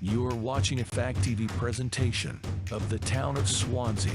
You're watching a Fact TV presentation of the town of Swanzey.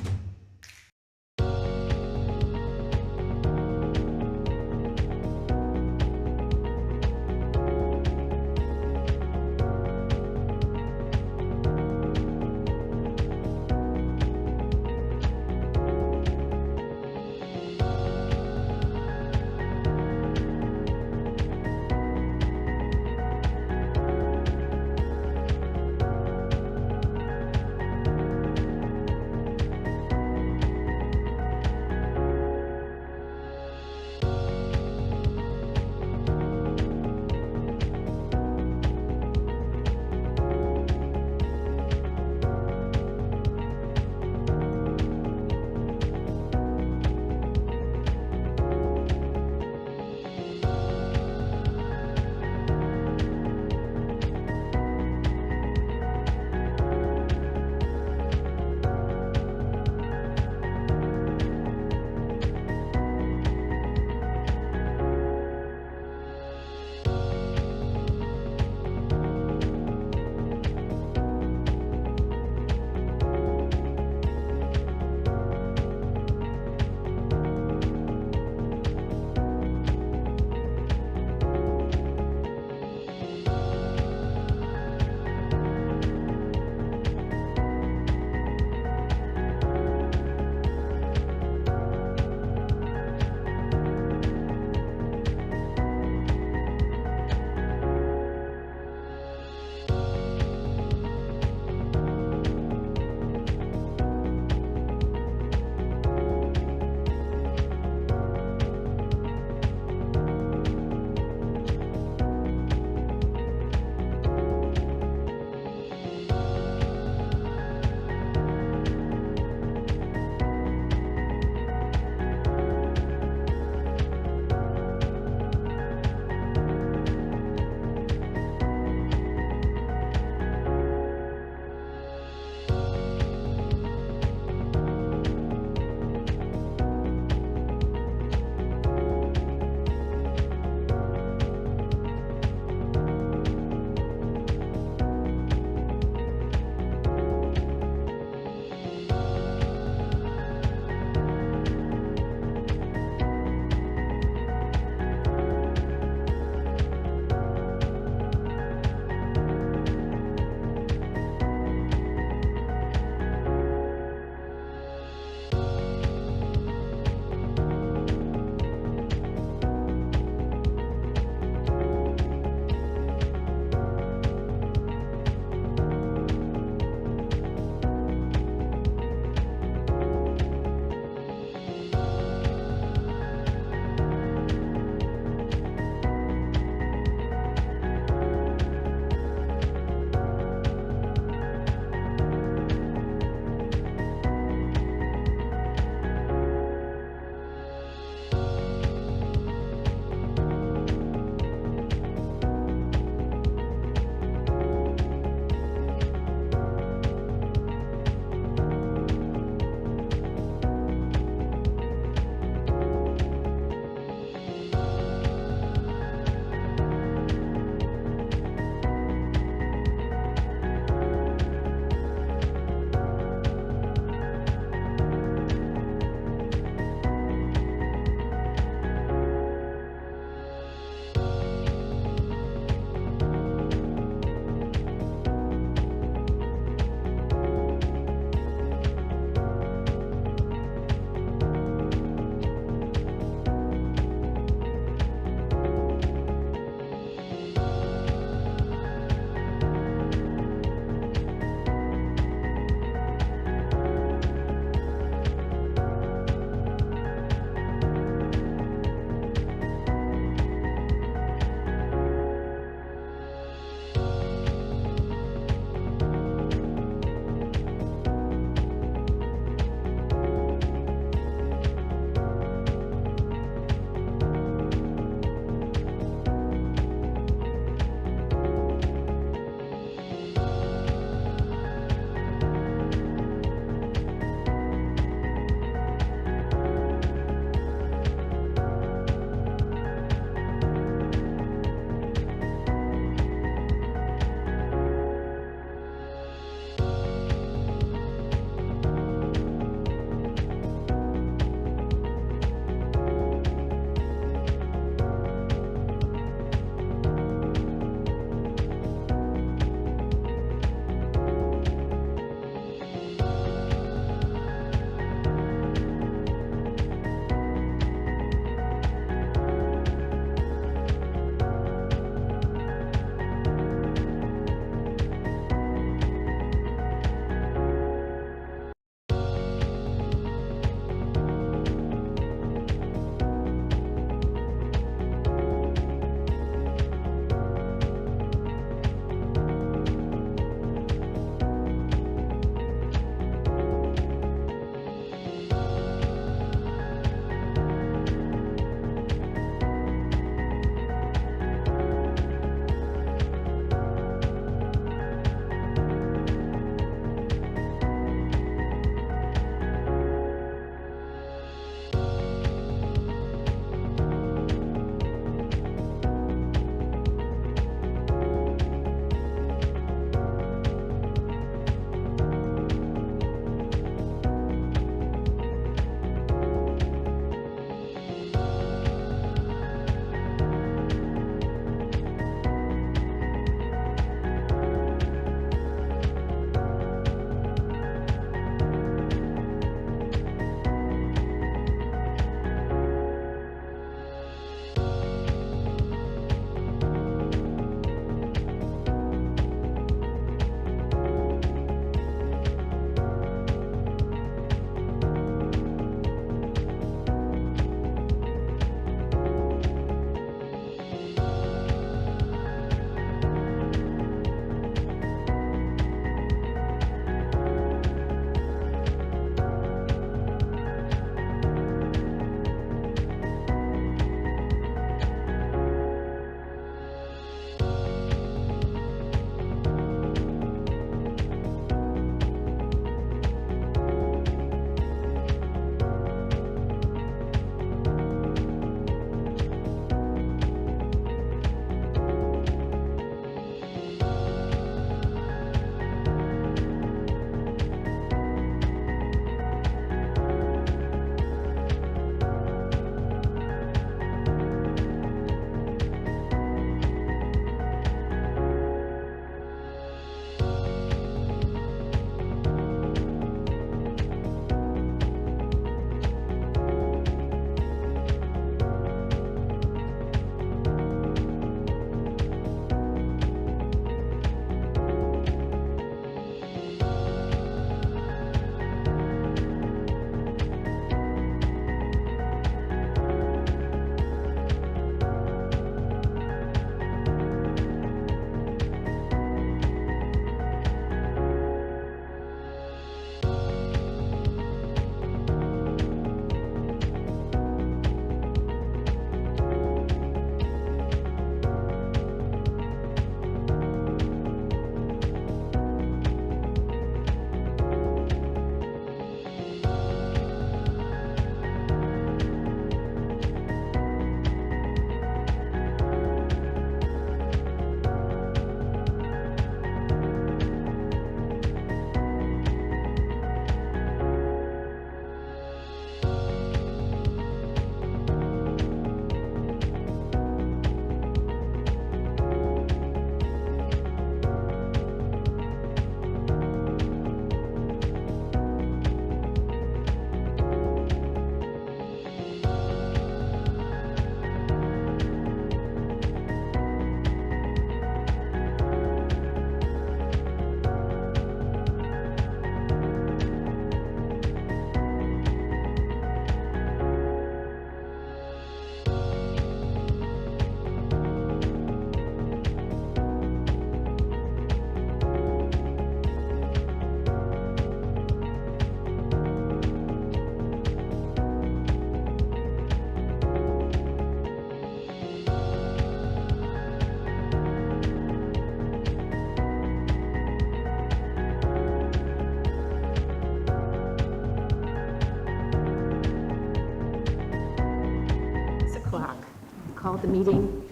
meeting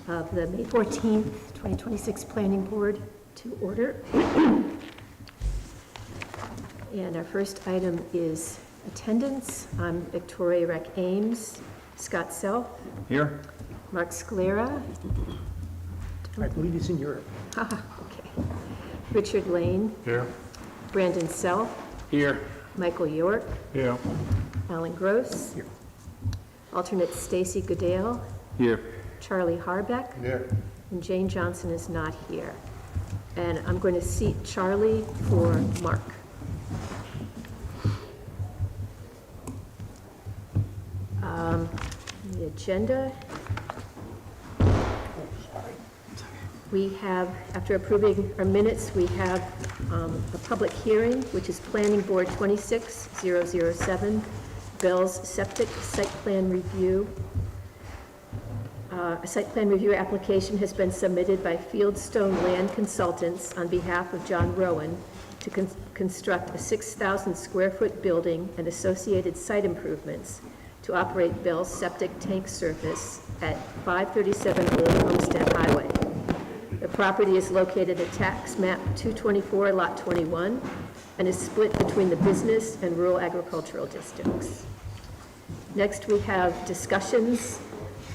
of the May 14th, 2026 Planning Board to order. And our first item is attendance. I'm Victoria Rec Ames, Scott Self. Here. Mark Sclera. I believe he's in Europe. Okay. Richard Lane. Here. Brandon Self. Here. Michael York. Here. Alan Gross. Here. Alternate Stacy Goodale. Here. Charlie Harbeck. Here. And Jane Johnson is not here. And I'm going to seat Charlie for Mark. The agenda. We have, after approving our minutes, we have a public hearing, which is Planning Board 26007, Bell's Septic Site Plan Review. A site plan review application has been submitted by Fieldstone Land Consultants on behalf of John Rowan to construct a 6,000 square foot building and associated site improvements to operate Bell's septic tank service at 537 Old Homestead Highway. The property is located at tax map 224, lot 21, and is split between the business and rural agricultural districts. Next, we have discussions.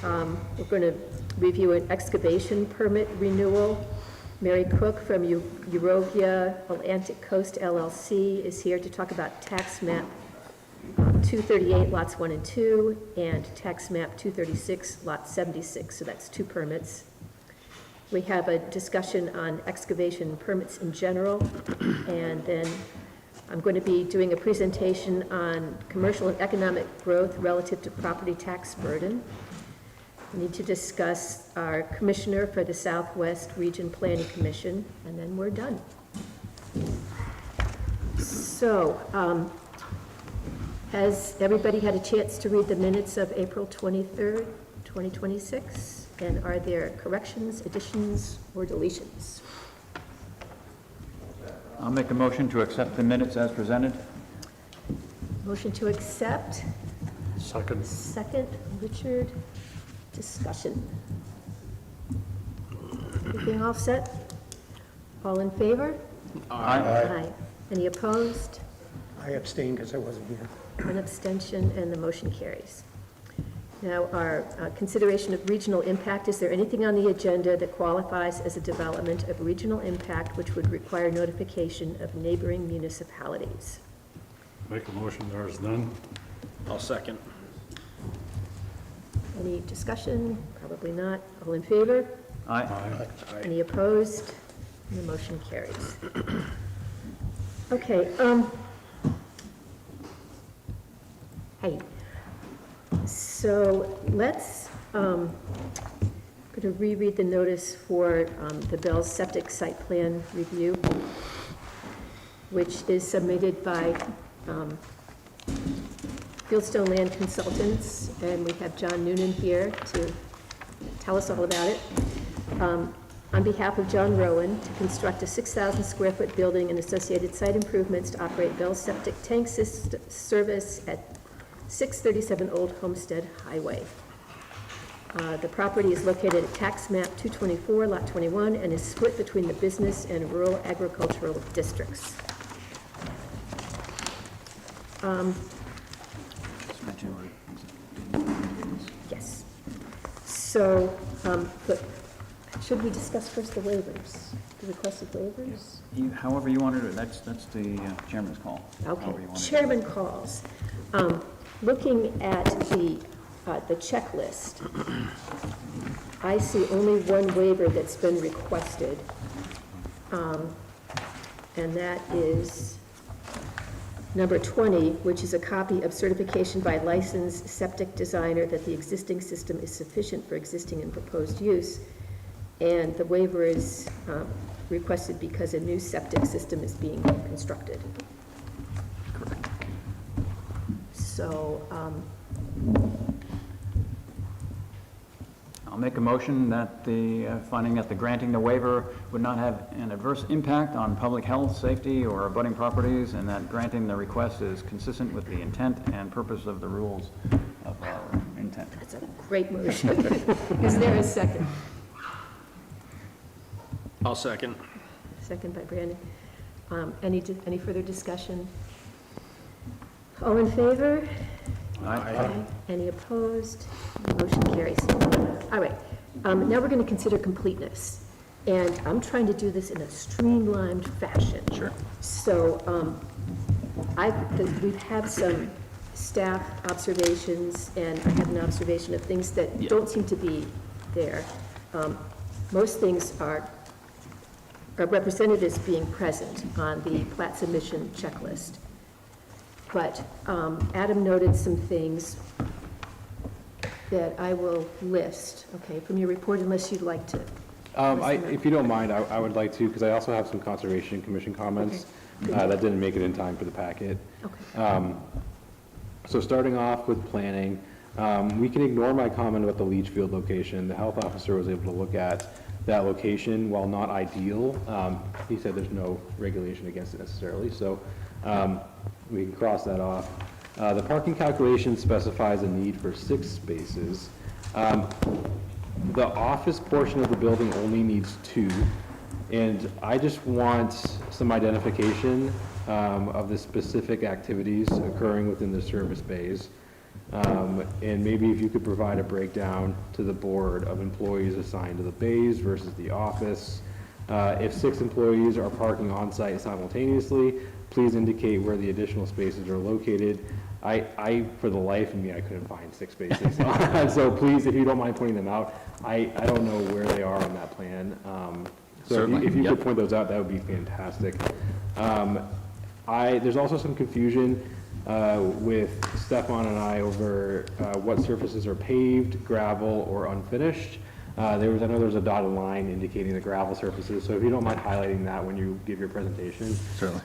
We're going to review an excavation permit renewal. Mary Cook from Eurovia Atlantic Coast LLC is here to talk about tax map 238 lots 1 and 2 and tax map 236 lot 76, so that's 2 permits. We have a discussion on excavation permits in general, and then I'm going to be doing a presentation on commercial and economic growth relative to property tax burden. We need to discuss our commissioner for the Southwest Region Planning Commission, and then we're done. So, has everybody had a chance to read the minutes of April 23rd, 2026? And are there corrections, additions, or deletions? I'll make a motion to accept the minutes as presented. Motion to accept. Second. Second, Richard. Discussion. Everything all set? All in favor? Aye. Any opposed? I abstained because I wasn't here. One abstention, and the motion carries. Now, our consideration of regional impact. Is there anything on the agenda that qualifies as a development of regional impact which would require notification of neighboring municipalities? Make a motion, there is none. I'll second. Any discussion? Probably not. All in favor? Aye. Any opposed? And the motion carries. Okay, hey. So let's, going to reread the notice for the Bell's Septic Site Plan Review, which is submitted by Fieldstone Land Consultants, and we have John Noonan here to tell us all about it. On behalf of John Rowan, to construct a 6,000 square foot building and associated site improvements to operate Bell's septic tank service at 637 Old Homestead Highway. The property is located at tax map 224, lot 21, and is split between the business and rural agricultural districts. Yes. So, but should we discuss first the waivers, the requested waivers? However you want to do it, that's the chairman's call. Okay, However you want to do it. chairman calls. Looking at the checklist, I see only one waiver that's been requested, and that is number 20, which is a copy of certification by licensed septic designer that the existing system is sufficient for existing and proposed use. And the waiver is requested because a new septic system is being constructed. Correct. So, I'll make a motion that the finding that the granting the waiver would not have an adverse impact on public health, safety, or abutting properties, and that granting the request is consistent with the intent and purpose of the rules of our intent. that's a Great motion. Is there a second? I'll second. Second by Brandon. Any further discussion? All in favor? Aye. Any opposed? Motion carries. All right, now we're going to consider completeness. And I'm trying to do this in a streamlined fashion. Sure. So we've had some staff observations, and I have an observation of things that don't seem to be there. Most things are represented as being present on the plat submission checklist. But Adam noted some things that I will list, okay, from your report, unless you'd like to. If you don't mind, I would like to, because I also have some Conservation Commission comments that didn't make it in time for the packet. Okay. So starting off with planning, we can ignore my comment about the leach field location. The health officer was able to look at that location. While not ideal, he said there's no regulation against it necessarily, so we can cross that off. The parking calculation specifies a need for 6 spaces. The office portion of the building only needs 2, and I just want some identification of the specific activities occurring within the service bays. And maybe if you could provide a breakdown to the board of employees assigned to the bays versus the office. If 6 employees are parking on site simultaneously, please indicate where the additional spaces are located. For the life of me, I couldn't find 6 spaces. So please, if you don't mind pointing them out, I don't know where they are on that plan. So if you could point those out, that would be fantastic. There's also some confusion with Stefan and I over what surfaces are paved, gravel, or unfinished. I know there's a dotted line indicating the gravel surfaces, so if you don't mind highlighting that when you give your presentation. Certainly.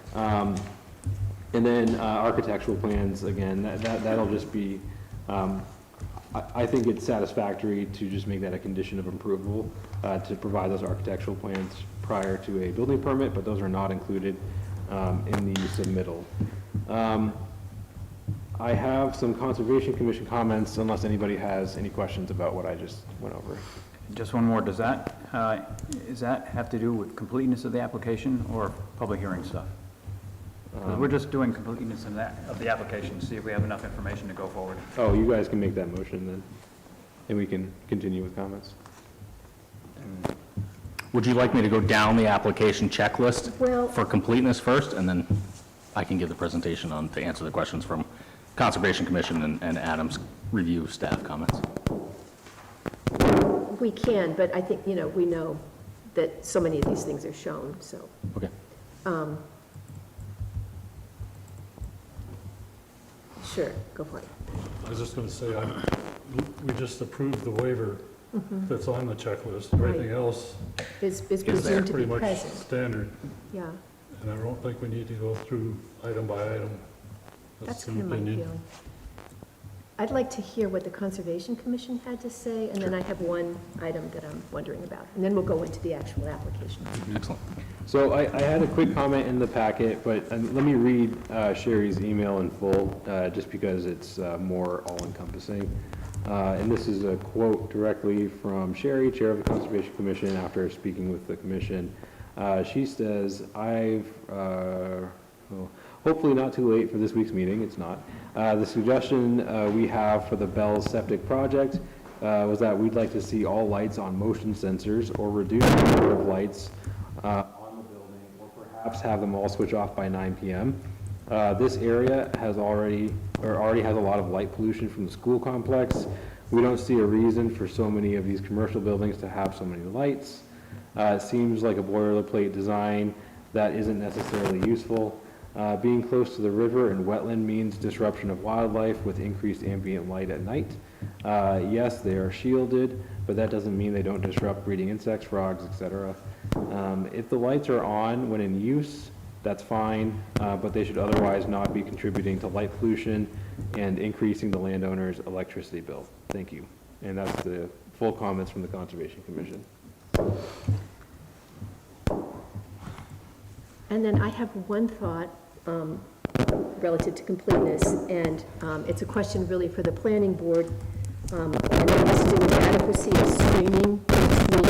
And then architectural plans, again, that'll just be, I think it's satisfactory to just make that a condition of approval to provide those architectural plans prior to a building permit, but those are not included in the submittal. I have some Conservation Commission comments, unless anybody has any questions about what I just went over. Just one more, does that have to do with completeness of the application or public hearing stuff? 'Cause we're just doing completeness of the application, see if we have enough information to go forward. Oh, you guys can make that motion then, and we can continue with comments. Would you like me to go down the application checklist Well- for completeness first, and then I can give the presentation on to answer the questions from Conservation Commission and Adam's review staff comments? We can, but I think, we know that so many of these things are shown, so. Okay. Sure, go for it. I was just gonna say, we just approved the waiver that's on the checklist. Right. Everything else Is is presumed to be pretty much present, standard, yeah. and I don't think we need to go through item by item. That's an kind of my opinion. feeling. I'd like to hear what the Conservation Commission had to say, and then I have one item that I'm wondering about, and then we'll go into the actual application. Excellent. So I had a quick comment in the packet, but let me read Sherry's email in full, just because it's more all-encompassing. And this is a quote directly from Sherry, Chair of the Conservation Commission, after speaking with the Commission. She says, hopefully not too late for this week's meeting, it's not. The suggestion we have for the Bell's Septic project was that we'd like to see all lights on motion sensors or reduce the number of lights on the building, or perhaps have them all switch off by 9 p.m. This area already has a lot of light pollution from the school complex. We don't see a reason for so many of these commercial buildings to have so many lights. It seems like a boilerplate design that isn't necessarily useful. Being close to the river and wetland means disruption of wildlife with increased ambient light at night. Yes, they are shielded, but that doesn't mean they don't disrupt breeding insects, frogs, etc. If the lights are on when in use, that's fine, but they should otherwise not be contributing to light pollution and increasing the landowner's electricity bill. Thank you. And that's the full comments from the Conservation Commission. And then I have one thought relative to completeness, and it's a question really for the planning board. And it has to do with adequacy of screening between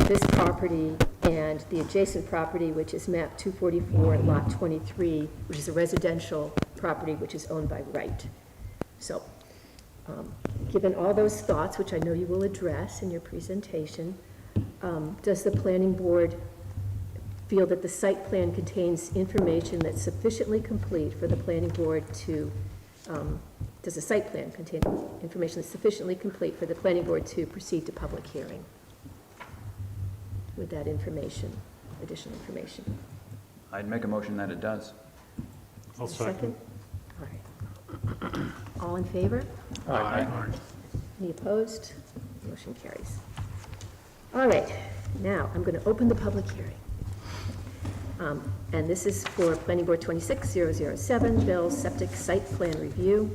this property and the adjacent property, which is map 244, lot 23, which is a residential property which is owned by right. So, given all those thoughts, which I know you will address in your presentation, does the planning board feel that the site plan contains information that's sufficiently complete for the planning board to, does the site plan contain information that's sufficiently complete for the planning board to proceed to public hearing with that information, additional information? I'd make a motion that it does. I'll second. All right. All in favor? Any opposed? Motion carries. All right, now I'm going to open the public hearing. And this is for Planning Board 26007, Bill's Septic Site Plan Review.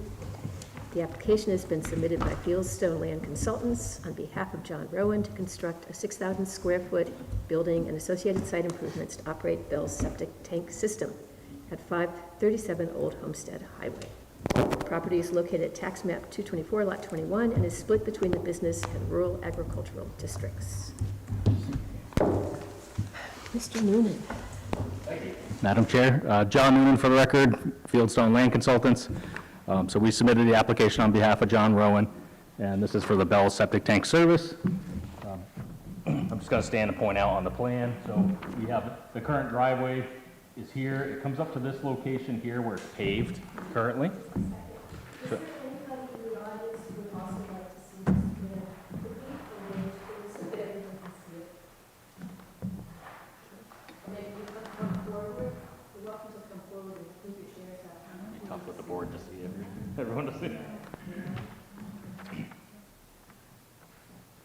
The application has been submitted by Fieldstone Land Consultants on behalf of John Rowan to construct a 6,000 square foot building and associated site improvements to operate Bill's septic tank system at 537 Old Homestead Highway. The property is located at tax map 224, lot 21, and is split between the business and rural agricultural districts. Mr. Noonan. Madam Chair, John Noonan for the record, Fieldstone Land Consultants. So we submitted the application on behalf of John Rowan, and this is for the Bell Septic Tank Service. I'm just going to stand and point out on the plan. So we have the current driveway is here. It comes up to this location here where it's paved currently. So- Talk with the board to see everyone to see.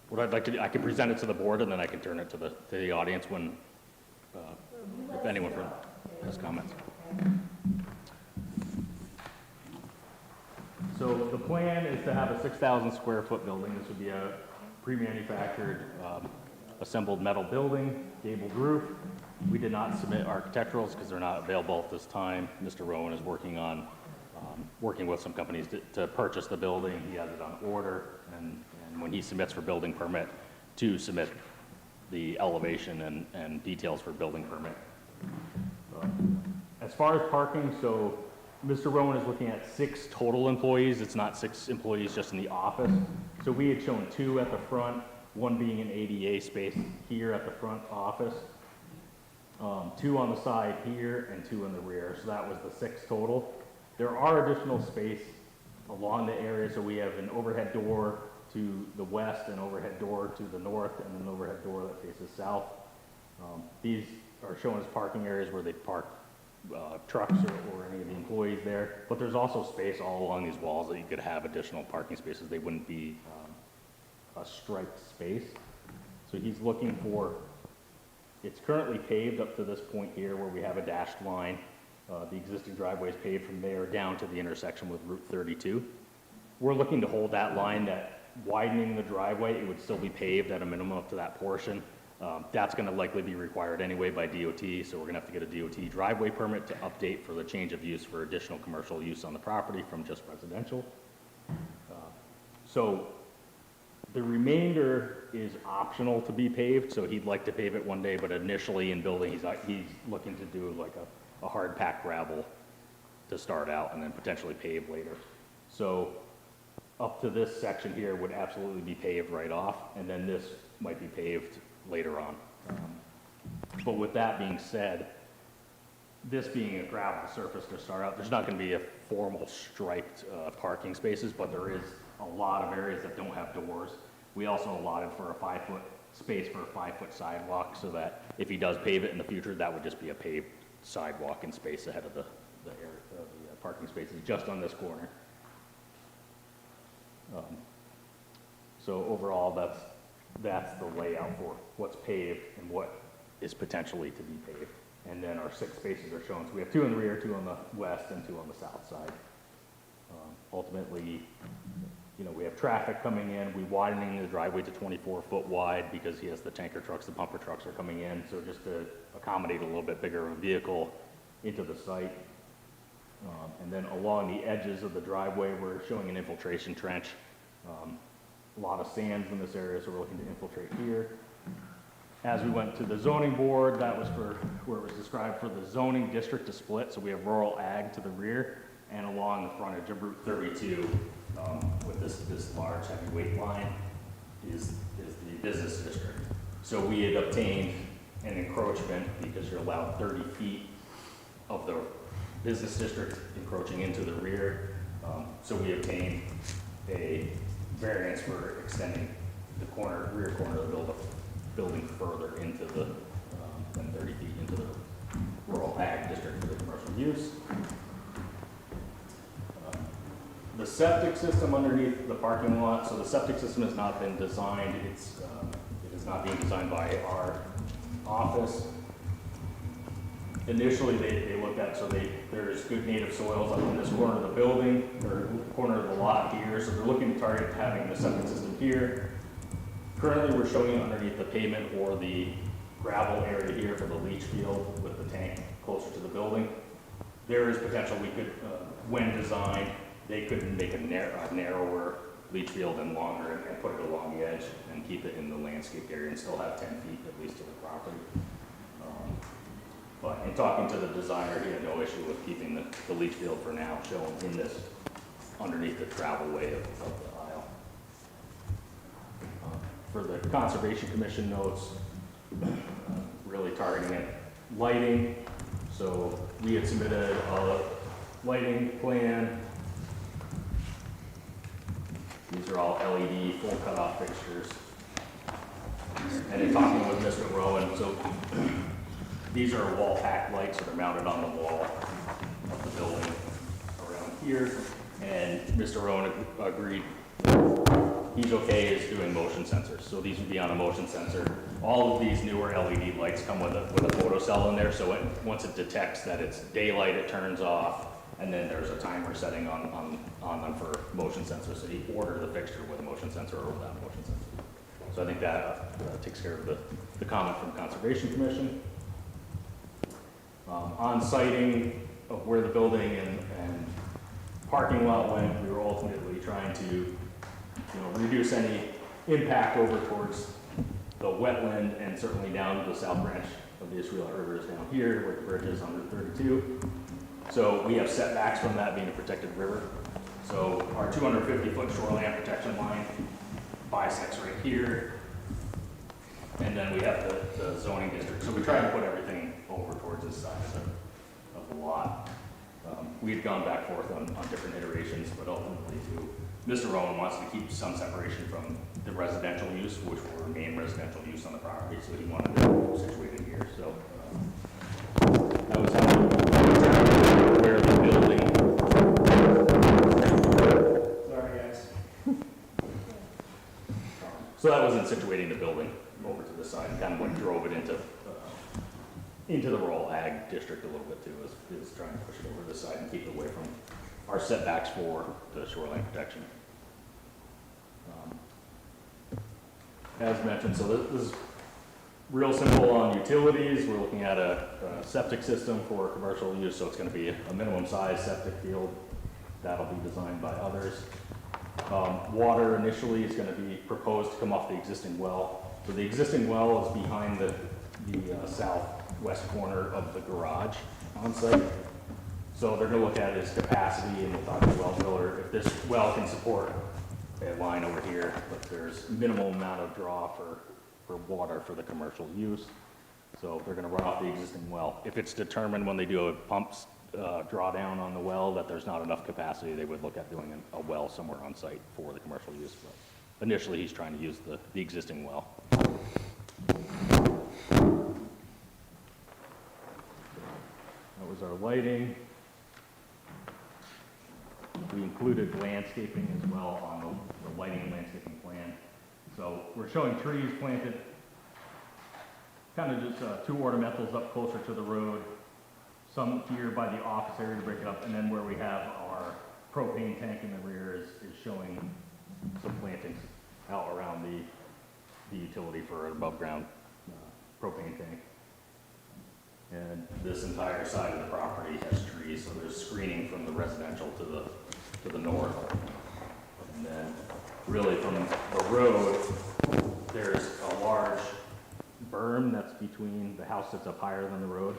What I'd like to do, I can present it to the board and then I can turn it to the audience when, if anyone has comments. So the plan is to have a 6,000 square foot building. This would be a pre-manufactured assembled metal building, gabled roof. We did not submit architecturals because they're not available at this time. Mr. Rowan is working on, working with some companies to purchase the building. He has it on order, and when he submits for building permit, to submit the elevation and details for building permit. As far as parking, so Mr. Rowan is looking at 6 total employees. It's not 6 employees just in the office. So we had shown 2 at the front, 1 being an ADA space here at the front office, 2 on the side here, and 2 in the rear. So that was the 6 total. There are additional space along the area. So we have an overhead door to the west, an overhead door to the north, and an overhead door that faces south. These are shown as parking areas where they park trucks or any of the employees there. But there's also space all along these walls that you could have additional parking spaces. They wouldn't be a striped space. So he's looking for, it's currently paved up to this point here where we have a dashed line. The existing driveway is paved from there down to the intersection with Route 32. We're looking to hold that line, that widening the driveway, it would still be paved at a minimum up to that portion. That's going to likely be required anyway by DOT, so we're going to have to get a DOT driveway permit to update for the change of use for additional commercial use on the property from just residential. So the remainder is optional to be paved, so he'd like to pave it one day, but initially in building, he's looking to do like a hard packed gravel to start out and then potentially pave later. So up to this section here would absolutely be paved right off, and then this might be paved later on. But with that being said, this being a gravel surface to start out, there's not going to be a formal striped parking spaces, but there is a lot of areas that don't have doors. We also allotted for a 5-foot space for a 5-foot sidewalk, so that if he does pave it in the future, that would just be a paved sidewalk and space ahead of the parking spaces just on this corner. So overall, that's the layout for what's paved and what is potentially to be paved. And then our 6 spaces are shown. So we have 2 in the rear, 2 on the west, and 2 on the south side. Ultimately, you know, we have traffic coming in. We're widening the driveway to 24 foot wide because he has the tanker trucks, the pumper trucks are coming in. So just to accommodate a little bit bigger of a vehicle into the site. And then along the edges of the driveway, we're showing an infiltration trench A lot of sands in this area, so we're looking to infiltrate here. As we went to the zoning board, that was for, where it was described for the zoning district to split, so we have rural ag to the rear, and along the frontage of Route 32, with this large heavyweight line, is the business district. So we had obtained an encroachment, because you're allowed 30 feet of the business district encroaching into the rear. So we obtained a variance for extending the rear corner of the building further into the, than 30 feet into the rural ag district for the commercial use. The septic system underneath the parking lot, so the septic system has not been designed. It is not being designed by our office. Initially, they looked at, so there's good native soils up in this corner of the building, or corner of the lot here, so they're looking to target having the septic system here. Currently, we're showing it underneath the pavement or the gravel area here for the leach field with the tank closer to the building. There is potential we could, when designed, they could make a narrower leach field and longer and put it along the edge and keep it in the landscaped area and still have 10 feet at least to the property. But in talking to the designer, he had no issue with keeping the leach field for now shown in this, underneath the travelway of the aisle. For the Conservation Commission notes, really targeting it, lighting. So we had submitted a lighting plan. These are all LED full cutoff fixtures. And in talking with Mr. Rowan, so these are wall pack lights that are mounted on the wall of the building around here. And Mr. Rowan agreed he's okay is doing motion sensors. So these would be on a motion sensor. All of these newer LED lights come with a photocell in there. So once it detects that it's daylight, it turns off. And then there's a timer setting on them for motion sensors. So you order the fixture with a motion sensor or without a motion sensor. So I think that takes care of the comment from Conservation Commission. On siting of where the building and parking lot went, we were ultimately trying to, reduce any impact over towards the wetland and certainly down to the south branch of the Israel River is down here where the bridge is on Route 32. So we have setbacks from that being a protected river. So our 250-foot shoreline protection line bisects right here. And then we have the zoning district. So we try to put everything over towards this side of the lot. We had gone back and forth on different iterations, but ultimately Mr. Rowan wants to keep some separation from the residential use, which will remain residential use on the property. So he wanted it situated here. So that was how where the building. Sorry, guys. So that was in situating the building over to the side, and kind of what drove it into the rural ag district a little bit too, is trying to push it over this side and keep it away from our setbacks for the shoreline protection. As mentioned, so this is real simple on utilities. We're looking at a septic system for commercial use, so it's going to be a minimum size septic field. That'll be designed by others. Water initially is going to be proposed to come off the existing well. So the existing well is behind the southwest corner of the garage on site. So they're going to look at its capacity and we'll talk to the well driller. If this well can support a line over here, but there's minimal amount of draw for water for the commercial use. So they're going to run off the existing well. If it's determined when they do a pump drawdown on the well that there's not enough capacity, they would look at doing a well somewhere on site for the commercial use. But initially, he's trying to use the existing well. That was our lighting. We included landscaping as well on the lighting and landscaping plan. So we're showing trees planted, kind of just two ornamentals up closer to the road, some here by the office area to break it up, and then where we have our propane tank in the rear is showing some plantings out around the utility for an above ground propane tank. And this entire side of the property has trees, so there's screening from the residential to the north. And then really from the road, there's a large berm that's between the house that's up higher than the road.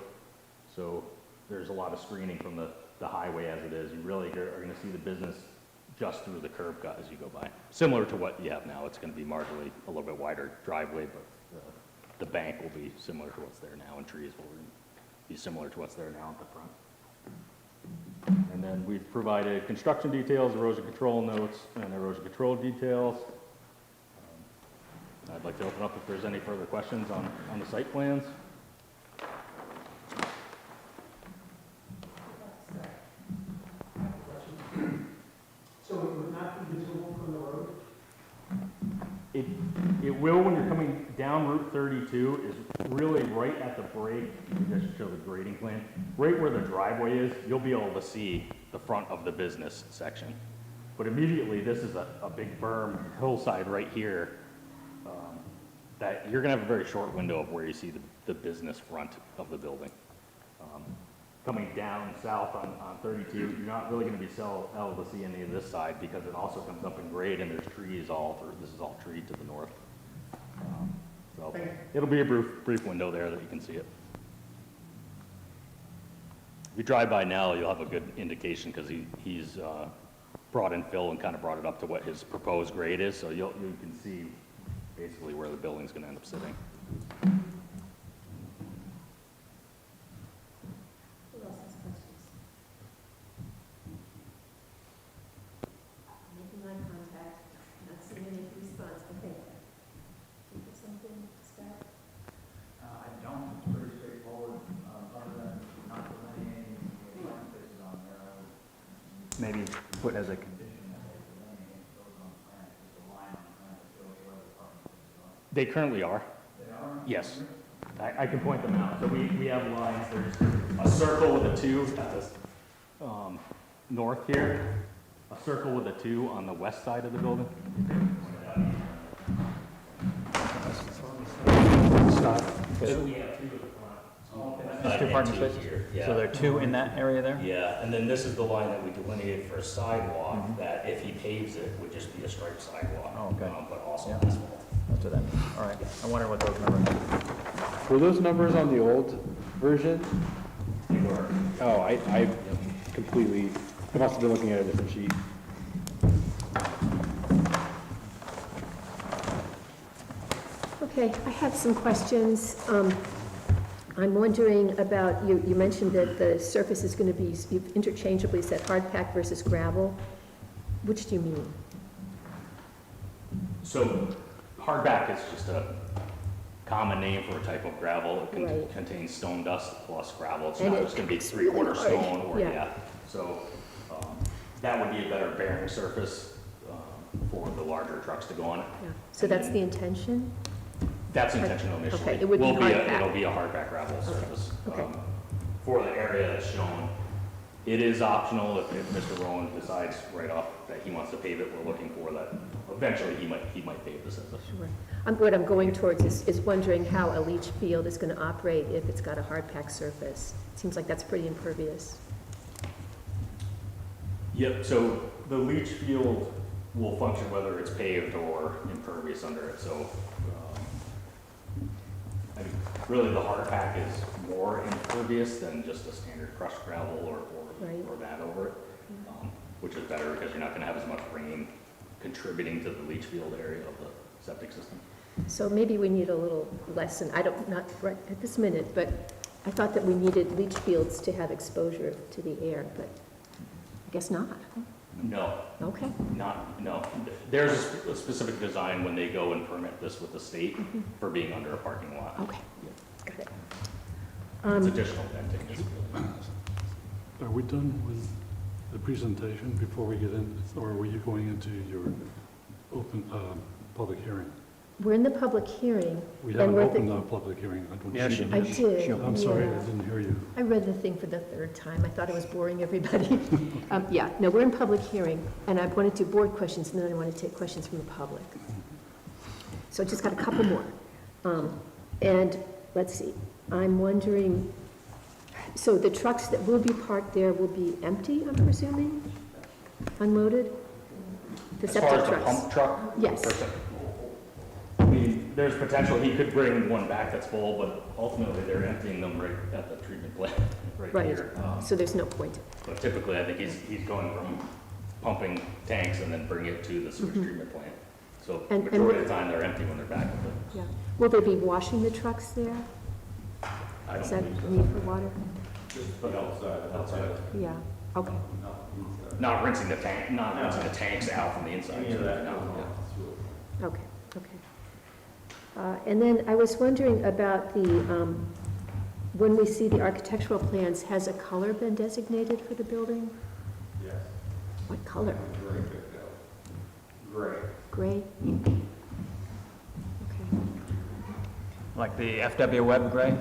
So there's a lot of screening from the highway as it is. You really are gonna see the business just through the curb cut as you go by. Similar to what you have now, it's gonna be marginally a little bit wider driveway, but the bank will be similar to what's there now, and trees will be similar to what's there now at the front. And then we've provided construction details, erosion control notes, and erosion control details. I'd like to open up if there's any further questions on the site plans. So it would not be visible from the road? It will when you're coming down Route 32, is really right at the break. I should show the grading plan. Right where the driveway is, you'll be able to see the front of the business section. But immediately, this is a big berm hillside right here, that you're gonna have a very short window of where you see the business front of the building. Coming down south on 32, you're not really gonna be able to see any of this side because it also comes up in grade and there's trees all through. This is all treed to the north. So it'll be a brief window there that you can see it. If you drive by now, you'll have a good indication because he's brought in fill and kind of brought it up to what his proposed grade is. So you can see basically where the building's gonna end up sitting. Who else has questions? Making eye contact, not seeing any response, I think. Think of something, Scott? I don't, it's pretty straightforward, other than not delineating the parking spaces on there. I would maybe put as a condition that they delineate those on the plan, just a line on the plan that shows where the parking spaces are. They currently are. They are? Yes. I can point them out. So we have lines, there's a circle with a 2 at the north here, a circle with a 2 on the west side of the building. There's two parking spaces? Yeah. So there are 2 in that area there? Yeah, and then this is the line that we delineated for a sidewalk, that if he paves it, would just be a striped sidewalk. Oh, okay. But also Yeah. asphalt. That's what that means. All right. I wonder what those numbers are. Were those numbers on the old version? They were. Oh, I completely, I must have been looking at a different sheet. Okay, I have some questions. I'm wondering about, you mentioned that the surface is going to be, you've interchangeably said hard pack versus gravel. Which do you mean? So hardback is just a common name for a type of gravel. It Right. contains stone dust plus gravel. It's And not it just gonna be kicks really 3/4 hard. stone or, Yeah. yeah. So that would be a better bearing surface for the larger trucks to go on it. Yeah. So that's the intention? That's intentional initially. Okay, it would be hardback. It'll be a hardback gravel surface. okay. For the area that's shown. It is optional if Mr. Rowan decides right off that he wants to pave it. We're looking for that. Eventually, he might pave the surface. Sure. What I'm going towards is wondering how a leach field is going to operate if it's got a hard pack surface. Seems like that's pretty impervious. Yep, so the leach field will function whether it's paved or impervious under it, so, I mean, really the hard pack is more impervious than just a standard crushed gravel Right. or that over it, which is better because you're not gonna have as much rain contributing to the leach field area of the septic system. So maybe we need a little lesson. Not right at this minute, but I thought that we needed leach fields to have exposure to the air, but I guess not. No, Okay. no. There's a specific design when they go and permit this with the state for being under a parking lot. Okay. Got it. It's additional venting. Are we done with the presentation before we get in, or were you going into your open, public hearing? We're in the public hearing. We and haven't we're at the- opened the public hearing. I don't Yeah, see she- it. I did. I'm sorry, yeah. I didn't hear you. I read the thing for the 3rd time. I thought I was boring everybody. Yeah, no, we're in public hearing, and I wanted to board questions, and then I want to take questions from the public. So I just got a couple more. And let's see, I'm wondering, so the trucks that will be parked there will be empty, I'm presuming? Unloaded? The As far septic as the trucks? pump truck? Yes. or septic- I mean, there's potential, he could bring one back that's full, but ultimately they're emptying them right at the treatment plant, right Right, here. so there's no point. But typically, I think he's going from pumping tanks and then bringing it to the sewage treatment plant. So And- majority of the time, they're empty when they're back with it. Yeah. Will they be washing the trucks there? I Is don't that believe need for water? outside. Yeah, okay. Not rinsing the tank, not rinsing the tanks out from the inside. No, yeah. Okay, okay. And then I was wondering about the, when we see the architectural plans, has a color been designated for the building? Yes, What color? gray picked out. Gray. Gray? Okay. Like the FW Web gray,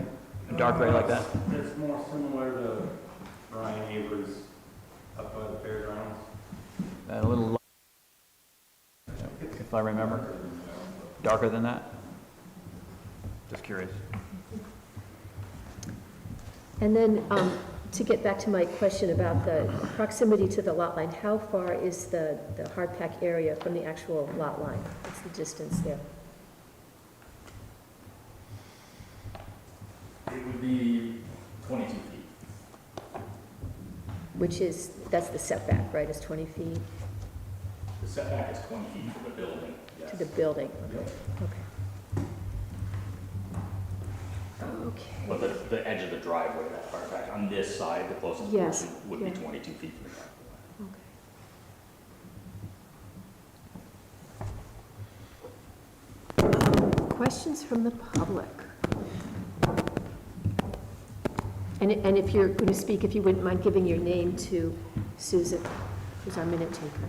a dark gray like that? It's more similar to Ryan Avery's up by the fairgrounds. A little, if I remember, darker than that? Just curious. And then, to get back to my question about the proximity to the lot line, how far is the hard pack area from the actual lot line? What's the distance there? It would be 22 feet. Which is, that's the setback, right, is 20 feet The setback is 20 feet from the building, yes. to the building? Okay. Okay. But the edge of the driveway, that far back, on this side, the closest Yes, portion would be yeah. 22 feet from the driveway. Okay. Questions from the public? And if you're going to speak, if you wouldn't mind giving your name to Susan, who's our minute taker.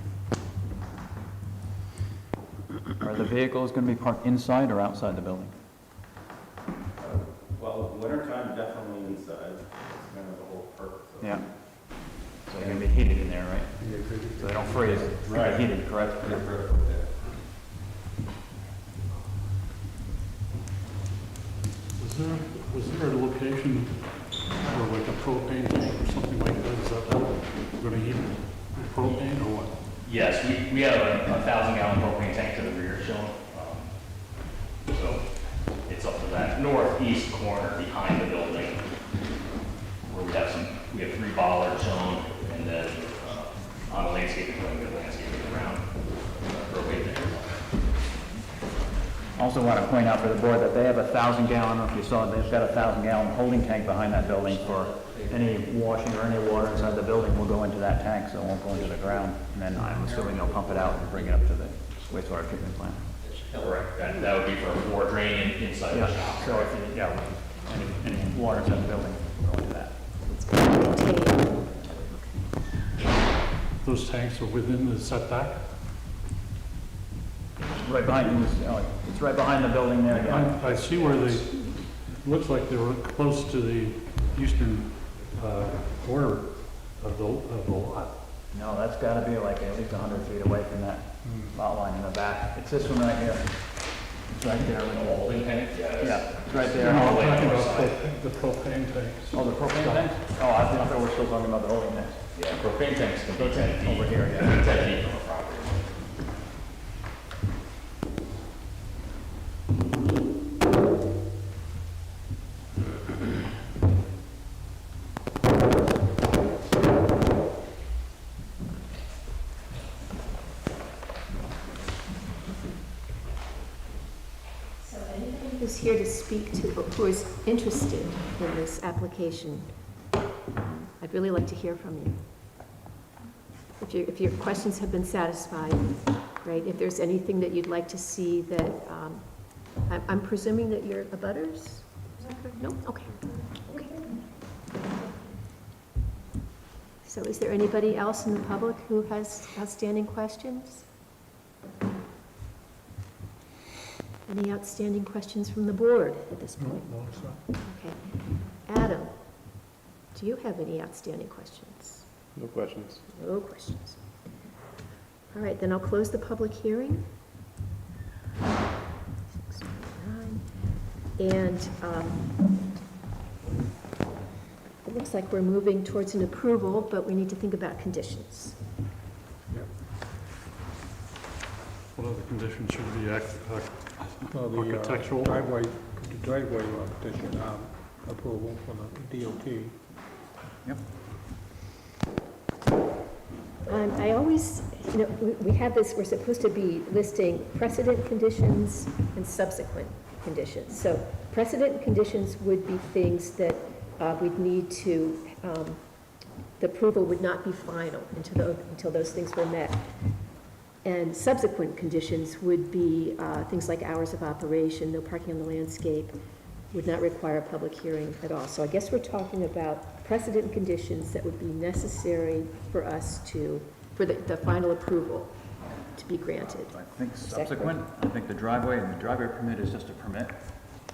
Are the vehicles going to be parked inside or outside the building? Well, wintertime, definitely inside. That's kind of the whole purpose of it. Yeah. So they're going to be heated in there, right? So they don't freeze. They're heated, correct? Was there a location for like a propane tank or something like that? Is that how we're gonna heat it with propane or what? Yes, we have a 1,000-gallon propane tank to the rear shown. So it's up to that northeast corner behind the building where we have 3 bollards shown, and then on the landscaping plan, we have landscaping around propane tank. Also want to point out for the board that they have 1,000-gallon, if you saw it, they've got a 1,000-gallon holding tank behind that building for any washing or any water inside the building will go into that tank, so it won't go into the ground. And then I'm assuming they'll pump it out and bring it up to the wastewater treatment plant. Correct. That would be for a floor drain inside the Yeah, shop. so if you, any water inside the building will go into that. It's going to maintain. Those tanks are within the setback? Right behind you, it's right behind the building there. Yeah. I see where they, looks like they were close to the eastern corner of the lot. No, that's got to be like at least 100 feet away from that lot line in the back. It's this one right here. It's right there. The holding tank? Yeah, it's right there. No, I'm way talking north about side. the propane tanks. Oh, the propane tanks? Oh, I thought we were still talking about the holding tanks. Yeah, propane tanks can be 10 feet. Over here, yeah. 10 feet from the property. Who's here to speak to, who is interested in this application? I'd really like to hear from you. If your questions have been satisfied, right? If there's anything that you'd like to see that, I'm presuming that you're abutters? Is that correct? No? Okay. Okay. So is there anybody else in the public who has outstanding questions? Any outstanding questions from the board at this point? No, it's not. Okay. Adam, do you have any outstanding questions? No questions. No questions. All right, then I'll close the public hearing. 6:29. And it looks like we're moving towards an approval, but we need to think about conditions. So the condition should be No, the architectural. driveway petition approval for the DOT. Yep. I always, we have this, we're supposed to be listing precedent conditions and subsequent conditions. So precedent conditions would be things that we'd need to, the approval would not be final until those things were met. And subsequent conditions would be things like hours of operation, no parking on the landscape, would not require a public hearing at all. So I guess we're talking about precedent conditions that would be necessary for us to, for the final approval to be granted. I think Is that correct? subsequent, I think the driveway permit is just a permit.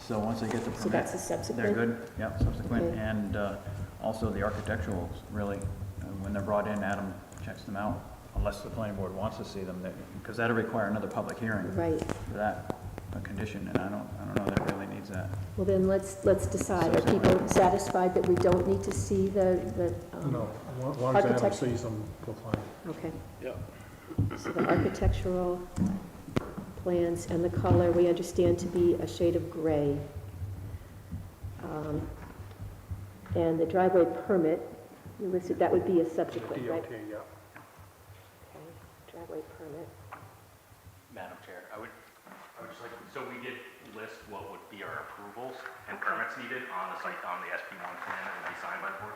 So once they get the permit. So that's a subsequent? They're good, yep, subsequent. Okay. And also the architecturals, really, when they're brought in, Adam checks them out, unless the planning board wants to see them, because that'll require another public hearing Right. for that condition, and I don't know that it really needs that. Well, then let's decide. Are people satisfied that we don't need to see the No, once Adam architect- sees them, we'll find. Okay. Yeah. So the architectural plans and the color, we understand to be a shade of gray. And the driveway permit, you listed, that would be a subsequent, right? DOT, yeah. Okay, driveway permit. Madam Chair, I would just like, so we did list what would be our approvals and permits needed on the site, on the SP1 plan that would be signed by the board.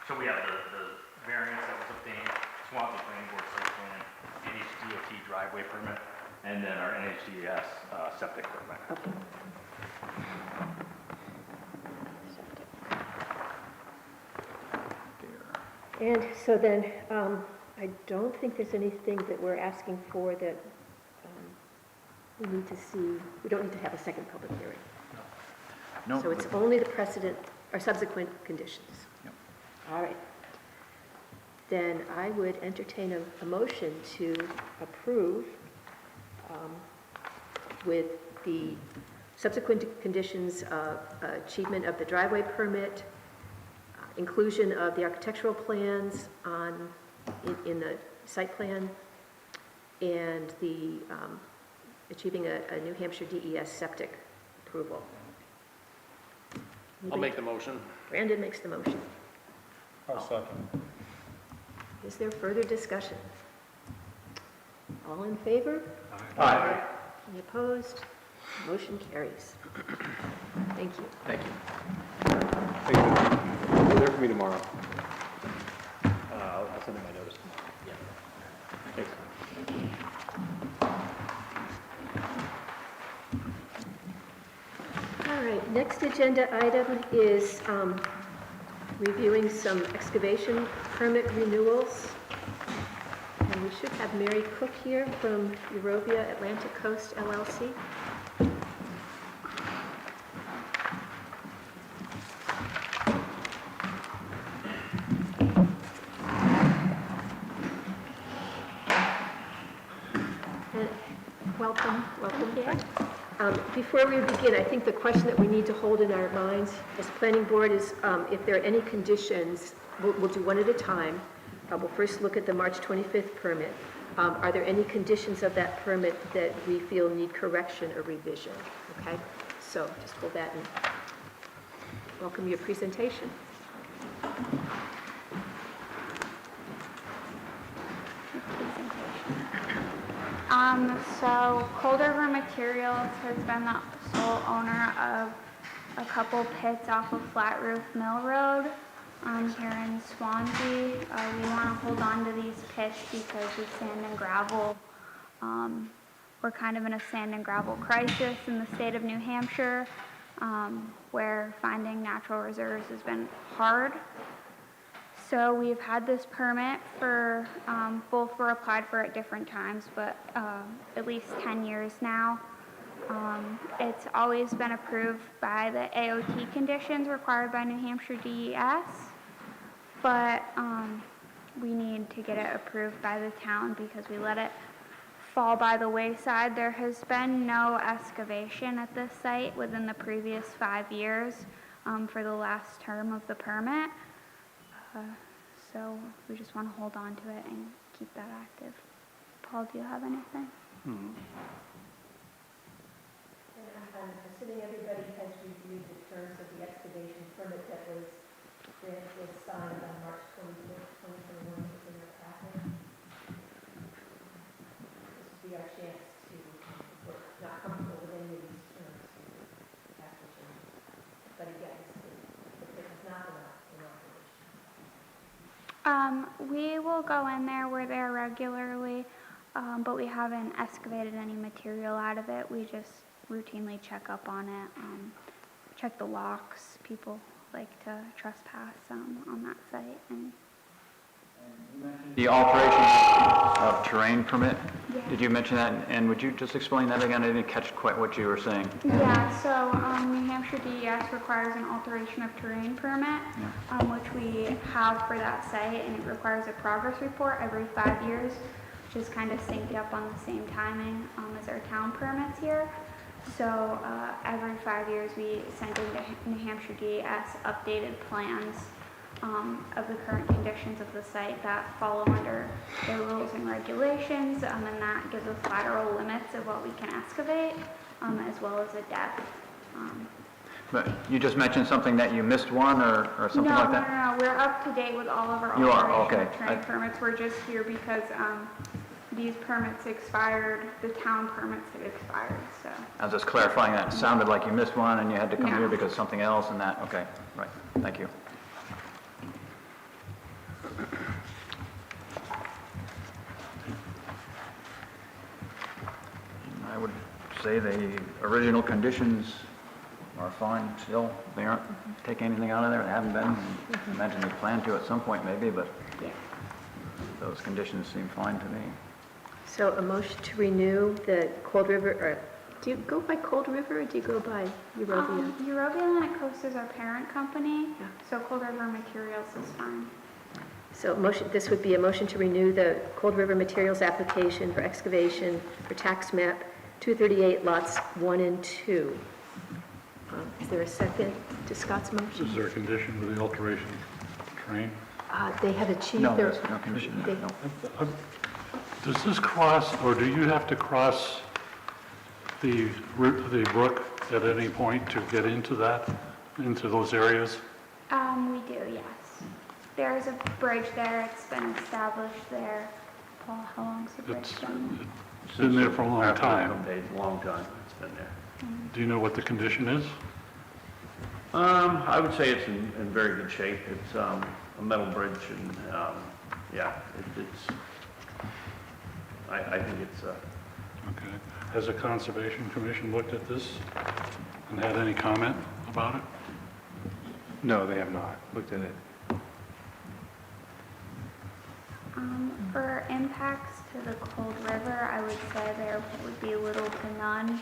So we have the variance that was obtained, Swanzey Planning Board site plan, NHDOT driveway permit, and then our NHDS septic permit. Okay. And so then, I don't think there's anything that we're asking for that we need to see, we don't need to have a second public hearing. No. So it's only the precedent or subsequent conditions. Yep. All right. Then I would entertain a motion to approve with the subsequent conditions of achievement of the driveway permit, inclusion of the architectural plans in the site plan, and the achieving a New Hampshire DES septic approval. I'll make the motion. Brandon makes the motion. I'll second. Is there further discussion? All in favor? Aye. Any opposed? Motion carries. Thank you. Thank you. Thank you. You're there for me tomorrow. I'll send in my notice tomorrow. Yeah. Thanks. All right, next agenda item is reviewing some excavation permit renewals. And we should have Mary Cook here from Eurovia Atlantic Coast LLC. Welcome back. Before we begin, I think the question that we need to hold in our minds as planning board is if there are any conditions, we'll do one at a time. We'll first look at the March 25th permit. Are there any conditions of that permit that we feel need correction or revision? Okay, so just hold that and welcome your presentation. So Cold River Materials has been the sole owner of a couple pits off of Flat Roof Mill Road here in Swanzey. We want to hold on to these pits because the sand and gravel, we're kind of in a sand and gravel crisis in the state of New Hampshire, where finding natural reserves has been hard. So we've had this permit for, both were applied for at different times, but at least 10 years now. It's always been approved by the AOT conditions required by New Hampshire DES, but we need to get it approved by the town because we let it fall by the wayside. There has been no excavation at this site within the previous 5 years for the last term of the permit. So we just want to hold on to it and keep that active. Paul, do you have anything? And I'm assuming everybody has reviewed the terms of the excavation permit that was signed on March 25th, 2021, it's in your packet. This would be our chance to, if we're not comfortable with any of these terms, have to change. But again, if it's not enough, we're not going to. We will go in there, we're there regularly, but we haven't excavated any material out of it. We just routinely check up on it, check the locks. People like to trespass on that site. And The alteration of terrain permit, Yeah. did you mention that? And would you just explain that again? I didn't catch quite what you were saying. Yeah, so New Hampshire DES requires an alteration of terrain permit, which we have for that site, and it requires a progress report every 5 years, which is kind of synced up on the same timing as our town permits here. So every 5 years we send in to New Hampshire DES updated plans of the current conditions of the site that follow under their rules and regulations, and that gives us lateral limits of what we can excavate, as well as a depth. But you just mentioned something that you missed one or something like that? No, we're up to date with all of our You are? alteration Okay. of terrain permits. We're just here because these permits expired, the town permits have expired, so. I was just clarifying that. It sounded like you missed one and you had to come No. here because of something else and that. Okay, right. Thank you. I would say the original conditions are fine still. They aren't taking anything out of there. They haven't been. I imagine they plan to at some point maybe, but Yeah. those conditions seem fine to me. So a motion to renew the Cold River, or do you go by Cold River or do you go by Eurovia? Eurovia Land Coast is our parent company, Yeah. so Cold River Materials is fine. So this would be a motion to renew the Cold River Materials application for excavation for tax map 238 lots 1 and 2. Is there a second to Scott's motion? Is there a condition with the alteration of terrain? They have achieved No, their... there's no condition. they- No. Does this cross, or do you have to cross the brook at any point to get into those areas? We do, yes. There's a bridge there, it's been established there. Paul, how long's the bridge It's been? been there for a long time. Long time, it's been there. Do you know what the condition is? I would say it's in very good shape. It's a metal bridge and, yeah, it's, I think it's, Okay. Has the Conservation Commission looked at this and had any comment about it? No, they have not looked at it. For impacts to the Cold River, I would say there would be little to none.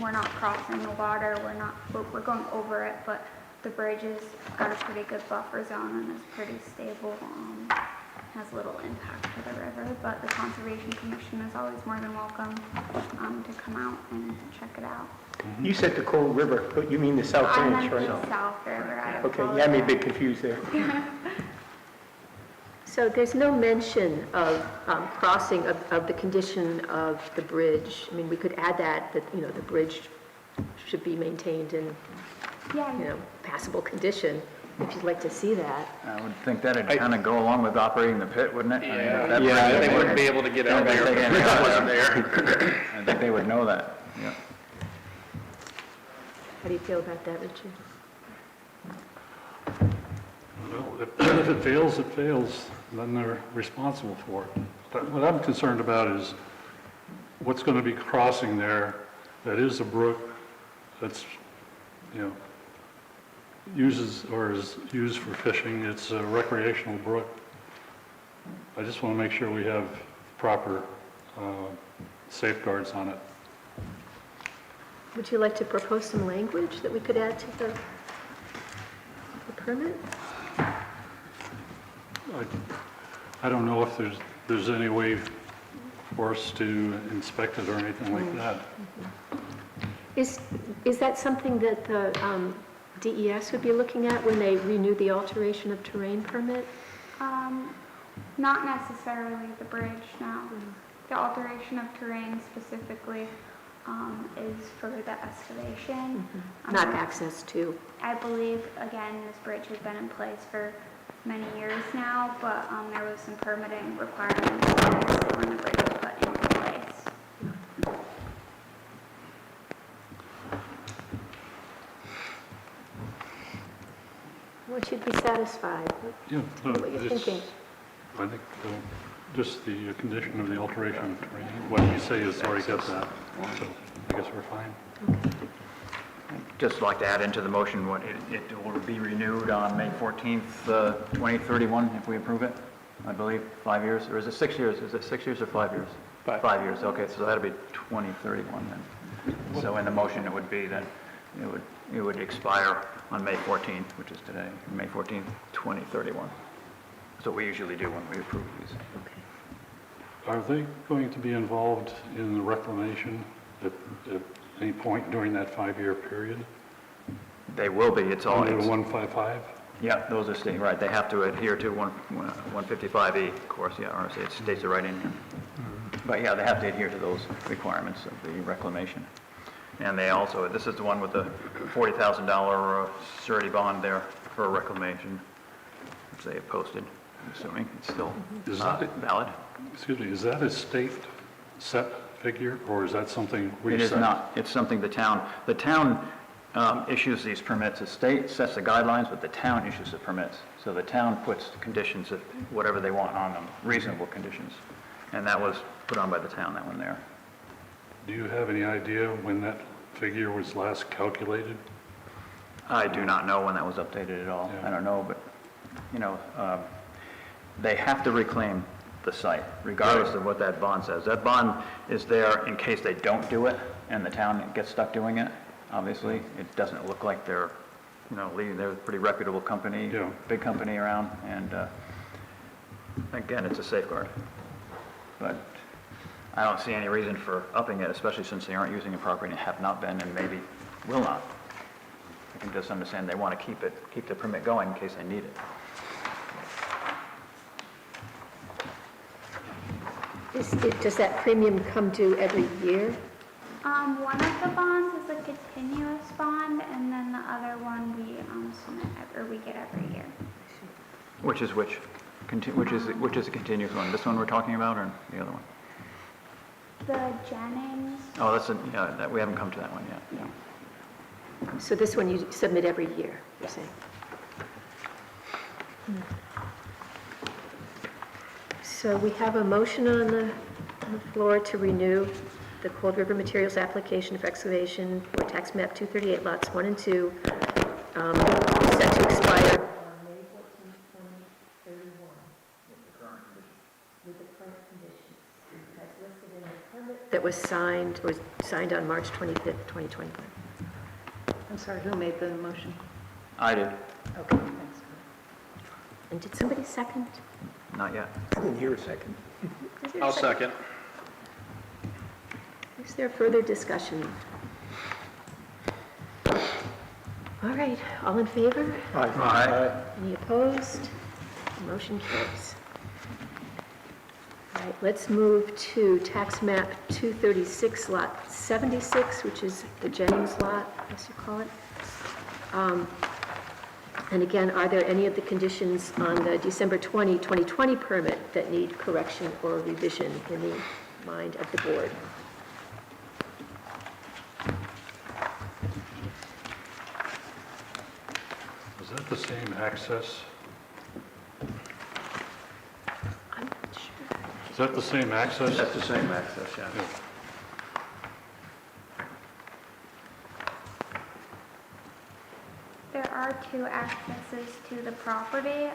We're not crossing the water, we're going over it, but the bridge has got a pretty good buffer zone and is pretty stable. Has little impact to the river, but the Conservation Commission is always more than welcome to come out and check it out. You said the Cold River, but you mean the South I Branch, meant right? the South River, I Okay, yeah, I'm a apologize. bit confused there. So there's no mention of crossing of the condition of the bridge. I mean, we could add that, the bridge should be maintained in, Yeah, passable condition, if you'd like to see that. I would think that'd kind of go along with operating the pit, wouldn't it? I mean, Yeah, they wouldn't be able to get out there if the bridge wasn't there. I think they would know that, yeah. How do you feel about that, Richard? Well, if it fails, it fails, then they're responsible for it. But what I'm concerned about is what's going to be crossing there that is a brook that's, is used for fishing. It's a recreational brook. I just want to make sure we have proper safeguards on it. Would you like to propose some language that we could add to the permit? I don't know if there's any way for us to inspect it or anything like that. Is that something that the DES would be looking at when they renew the alteration of terrain permit? Not necessarily the bridge, no. The alteration of terrain specifically is for the excavation. Not access to. I believe, again, this bridge has been in place for many years now, but there was some permitting requirements obviously when the bridge was put into place. Once you'd be satisfied, Yeah, no, what are you it's- thinking? I think just the condition of the alteration of terrain, what we say is already got that, so I guess we're fine. Just like to add into the motion, it will be renewed on May 14th, 2031, if we approve it, I believe, 5 years, or is it 6 years? Is it 6 years or 5 years? 5 years, okay, so that'll be 2031 then. So in the motion, it would be that it would expire on May 14th, which is today, May 14th, 2031. That's what we usually do when we approve these. Are they going to be involved in the reclamation at any point during that 5-year period? They will be, it's all, Under it's, 155? yeah, those are state, right, they have to adhere to 155E, of course, yeah, or it states it right in here. But yeah, they have to adhere to those requirements of the reclamation. And they also, this is the one with the $40,000 surety bond there for reclamation, which they have posted, I'm assuming it's still Is that valid. Excuse me, is that a state set figure, or is that something we set? It is not, it's something the town issues these permits. The state sets the guidelines, but the town issues the permits. So the town puts the conditions of whatever they want on them, reasonable conditions. And that was put on by the town, that one there. Do you have any idea when that figure was last calculated? I do not know when that was updated at all. Yeah. I don't know, but, you know, they have to reclaim the site, regardless of what that bond says. That bond is there in case they don't do it, and the town gets stuck doing it. Obviously, it doesn't look like they're, you know, they're a pretty reputable company, Yeah. big company around, and again, it's a safeguard. But I don't see any reason for upping it, especially since they aren't using it properly and have not been, and maybe will not. I can just understand they want to keep the permit going in case they need it. Does that premium come due every year? One of the bonds is a continuous bond, and then the other one we submit, or we get every year. Which is which? Which is a continuous one? This one we're talking about, or the other one? The Jennings, Oh, that we haven't come to that one yet. Yeah. So this one you submit every year, you're saying? So we have a motion on the floor to renew the Cold River Materials application for excavation for tax map 238 lots 1 and 2, set to expire on May 14, 2031. With the current conditions, as listed in the permit that was signed on March 25th, 2021. I'm sorry, who made the motion? I did. Okay, thanks. And did somebody second? Not yet. I didn't hear a second. Is there a I'll second. Is there further discussion? All right, all in favor? Aye. Any opposed? Motion carries. All right, let's move to tax map 236, lot 76, which is the Jennings lot, as you call it. And again, are there any of the conditions on the December 20, 2020 permit that need correction or revision in the mind of the board? Is that the same access? I'm not sure. Is that the same access? That's the same access, yeah. Yeah. there are two accesses to the property,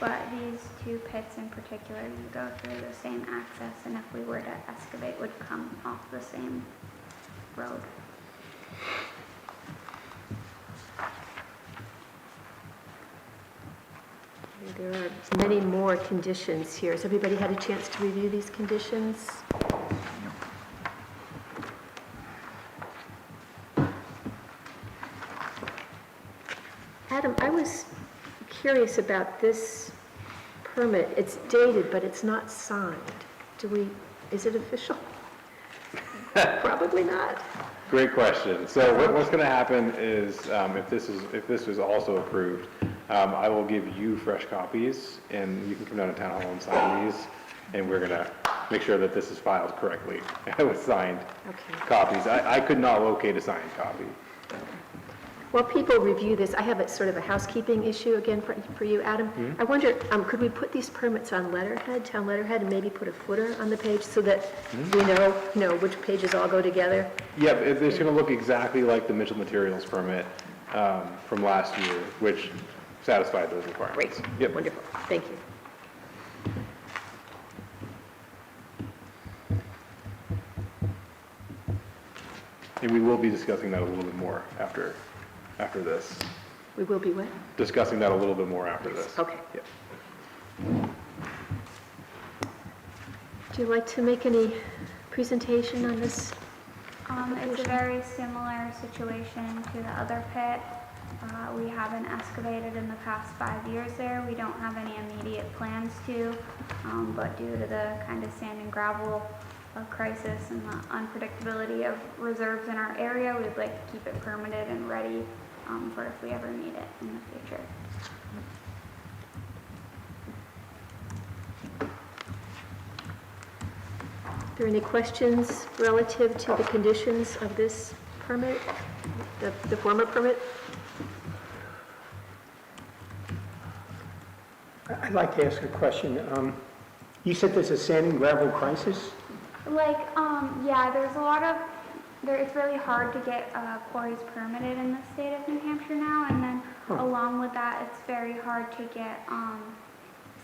but these two pits in particular, you go through the same access, and if we were to excavate, would come off the same road. There are many more conditions here. Has everybody had a chance to review these conditions? Adam, I was curious about this permit, it's dated, but it's not signed. Is it official? Probably not. Great question. So what's going to happen is, if this is also approved, I will give you fresh copies, and you can come down to Town Hall and sign these, and we're going to make sure that this is filed correctly with signed copies. I could not locate a signed copy. While people review this, I have a sort of a housekeeping issue again for you, Adam. I wonder, could we put these permits on letterhead, town letterhead, and maybe put a footer on the page so that we know which pages all go together? Yeah, it's going to look exactly like the Mitchell Materials permit from last year, which satisfied those requirements. Great. Yep. Wonderful. Thank you. And we will be discussing that a little bit more after this. We will be what? Discussing that a little bit more after this. Okay. Yep. Would you like to make any presentation on this? It's a very similar situation to the other pit. We haven't excavated in the past 5 years there. We don't have any immediate plans to, but due to the kind of sand and gravel crisis and the unpredictability of reserves in our area, we'd like to keep it permitted and ready for if we ever need it in the future. Are there any questions relative to the conditions of this permit, the former permit? I'd like to ask a question. You said there's a sand and gravel crisis? Yeah, there's a lot of, it's really hard to get quarries permitted in the state of New Hampshire now, and then along with that, it's very hard to get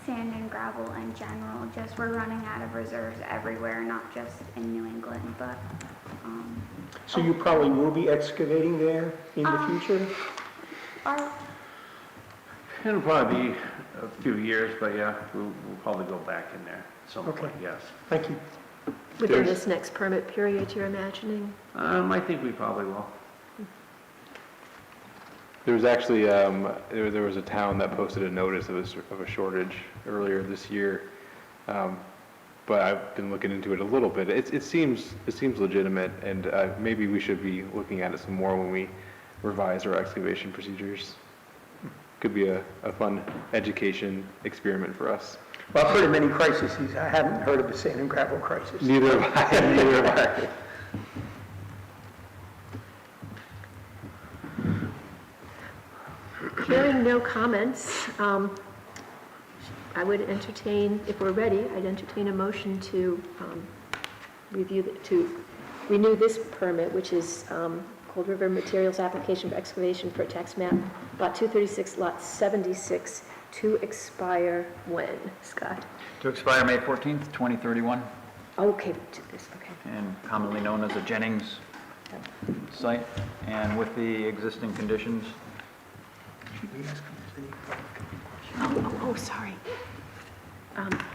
sand and gravel in general. Just we're running out of reserves everywhere, not just in New England, but. So you probably will be excavating there in the future? It'll probably be a few years, but yeah, we'll probably go back in there at some point, yes. Thank you. Within this next permit period, you're imagining? I think we probably will. There was actually, there was a town that posted a notice of a shortage earlier this year, but I've been looking into it a little bit. It seems legitimate, and maybe we should be looking at it some more when we revise our excavation procedures. Could be a fun education experiment for us. Well, I've heard of many crises. I haven't heard of a sand and gravel crisis. Neither have I. Neither have I. Hearing no comments, I would entertain, if we're ready, I'd entertain a motion to renew this permit, which is Cold River Materials Application for Excavation for Tax Map, Lot 236, Lot 76, to expire when, Scott? To expire May 14th, 2031, Okay, to this, okay. and commonly known as a Jennings site, and with the existing conditions. Oh, sorry.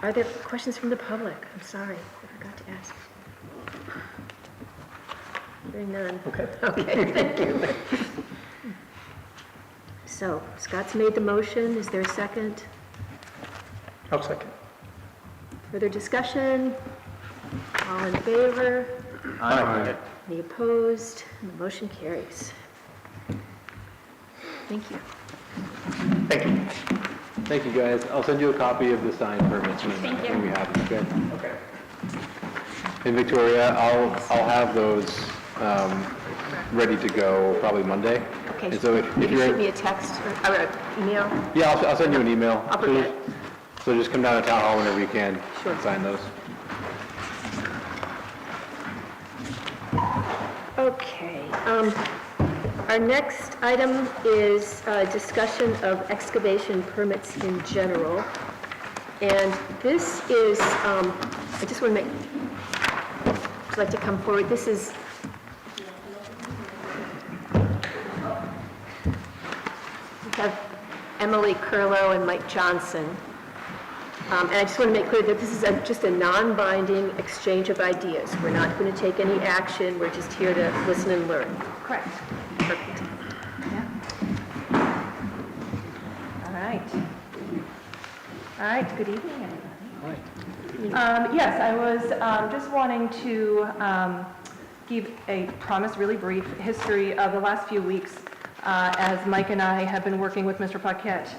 Are there questions from the public? I'm sorry, I forgot to ask. Hearing none. Okay. Okay, thank you. So, Scott's made the motion. Is there a second? I'll second. Further discussion? All in favor? Aye. Any opposed? And the motion carries. Thank you. Thank you. Thank you, guys. I'll send you a copy of the signed permits when we have them. Okay. And Victoria, I'll have those ready to go probably Monday. Okay. And so if You you're shoot me a text or an email? yeah, I'll send you an email. I'll forget. So just come down to Town Hall whenever you can Sure. and sign those. Okay. Our next item is discussion of excavation permits in general. And this is, I just want to make, would you like to come forward? This is, we have Emily Curlow and Mike Johnson. And I just want to make clear that this is just a non-binding exchange of ideas. We're not going to take any action. We're just here to listen and learn. Correct. Perfect. Yeah. All right. All right, good evening, everybody. Yes, I was just wanting to give a really brief history of the last few weeks as Mike and I have been working with Mr. Paquette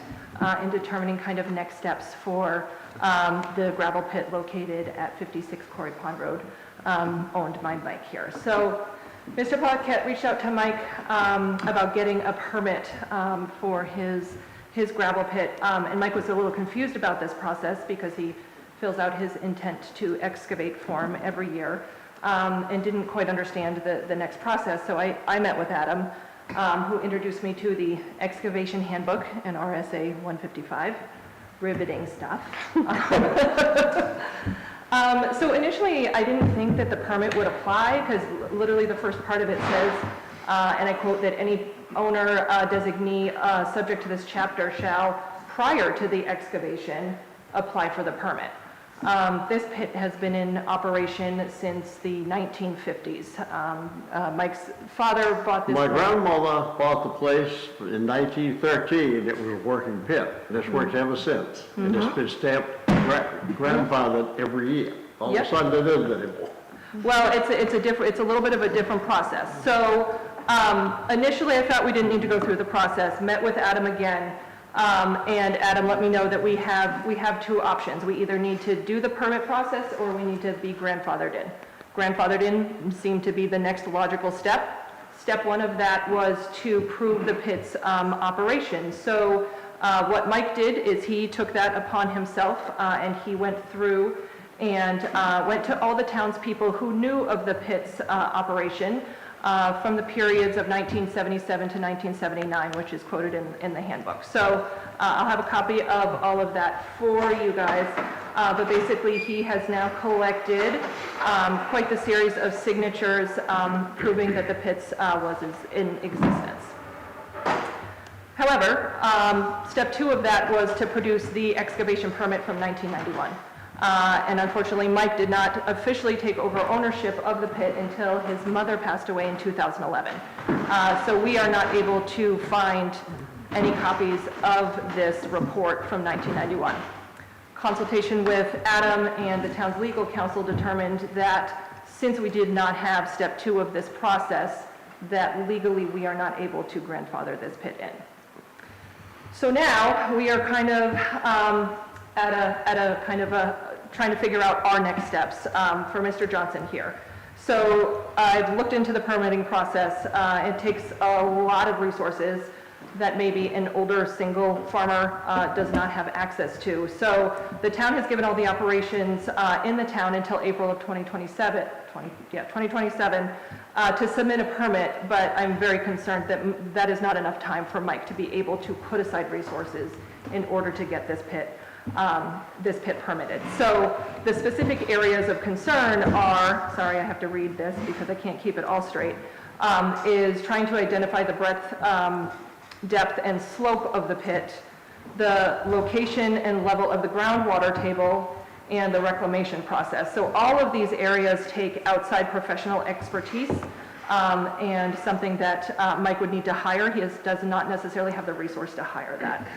in determining kind of next steps for the gravel pit located at 56 Quarry Pond Road, owned by Mike here. So Mr. Paquette reached out to Mike about getting a permit for his gravel pit, and Mike was a little confused about this process because he fills out his intent to excavate form every year and didn't quite understand the next process. So I met with Adam, who introduced me to the Excavation Handbook and RSA 155, riveting stuff. So initially, I didn't think that the permit would apply because literally the first part of it says, and I quote, that any owner designee subject to this chapter shall, prior to the excavation, apply for the permit. This pit has been in operation since the 1950s. Mike's father bought this. My grandmother bought the place in 1913. It was a working pit. And it's worked ever since. And it's been stamped grandfathered every year. All of a sudden it isn't anymore. Well, it's a little bit of a different process. So initially I thought we didn't need to go through the process, met with Adam again, and Adam let me know that we have two options. We either need to do the permit process or we need to be grandfathered in. Grandfathered in seemed to be the next logical step. Step one of that was to prove the pit's operation. So what Mike did is he took that upon himself and he went through and went to all the townspeople who knew of the pit's operation from the periods of 1977 to 1979, which is quoted in the handbook. So I'll have a copy of all of that for you guys. But basically, he has now collected quite the series of signatures proving that the pits was in existence. However, step two of that was to produce the excavation permit from 1991. And unfortunately, Mike did not officially take over ownership of the pit until his mother passed away in 2011. So we are not able to find any copies of this report from 1991. Consultation with Adam and the town's legal counsel determined that since we did not have step two of this process, that legally we are not able to grandfather this pit in. So now we are kind of trying to figure out our next steps for Mr. Johnson here. So I've looked into the permitting process. It takes a lot of resources that maybe an older single farmer does not have access to. So the town has given all the operations in the town until April of 2027 to submit a permit, but I'm very concerned that that is not enough time for Mike to be able to put aside resources in order to get this pit permitted. So the specific areas of concern are, sorry, I have to read this because I can't keep it all straight, is trying to identify the breadth, depth, and slope of the pit, the location and level of the groundwater table, and the reclamation process. So all of these areas take outside professional expertise and something that Mike would need to hire. He does not necessarily have the resource to hire that.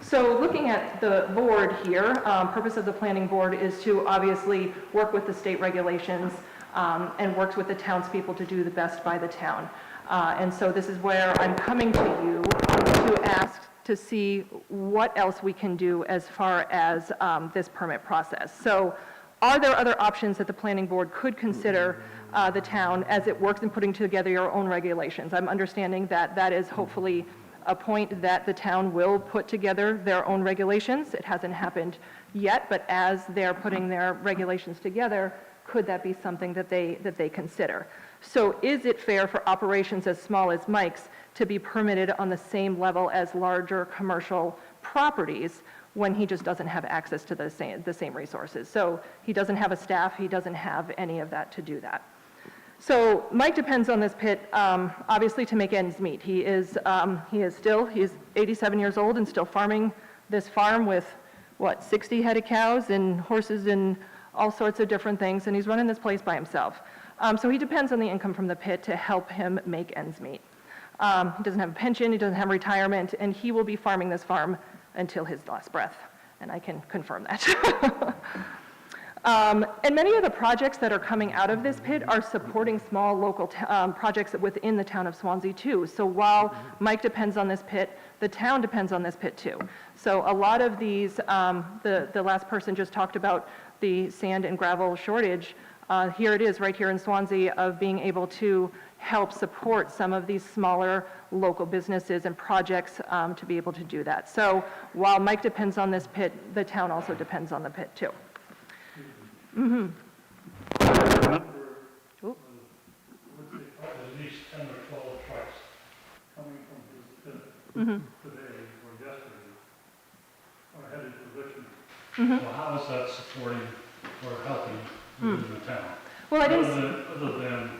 So looking at the board here, purpose of the planning board is to obviously work with the state regulations and works with the townspeople to do the best by the town. And so this is where I'm coming to you to ask to see what else we can do as far as this permit process. So are there other options that the planning board could consider the town as it works in putting together your own regulations? I'm understanding that that is hopefully a point that the town will put together their own regulations. It hasn't happened yet, but as they're putting their regulations together, could that be something that they consider? So is it fair for operations as small as Mike's to be permitted on the same level as larger commercial properties when he just doesn't have access to the same resources? So he doesn't have a staff, he doesn't have any of that to do that. So Mike depends on this pit, obviously, to make ends meet. He is 87 years old and still farming this farm with, 60 head of cows and horses and all sorts of different things, and he's running this place by himself. So he depends on the income from the pit to help him make ends meet. He doesn't have a pension, he doesn't have retirement, and he will be farming this farm until his last breath. and I can confirm that. And many of the projects that are coming out of this pit are supporting small local projects within the town of Swanzey too. So while Mike depends on this pit, the town depends on this pit too. So a lot of these, the last person just talked about the sand and gravel shortage. Here it is right here in Swanzey of being able to help support some of these smaller local businesses and projects to be able to do that. So while Mike depends on this pit, the town also depends on the pit too. Mm-hmm. Remember, Oop. at least 10 or 12 trucks coming from his pit Mm-hmm. today or yesterday, are headed to Richmond. Mm-hmm. So how is that supporting or helping within the town? Well, I didn't. Other than,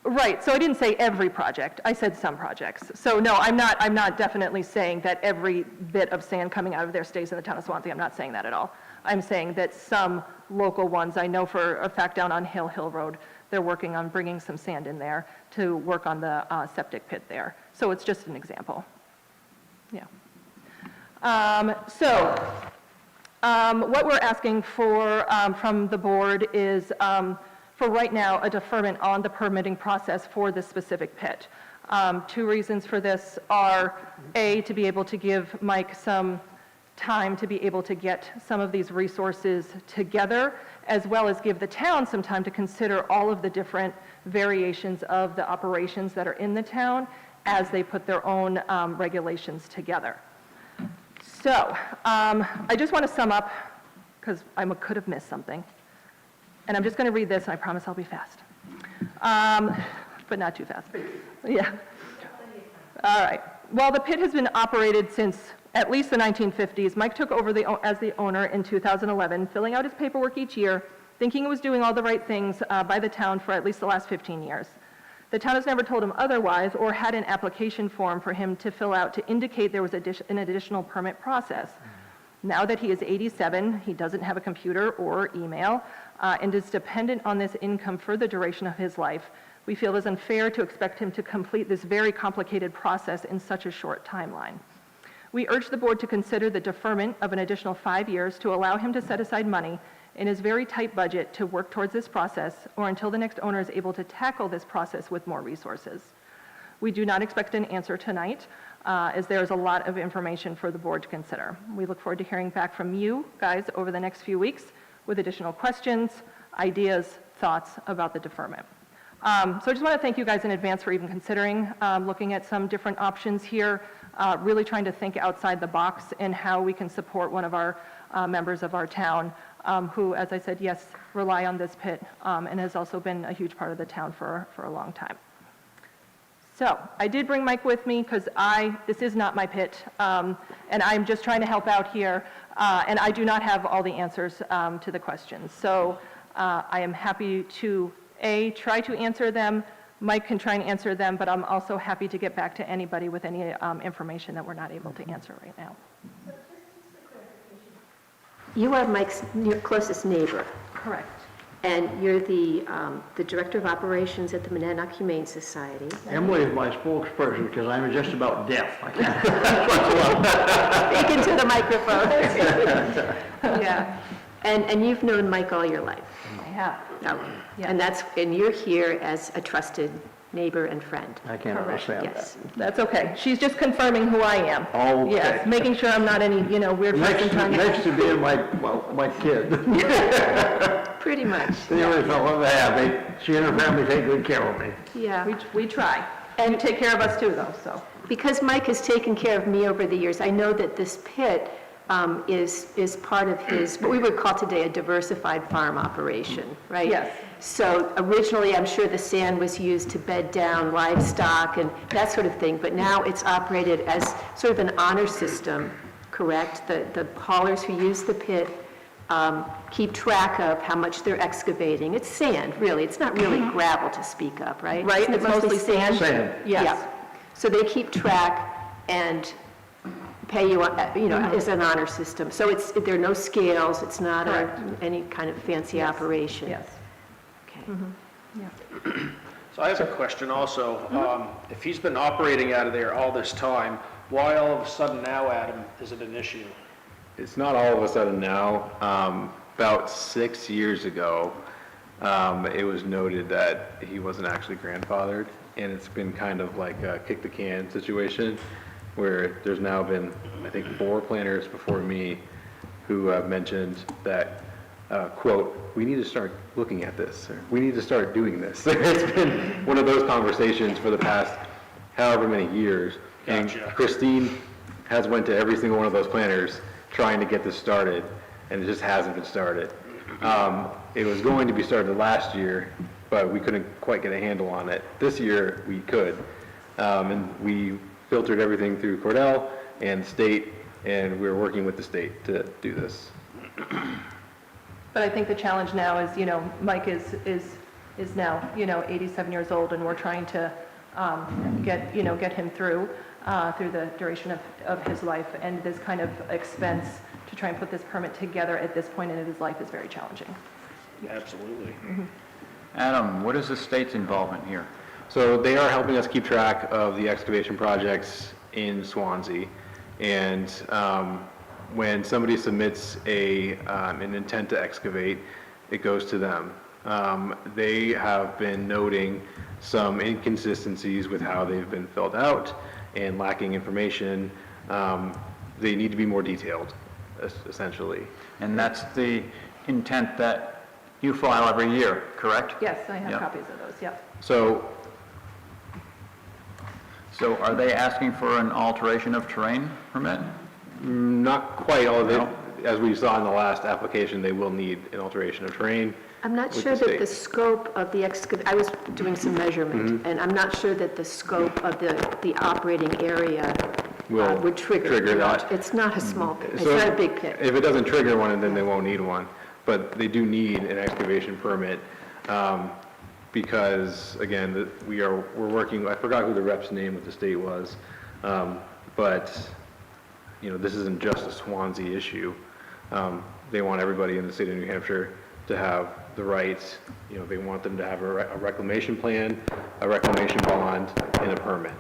Right, so I didn't say every project, I said some projects. So no, I'm not definitely saying that every bit of sand coming out of there stays in the town of Swansea, I'm not saying that at all. I'm saying that some local ones, I know for a fact down on Hill Road, they're working on bringing some sand in there to work on the septic pit there. So it's just an example. Yeah. What we're asking for from the board is, for right now, a deferment on the permitting process for this specific pit. Two reasons for this are, A, to be able to give Mike some time to be able to get some of these resources together, as well as give the town some time to consider all of the different variations of the operations that are in the town as they put their own regulations together. So I just want to sum up, because I could have missed something. And I'm just going to read this, and I promise I'll be fast. But not too fast. Yeah. All right. Well, the pit has been operated since at least the 1950s. Mike took over as the owner in 2011, filling out his paperwork each year, thinking he was doing all the right things by the town for at least the last 15 years. The town has never told him otherwise or had an application form for him to fill out to indicate there was an additional permit process. Now that he is 87, he doesn't have a computer or email and is dependent on this income for the duration of his life. We feel it is unfair to expect him to complete this very complicated process in such a short timeline. We urge the board to consider the deferment of an additional 5 years to allow him to set aside money in his very tight budget to work towards this process, or until the next owner is able to tackle this process with more resources. We do not expect an answer tonight, as there is a lot of information for the board to consider. We look forward to hearing back from you guys over the next few weeks with additional questions, ideas, thoughts about the deferment. So I just want to thank you guys in advance for even considering looking at some different options here, really trying to think outside the box and how we can support one of our members of our town who, as I said, yes, rely on this pit and has also been a huge part of the town for a long time. So I did bring Mike with me because this is not my pit, and I'm just trying to help out here, and I do not have all the answers to the questions. So I am happy to, A, try to answer them. Mike can try and answer them, but I'm also happy to get back to anybody with any information that we're not able to answer right now. You are Mike's closest neighbor, Correct. and you're the Director of Operations at the Monadnock Humane Society. Emily is my spokesperson because I'm just about deaf. I can't. Speak into the microphone. Yeah, and you've known Mike all your life. I have. Okay. Yeah. And you're here as a trusted neighbor and friend. I can't understand that. Yes. That's okay. She's just confirming who I am. Okay. Yes, making sure I'm not any, weird person trying to... Next to being my kid. Pretty much. The only fellow I have, she and her family take good care of me. Yeah. We try. And you take care of us too, though, so. Because Mike has taken care of me over the years, I know that this pit is part of his, what we would call today a diversified farm operation, right? Yes. So originally, I'm sure the sand was used to bed down livestock and that sort of thing, but now it's operated as sort of an honor system, correct? The haulers who use the pit keep track of how much they're excavating. It's sand, really. It's not really gravel to speak of, right? Right, Isn't it it's mostly sand. Sand. Yes. Yeah. So they keep track and pay you, as an honor system. So there are no scales, it's not any kind of fancy operation. Yes. Okay. So I have a question also. If he's been operating out of there all this time, why all of a sudden now, Adam, is it an issue? it's not all of a sudden now. About 6 years ago, it was noted that he wasn't actually grandfathered, and it's been kind of like a kick the can situation, where there's now been, I think, 4 planners before me who have mentioned that, quote, we need to start looking at this, or we need to start doing this. It's been one of those conversations for the past however many years. And Christine has went to every single one of those planners trying to get this started, and it just hasn't been started. It was going to be started last year, but we couldn't quite get a handle on it. This year, we could. And we filtered everything through Cordell and the state, and we're working with the state to do this. But I think the challenge now is, you know, Mike is now, you know, 87 years old, and we're trying to get him through the duration of his life, and this kind of expense to try and put this permit together at this point in his life is very challenging. Absolutely. Adam, what is the state's involvement here? So they are helping us keep track of the excavation projects in Swanzey, and when somebody submits an intent to excavate, it goes to them. They have been noting some inconsistencies with how they've been filled out and lacking information. They need to be more detailed, essentially. And that's the intent that you file every year, correct? Yes, I have Yep. copies of those, yep. So are they asking for an alteration of terrain permit? not quite all of it. No. As we saw in the last application, they will need an alteration of terrain. I'm not with sure the that the state. scope of the I was doing some measurement, and I'm not sure that the scope of the operating area Will would trigger. trigger that. It's not a small pit, it's So not a big pit. If it doesn't trigger one, then they won't need one. But they do need an excavation permit, because, again, we're working, I forgot who the rep's name with the state was, but, you know, this isn't just a Swansea issue. They want everybody in the state of New Hampshire to have the rights, you know, they want them to have a reclamation plan, a reclamation bond, and a permit.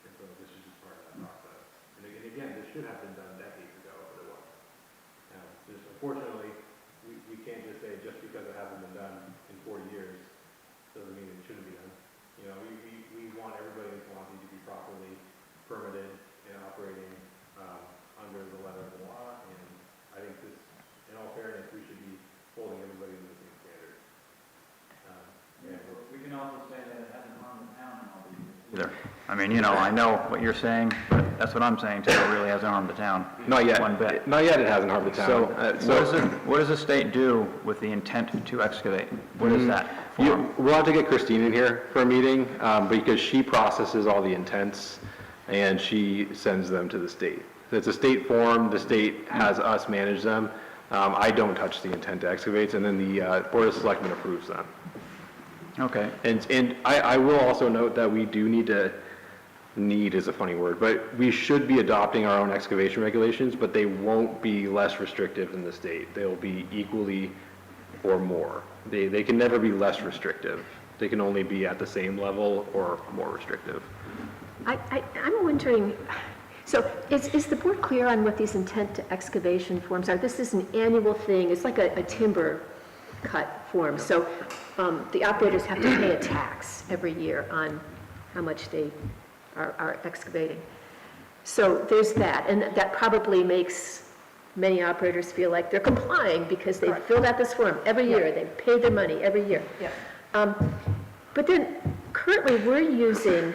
So this is just part of that process. And again, this should have been done decades ago, but it wasn't. Just unfortunately, we can't just say just because it hasn't been done in 40 years doesn't mean it shouldn't be done. You know, we want everybody in Swansea to be properly permitted and operating under the letter of the law, and I think this, in all fairness, we should be holding everybody to the same standard. We can also say that it hasn't harmed the town in all these years. Either. I mean, you know, I know what you're saying, but that's what I'm saying too. It really hasn't harmed the town. Not yet. One bit. Not yet, it hasn't harmed the town. What does the state do with the intent to excavate? What is that form? We'll have to get Christine in here for a meeting, because she processes all the intents and she sends them to the state. It's a state form, the state has us manage them. I don't touch the intent to excavate, and then the Board of Selectmen approves them. Okay. And I will also note that we do need is a funny word, but we should be adopting our own excavation regulations, but they won't be less restrictive than the state. They'll be equally or more. They can never be less restrictive. They can only be at the same level or more restrictive. I'm wondering, so is the board clear on what these intent to excavation forms are? This is an annual thing, it's like a timber cut form, so the operators have to pay a tax every year on how much they are excavating. So there's that, and that probably makes many operators feel like they're complying because they filled out this form every year, they paid their money every year. Yeah. But then currently we're using,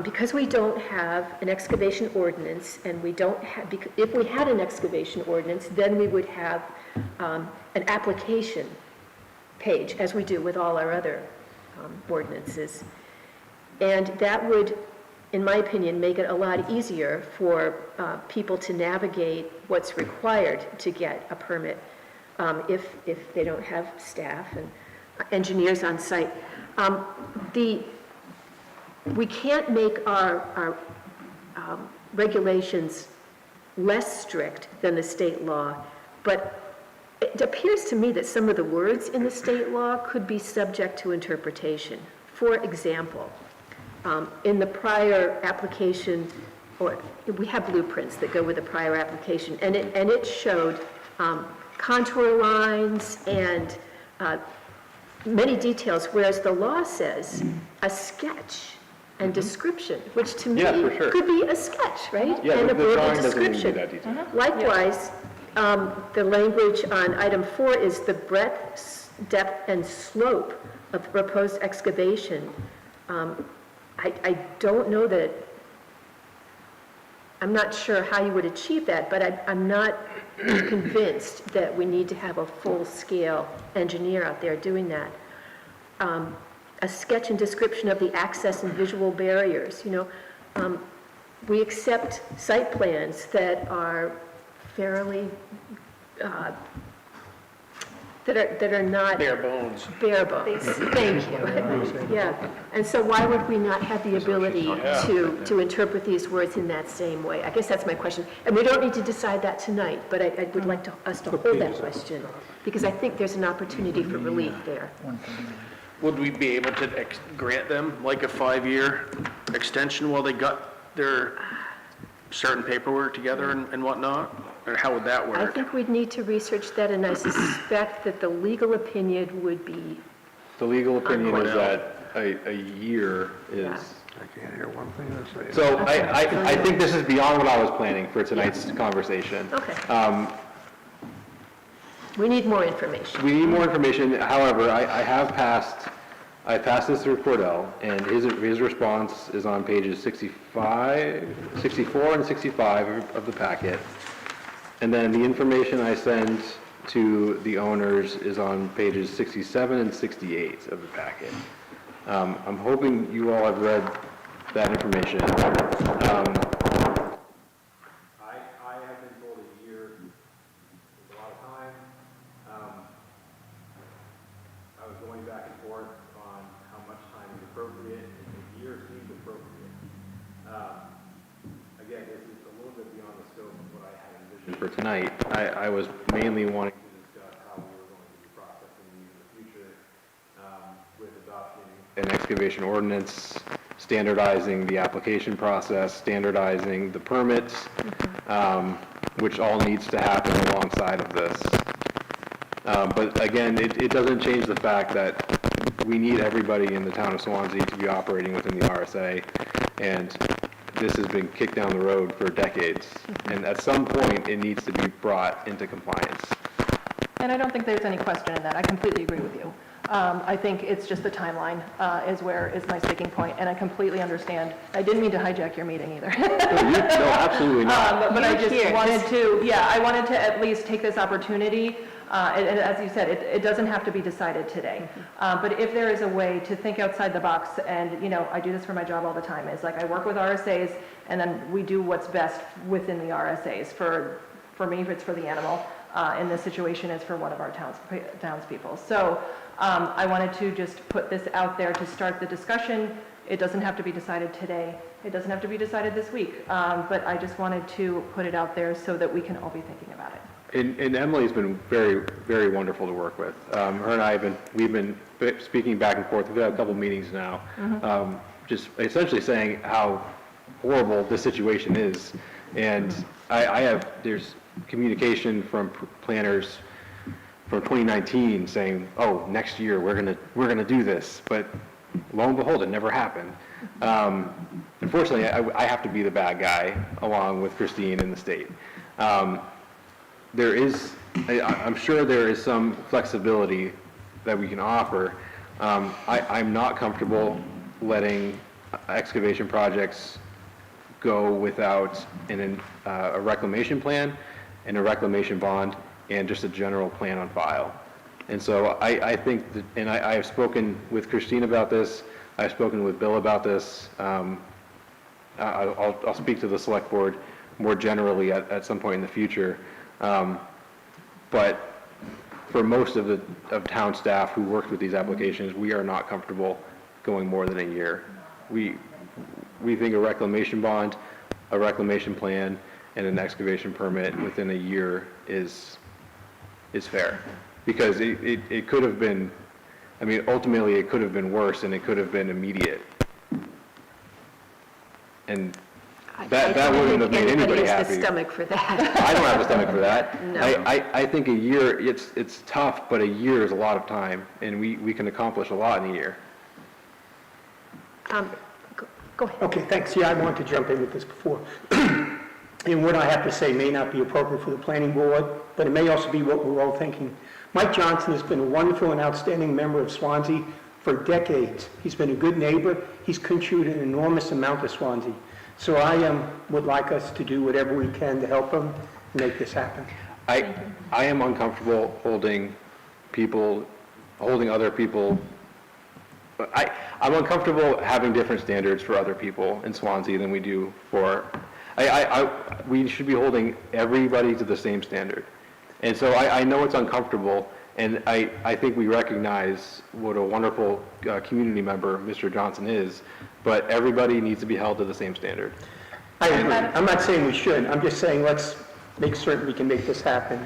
because we don't have an excavation ordinance, and we don't have, if we had an excavation ordinance, then we would have an application page, as we do with all our other ordinances. And that would, in my opinion, make it a lot easier for people to navigate what's required to get a permit if they don't have staff and engineers on site. We can't make our regulations less strict than the state law, but it appears to me that some of the words in the state law could be subject to interpretation. For example, in the prior application or we have blueprints that go with the prior application, and it showed contour lines and many details, whereas the law says a sketch and description, which to me Yeah, for sure. could be a sketch, right? Yeah, And the a verbal drawing doesn't need to be description. that detailed. Likewise, the language on item 4 is the breadth, depth, and slope of proposed excavation. I don't know that, I'm not sure how you would achieve that, but I'm not convinced that we need to have a full-scale engineer out there doing that. A sketch and description of the access and visual barriers, we accept site plans that are fairly, that are not. Bare bones. Bare bones, thank you. Yeah, and so why would we not have the ability to interpret these words in that same way? I guess that's my question. And we don't need to decide that tonight, but I would like us to hold that question, because I think there's an opportunity for relief there. Would we be able to grant them like a 5-year extension while they got their certain paperwork together and whatnot? Or how would that work? I think we'd need to research that, and I suspect that the legal opinion would be, The legal opinion is Unquote. that a year is, Yeah. I can't hear one thing they're saying. so I think this is beyond what I was planning for tonight's conversation. okay. We need more information. We need more information, however, I passed this through Cordell, and his response is on pages 64 and 65 of the packet. And then the information I send to the owners is on pages 67 and 68 of the packet. I'm hoping you all have read that information. I have been told a year is a lot of time. I was going back and forth on how much time is appropriate, and a year seems appropriate. Again, this is a little bit beyond the scope of what I had envisioned for tonight. I was mainly wanting to discuss how we were going to be processing these in the future, with adopting an excavation ordinance, standardizing the application process, standardizing the permits, which all needs to happen alongside of this. But again, it doesn't change the fact that we need everybody in the town of Swansea to be operating within the RSA, and this has been kicked down the road for decades, and at some point, it needs to be brought into compliance. And I don't think there's any question in that. I completely agree with you. I think it's just the timeline is my sticking point, and I completely understand. I didn't mean to hijack your meeting either. No, absolutely not. But I just wanted to, I wanted to at least take this opportunity. And as you said, it doesn't have to be decided today. But if there is a way to think outside the box, and, I do this for my job all the time, is like I work with RSAs, and then we do what's best within the RSAs. For me, if it's for the animal, in this situation, it's for one of our townspeople. So I wanted to just put this out there to start the discussion. It doesn't have to be decided today. It doesn't have to be decided this week. But I just wanted to put it out there so that we can all be thinking about it. And Emily's been very, very wonderful to work with. Her and I we've been speaking back and forth. We've had a couple meetings now, just essentially saying how horrible this situation is. And there's communication from planners from 2019 saying, oh, next year we're gonna do this. But lo and behold, it never happened. Unfortunately, I have to be the bad guy along with Christine and the state. I'm sure there is some flexibility that we can offer. I'm not comfortable letting excavation projects go without a reclamation plan and a reclamation bond and just a general plan on file. And so I think that, and I have spoken with Christine about this, I've spoken with Bill about this. I'll speak to the select board more generally at some point in the future. But for most of town staff who worked with these applications, we are not comfortable going more than a year. We think a reclamation bond, a reclamation plan, and an excavation permit within a year is fair. Because it could have been, ultimately it could have been worse and it could have been immediate. And That wouldn't have made anybody Anybody has the happy. stomach for that. I don't have a stomach for that. No. I think a year, it's tough, but a year is a lot of time, and we can accomplish a lot in a year. Go ahead. Okay, thanks. Yeah, I wanted to jump in with this before. And what I have to say may not be appropriate for the planning board, but it may also be what we're all thinking. Mike Johnson has been a wonderful and outstanding member of Swanzey for decades. He's been a good neighbor. He's contributed an enormous amount to Swanzey. So I would like us to do whatever we can to help him make this happen. I am uncomfortable holding other people. I'm uncomfortable having different standards for other people in Swansea than we do for, we should be holding everybody to the same standard. And so I know it's uncomfortable, and I think we recognize what a wonderful community member Mr. Johnson is, but everybody needs to be held to the same standard. I agree. I'm not saying we should. I'm just saying let's make certain we can make this happen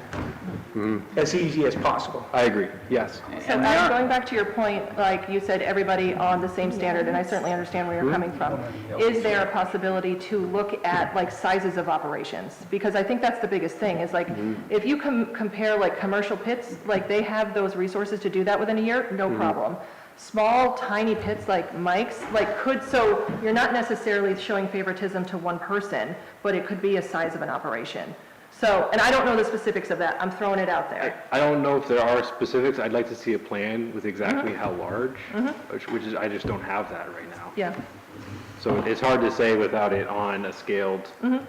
as easy as possible. I agree, yes. So going back to your point, like you said, everybody on the same standard, and I certainly understand where you're coming from. Is there a possibility to look at like sizes of operations? Because I think that's the biggest thing is like, if you compare like commercial pits, like they have those resources to do that within a year, no problem. Small, tiny pits like Mike's, so you're not necessarily showing favoritism to one person, but it could be a size of an operation. So, and I don't know the specifics of that, I'm throwing it out there. I don't know if there are specifics. I'd like to see a plan with exactly how large, which is, I just don't have that right now. Yeah, So it's hard to say without it on a scaled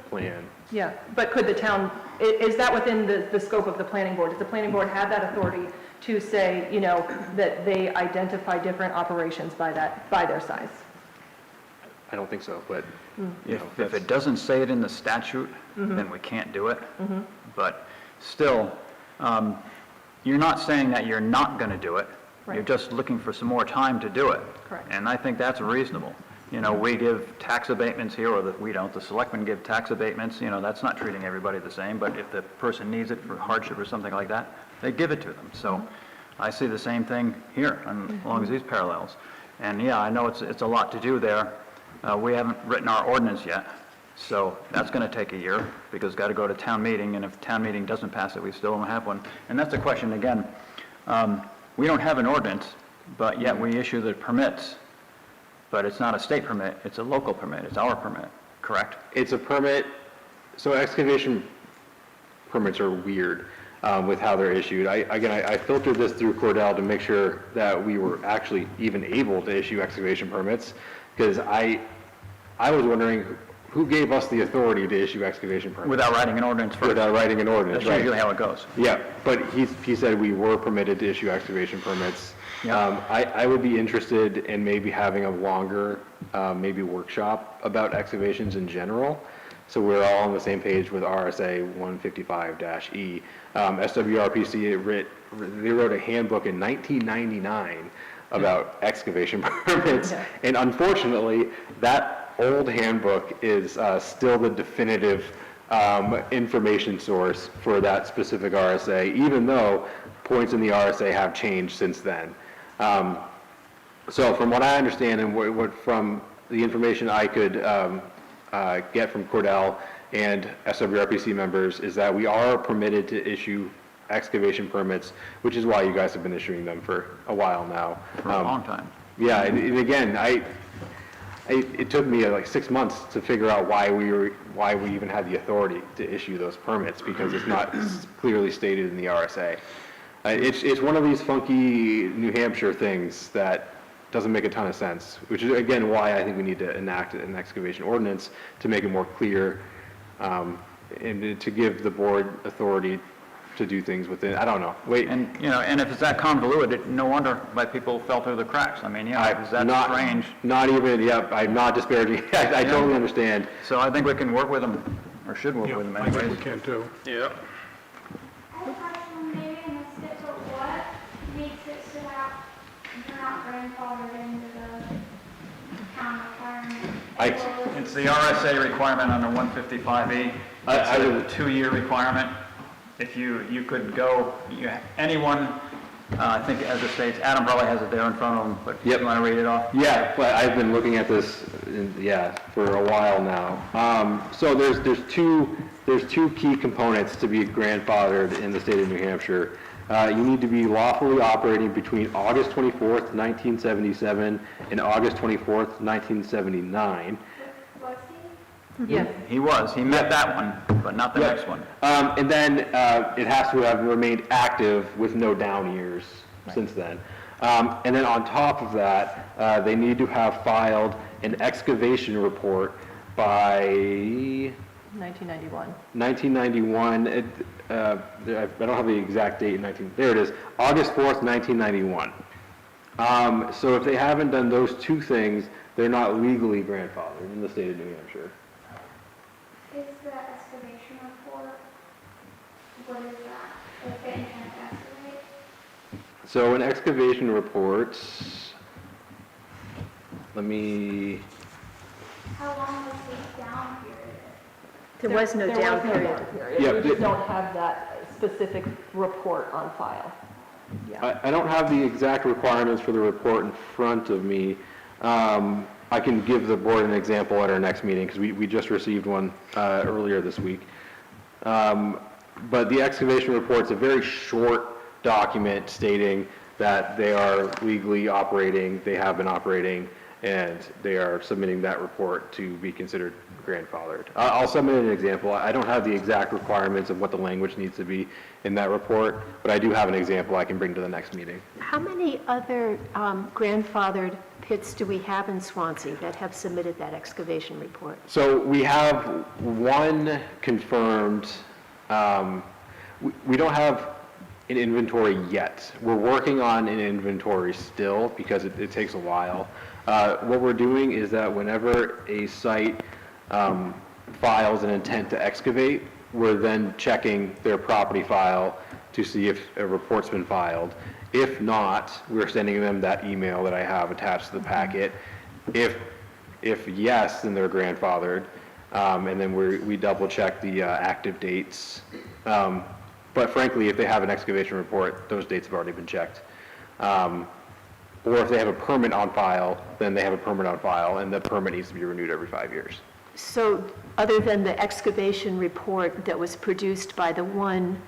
plan. yeah, but could the town, is that within the scope of the planning board? Does the planning board have that authority to say, you know, that they identify different operations by their size? I don't think so, but, If it doesn't say it in the statute, then we can't do it. But still, you're not saying that you're not going to do it. You're Right. just looking for some more time to do it. Correct. And I think that's reasonable. You know, we give tax abatements here, or we don't, the selectmen give tax abatements, you know, that's not treating everybody the same, but if the person needs it for hardship or something like that, they give it to them. So I see the same thing here, as long as these parallels. And yeah, I know it's a lot to do there. We haven't written our ordinance yet, so that's going to take a year, because it's got to go to town meeting, and if town meeting doesn't pass it, we still don't have one. And that's the question again. We don't have an ordinance, but yet we issue the permits, but it's not a state permit, it's a local permit, it's our permit, correct? it's a permit, so excavation permits are weird with how they're issued. I filtered this through Cordell to make sure that we were actually even able to issue excavation permits, because I was wondering who gave us the authority to issue excavation permits? Without writing an ordinance first. Without writing an ordinance, That's right? usually how it goes. Yeah, but he said we were permitted to issue excavation permits. Yeah. I would be interested in maybe having a longer, maybe workshop about excavations in general, so we're all on the same page with RSA 155-E. SWRPC, they wrote a handbook in 1999 about excavation permits, and unfortunately, that old handbook is still the definitive information source for that specific RSA, even though points in the RSA have changed since then. So from what I understand and what from the information I could get from Cordell and SWRPC members is that we are permitted to issue excavation permits, which is why you guys have been issuing them for a while now. For a long time. Yeah, and again, it took me like 6 months to figure out why we even had the authority to issue those permits, because it's not clearly stated in the RSA. It's one of these funky New Hampshire things that doesn't make a ton of sense, which is again why I think we need to enact an excavation ordinance to make it more clear, and to give the board authority to do things within, I don't know, And, you know, and if it's that convoluted, no wonder why people fell through the cracks. I mean, yeah, is that strange? Not even, I'm not disparaging, I totally understand. So I think we can work with them, or should work with them I think we anyways. can too. Yeah. I have a question, maybe I missed it, but what makes it so that you're not grandfathered into the town requirement? It's the RSA requirement under 155E. It's a 2-year requirement. If you could go, anyone I think as it states, Adam probably has it there in front of him, but Yep. you want to read it off? Yeah, but I've been looking at this, for a while now. So there's two key components to be grandfathered in the state of New Hampshire. You need to be lawfully operating between August 24th, 1977 and August 24th, 1979. Yes. He met that one, but not the Yep. next one. And then it has to have remained active with no down years since then. And then on top of that, they need to have filed an excavation report by 1991. 1991. I don't have the exact date, there it is, August 4th, 1991. So if they haven't done those two things, they're not legally grandfathered in the state of New Hampshire. Is the excavation report, what is that? If they intend to excavate? So an excavation report, How long was the down period? There was no down period. Yeah, We the- just don't have that specific report on file. I don't have the exact requirements for the report in front of me. I can give the board an example at our next meeting, because we just received one earlier this week. But the excavation report's a very short document stating that they are legally operating, they have been operating, and they are submitting that report to be considered grandfathered. I'll submit an example. I don't have the exact requirements of what the language needs to be in that report, but I do have an example I can bring to the next meeting. How many other grandfathered pits do we have in Swansea that have submitted that excavation report? So we have one confirmed, we don't have an inventory yet. We're working on an inventory still because it takes a while. What we're doing is that whenever a site files an intent to excavate, we're then checking their property file to see if a report's been filed. If not, we're sending them that email that I have attached to the packet. If yes, then they're grandfathered, and then we double check the active dates. But frankly, if they have an excavation report, those dates have already been checked. Or if they have a permit on file, then they have a permit on file, and the permit needs to be renewed every 5 years. So other than the excavation report that was produced by the one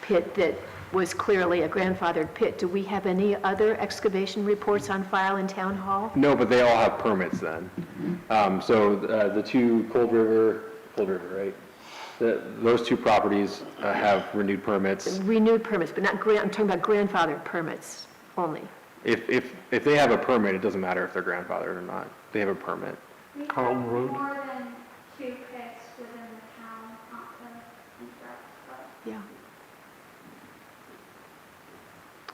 pit that was clearly a grandfathered pit, do we have any other excavation reports on file in Town Hall? No, but they all have permits then. So the two Cold River, right? Those two properties have renewed permits. Renewed permits, but not I'm talking about grandfathered permits only. If they have a permit, it doesn't matter if they're grandfathered or not. They have a permit. We Carlton have Road? more than 2 pits within the town, not to interrupt, but Yeah.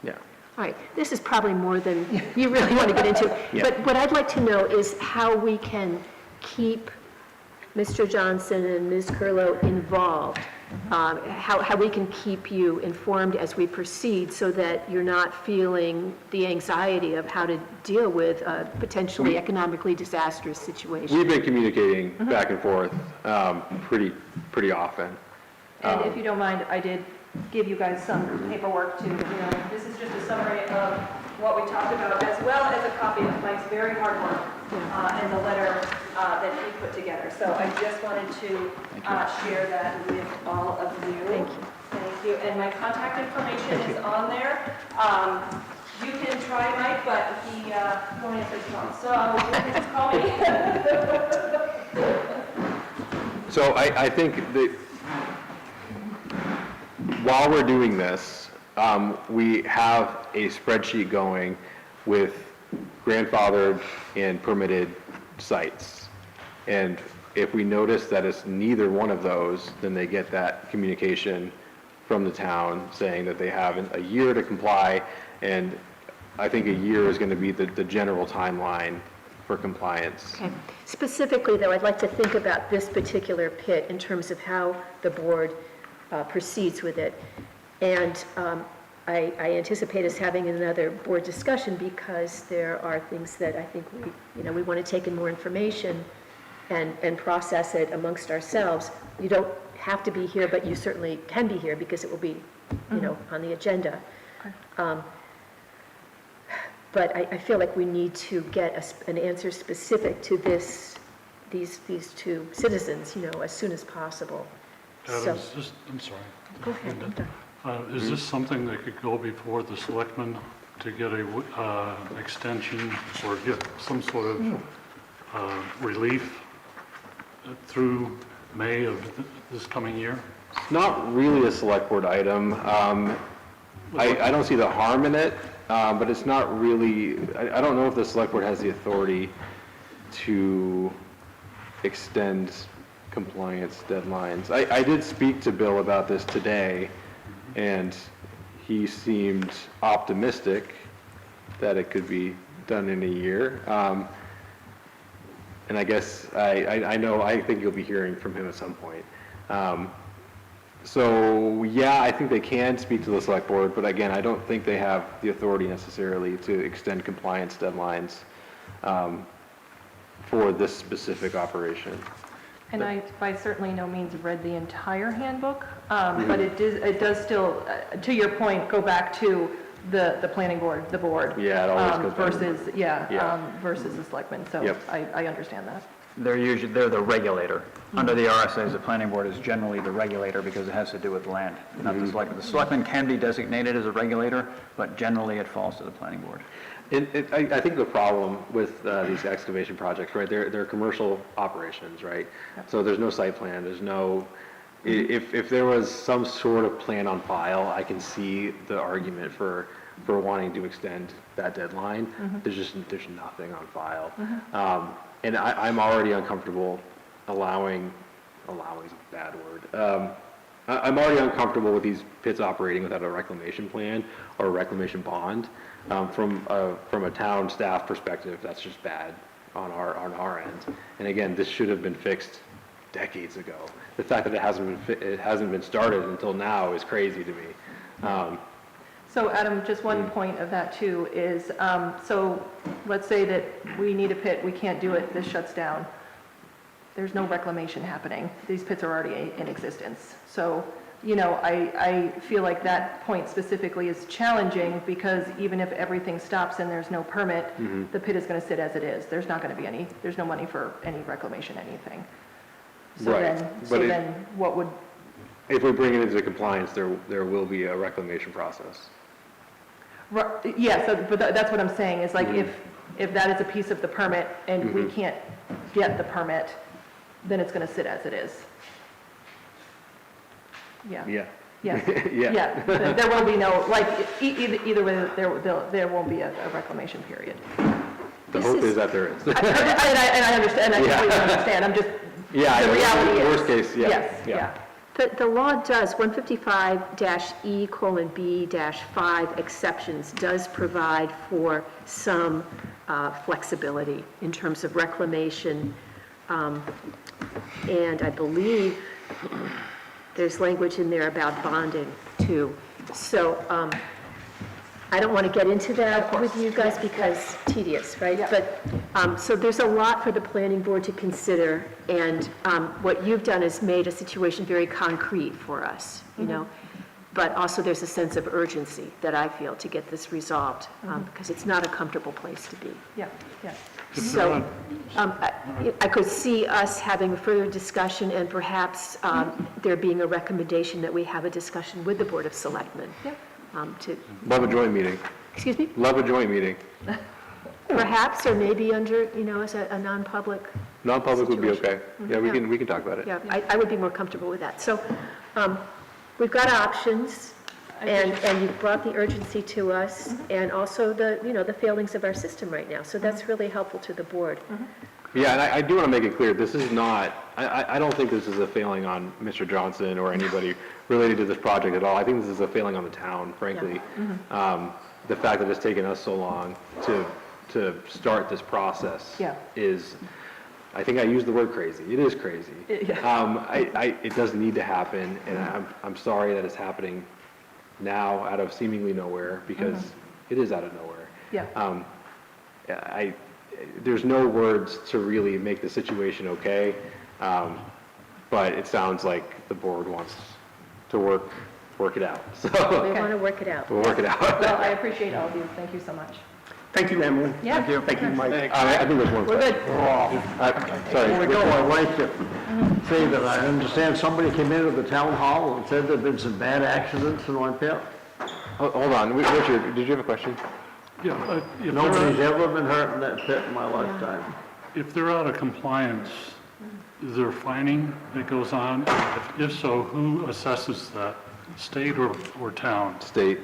Yeah. All right, this is probably more than you really want to get into. Yeah. But what I'd like to know is how we can keep Mr. Johnson and Ms. Curlow involved, how we can keep you informed as we proceed so that you're not feeling the anxiety of how to deal with a potentially economically disastrous situation. We've been communicating back and forth pretty often. And if you don't mind, I did give you guys some paperwork to, this is just a summary of what we talked about, as well as a copy of Mike's very hard work and the letter that he put together. So I just wanted to share that with all of you. Thank you. Thank you. And my contact information is on there. You can try Mike, but he won't answer his phone, so you can just call me. So I think that while we're doing this, we have a spreadsheet going with grandfathered and permitted sites. And if we notice that it's neither one of those, then they get that communication from the town saying that they have a year to comply, and I think a year is going to be the general timeline for compliance. Okay. Specifically, though, I'd like to think about this particular pit in terms of how the board proceeds with it. And I anticipate us having another board discussion because there are things that I think we want to take in more information and process it amongst ourselves. You don't have to be here, but you certainly can be here because it will be, on the agenda. But I feel like we need to get an answer specific to these two citizens, as soon as possible. So, Adam, is this, I'm sorry. go ahead, I'm done. Is this something that could go before the selectmen to get an extension or get some sort of relief through May of this coming year? It's not really a select board item. I don't see the harm in it, but it's not really, I don't know if the select board has the authority to extend compliance deadlines. I did speak to Bill about this today, and he seemed optimistic that it could be done in a year. And I guess, I think you'll be hearing from him at some point. So, yeah, I think they can speak to the select board, but again, I don't think they have the authority necessarily to extend compliance deadlines for this specific operation. And I, by certainly no means, read the entire handbook, but it does still, to your point, go back to the planning board, the board. Yeah, it always goes back to the board. versus, versus the selectmen, so Yep. I understand that. They're the regulator. Under the RSA's, the planning board is generally the regulator because it has to do with land, not the selectmen. The selectmen can be designated as a regulator, but generally it falls to the planning board. I think the problem with these excavation projects, right, they're commercial operations, right? So there's no site plan, there's no, if there was some sort of plan on file, I can see the argument for wanting to extend that deadline. There's nothing on file. And I'm already uncomfortable allowing is a bad word. I'm already uncomfortable with these pits operating without a reclamation plan or a reclamation bond. From a town staff perspective, that's just bad on our end. And again, this should have been fixed decades ago. The fact that it hasn't been started until now is crazy to me. So Adam, just one point of that too is, so let's say that we need a pit, we can't do it, this shuts down. There's no reclamation happening. These pits are already in existence. So, I feel like that point specifically is challenging because even if everything stops and there's no permit, the pit is going to sit as it is. There's not going to be there's no money for any reclamation, anything. So Right. then what would? If we bring it into compliance, there will be a reclamation process. Yeah, but that's what I'm saying, is like if that is a piece of the permit and we can't get the permit, then it's going to sit as it is. Yeah. Yeah. Yeah. Yeah. Yeah. There will be no, either way, there won't be a reclamation period. The hope is that there is. And I understand, I completely understand, I'm just, Yeah, the reality is. worst case, yeah. Yes, yeah. The law does, 155-E:B-5 exceptions does provide for some flexibility in terms of reclamation. And I believe there's language in there about bonding too. So I don't want to get into that with you guys because tedious, right? Yeah. But, so there's a lot for the planning board to consider, and what you've done is made a situation very concrete for us, you know? But also there's a sense of urgency that I feel to get this resolved, because it's not a comfortable place to be. Yeah, yeah. So I could see us having a further discussion and perhaps there being a recommendation that we have a discussion with the Board of Selectmen. Yep. Love a joint meeting. Excuse me? Love a joint meeting. Perhaps, or maybe under, as a non-public. Non-public would be situation. okay. Yeah, we can talk about it. Yeah, I would be more comfortable with that. So we've got options, and you've brought the urgency to us, and also the failings of our system right now. So that's really helpful to the board. Yeah, and I do want to make it clear, this is not, I don't think this is a failing on Mr. Johnson or anybody related to this project at all. I think this is a failing on the town, frankly. The fact that it's taken us so long to start this process is, I think I used the word crazy. It is crazy. It does need to happen, and I'm sorry that it's happening now out of seemingly nowhere, because it is out of nowhere. Yeah. There's no words to really make the situation okay, but it sounds like the board wants to work work it out. So We want to work it out. we'll work it out. Well, I appreciate all of you. Thank you so much. Thank you, Emily. Yeah. Thank you. Thank you, Mike. I think there's one We're question. good. Sorry. Before we go, I'd like to say that I understand somebody came into the town hall and said there'd been some bad accidents in one pit. Hold on, Richard, did you have a question? Yeah, if Nobody's they're, ever been hurt in that pit in my lifetime. if they're out of compliance, is there fining that goes on? If so, who assesses that? State or town? State.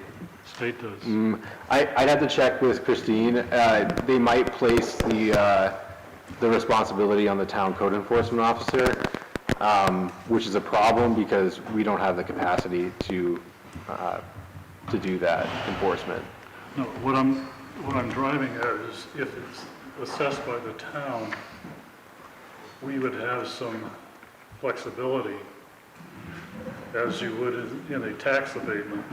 State does. I'd have to check with Christine. They might place the responsibility on the town code enforcement officer, which is a problem because we don't have the capacity to do that enforcement. No, what I'm driving at is if it's assessed by the town, we would have some flexibility as you would in a tax abatement.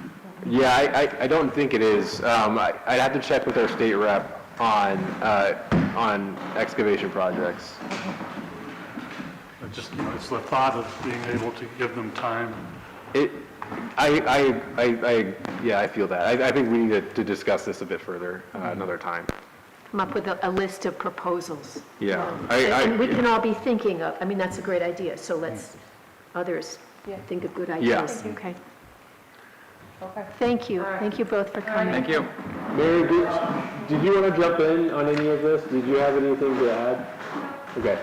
Yeah, I don't think it is. I'd have to check with our state rep on excavation projects. Just, it's the thought of being able to give them time. Yeah, I feel that. I think we need to discuss this a bit further another time. Come up with a list of proposals. Yeah. And we can all be thinking of, I mean, that's a great idea, so let's, others think of good ideas. Okay. Okay. Thank you. Thank you both for coming. Thank you. Mary, did you want to jump in on any of this? Did you have anything to add? Okay.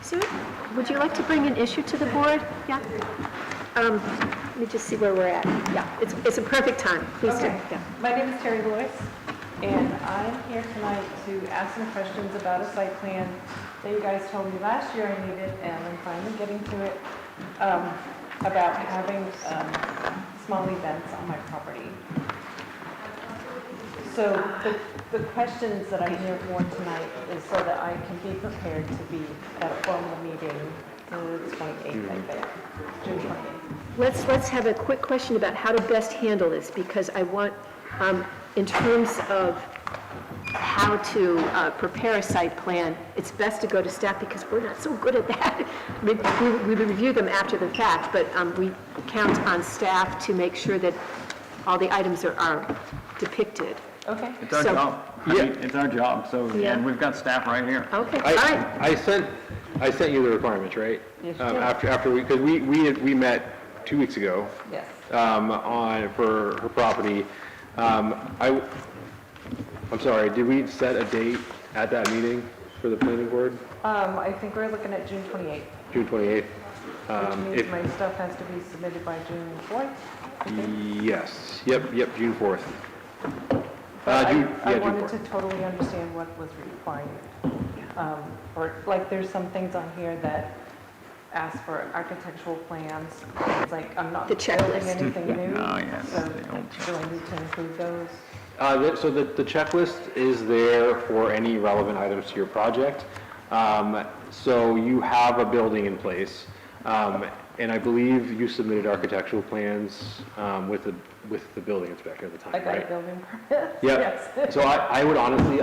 Sue, would you like to bring an issue to the board? Yeah? Let me just see where we're at. Yeah, it's a perfect time. Please do. Okay. Yeah. My name is Terry Lewis, and I'm here tonight to ask some questions about a site plan that you guys told me last year I needed, and I'm finally getting to it, about having small events on my property. So the questions that I'm here for tonight is so that I can be prepared to be at a formal meeting the 28th, I think, June 28th. Let's have a quick question about how to best handle this, because I want, in terms of how to prepare a site plan, it's best to go to staff because we're not so good at that. We review them after the fact, but we count on staff to make sure that all the items are depicted. Okay. It's our So- job. I mean, it's our job, so, Yeah. and we've got staff right here. Okay, all right. I sent you the requirements, right? Yes, you did. After because we met 2 weeks ago, Yes. for her property. I'm sorry, did we set a date at that meeting for the planning board? I think we're looking at June 28th, June 28th? which means my stuff has to be submitted by June 4th. Yes, yep, June 4th. But June I wanted 4th. to totally understand what was required. Or, like, there's some things on here that ask for architectural plans. It's like, I'm not The building checklist. anything new. Oh, yes, So the old do I need to include those? So the checklist is there for any relevant items to your project. So you have a building in place, and I believe you submitted architectural plans with the building inspector at the time, I got a right? building permit. Yeah, Yes. so I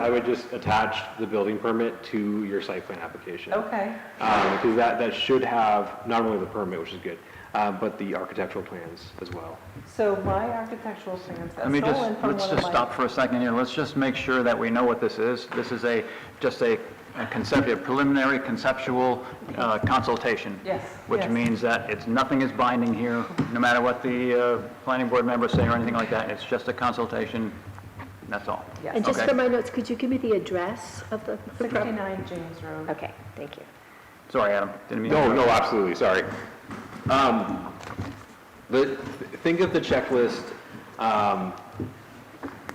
would just attach the building permit to your site plan application. Okay. Because that should have not only the permit, which is good, but the architectural plans as well. So my architectural plans got Let me stolen from let's one of just my... stop for a second here. Let's just make sure that we know what this is. This is just a preliminary conceptual consultation. Yes, Which yes. means that nothing is binding here, no matter what the planning board members say or anything like that. It's just a consultation, that's all. Yes. And just Okay. for my notes, could you give me the address of the property? 69 James Road. Okay, thank you. Sorry, Adam, didn't mean to... No, absolutely, sorry. Think of the checklist,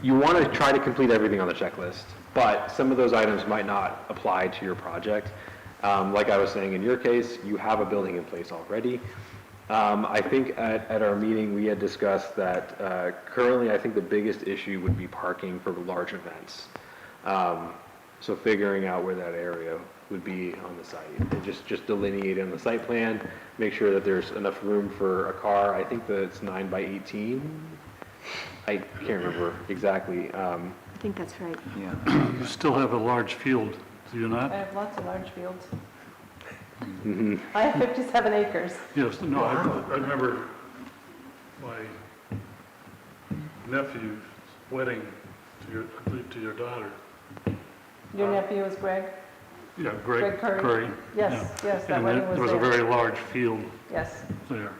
you want to try to complete everything on the checklist, but some of those items might not apply to your project. Like I was saying, in your case, you have a building in place already. I think at our meeting, we had discussed that currently, I think the biggest issue would be parking for large events. So figuring out where that area would be on the site, and just delineate on the site plan, make sure that there's enough room for a car. I think that it's 9 by 18 I can't remember exactly. I think that's right. Yeah. You still have a large field, do you not? I have lots of large fields. I have 57 acres. Yes, no, I remember my nephew's wedding to your daughter. Your nephew is Greg? Yeah, Greg Greg Curry? Curry. Yes, yeah. yes, that And wedding there was was a there. very large field Yes. there.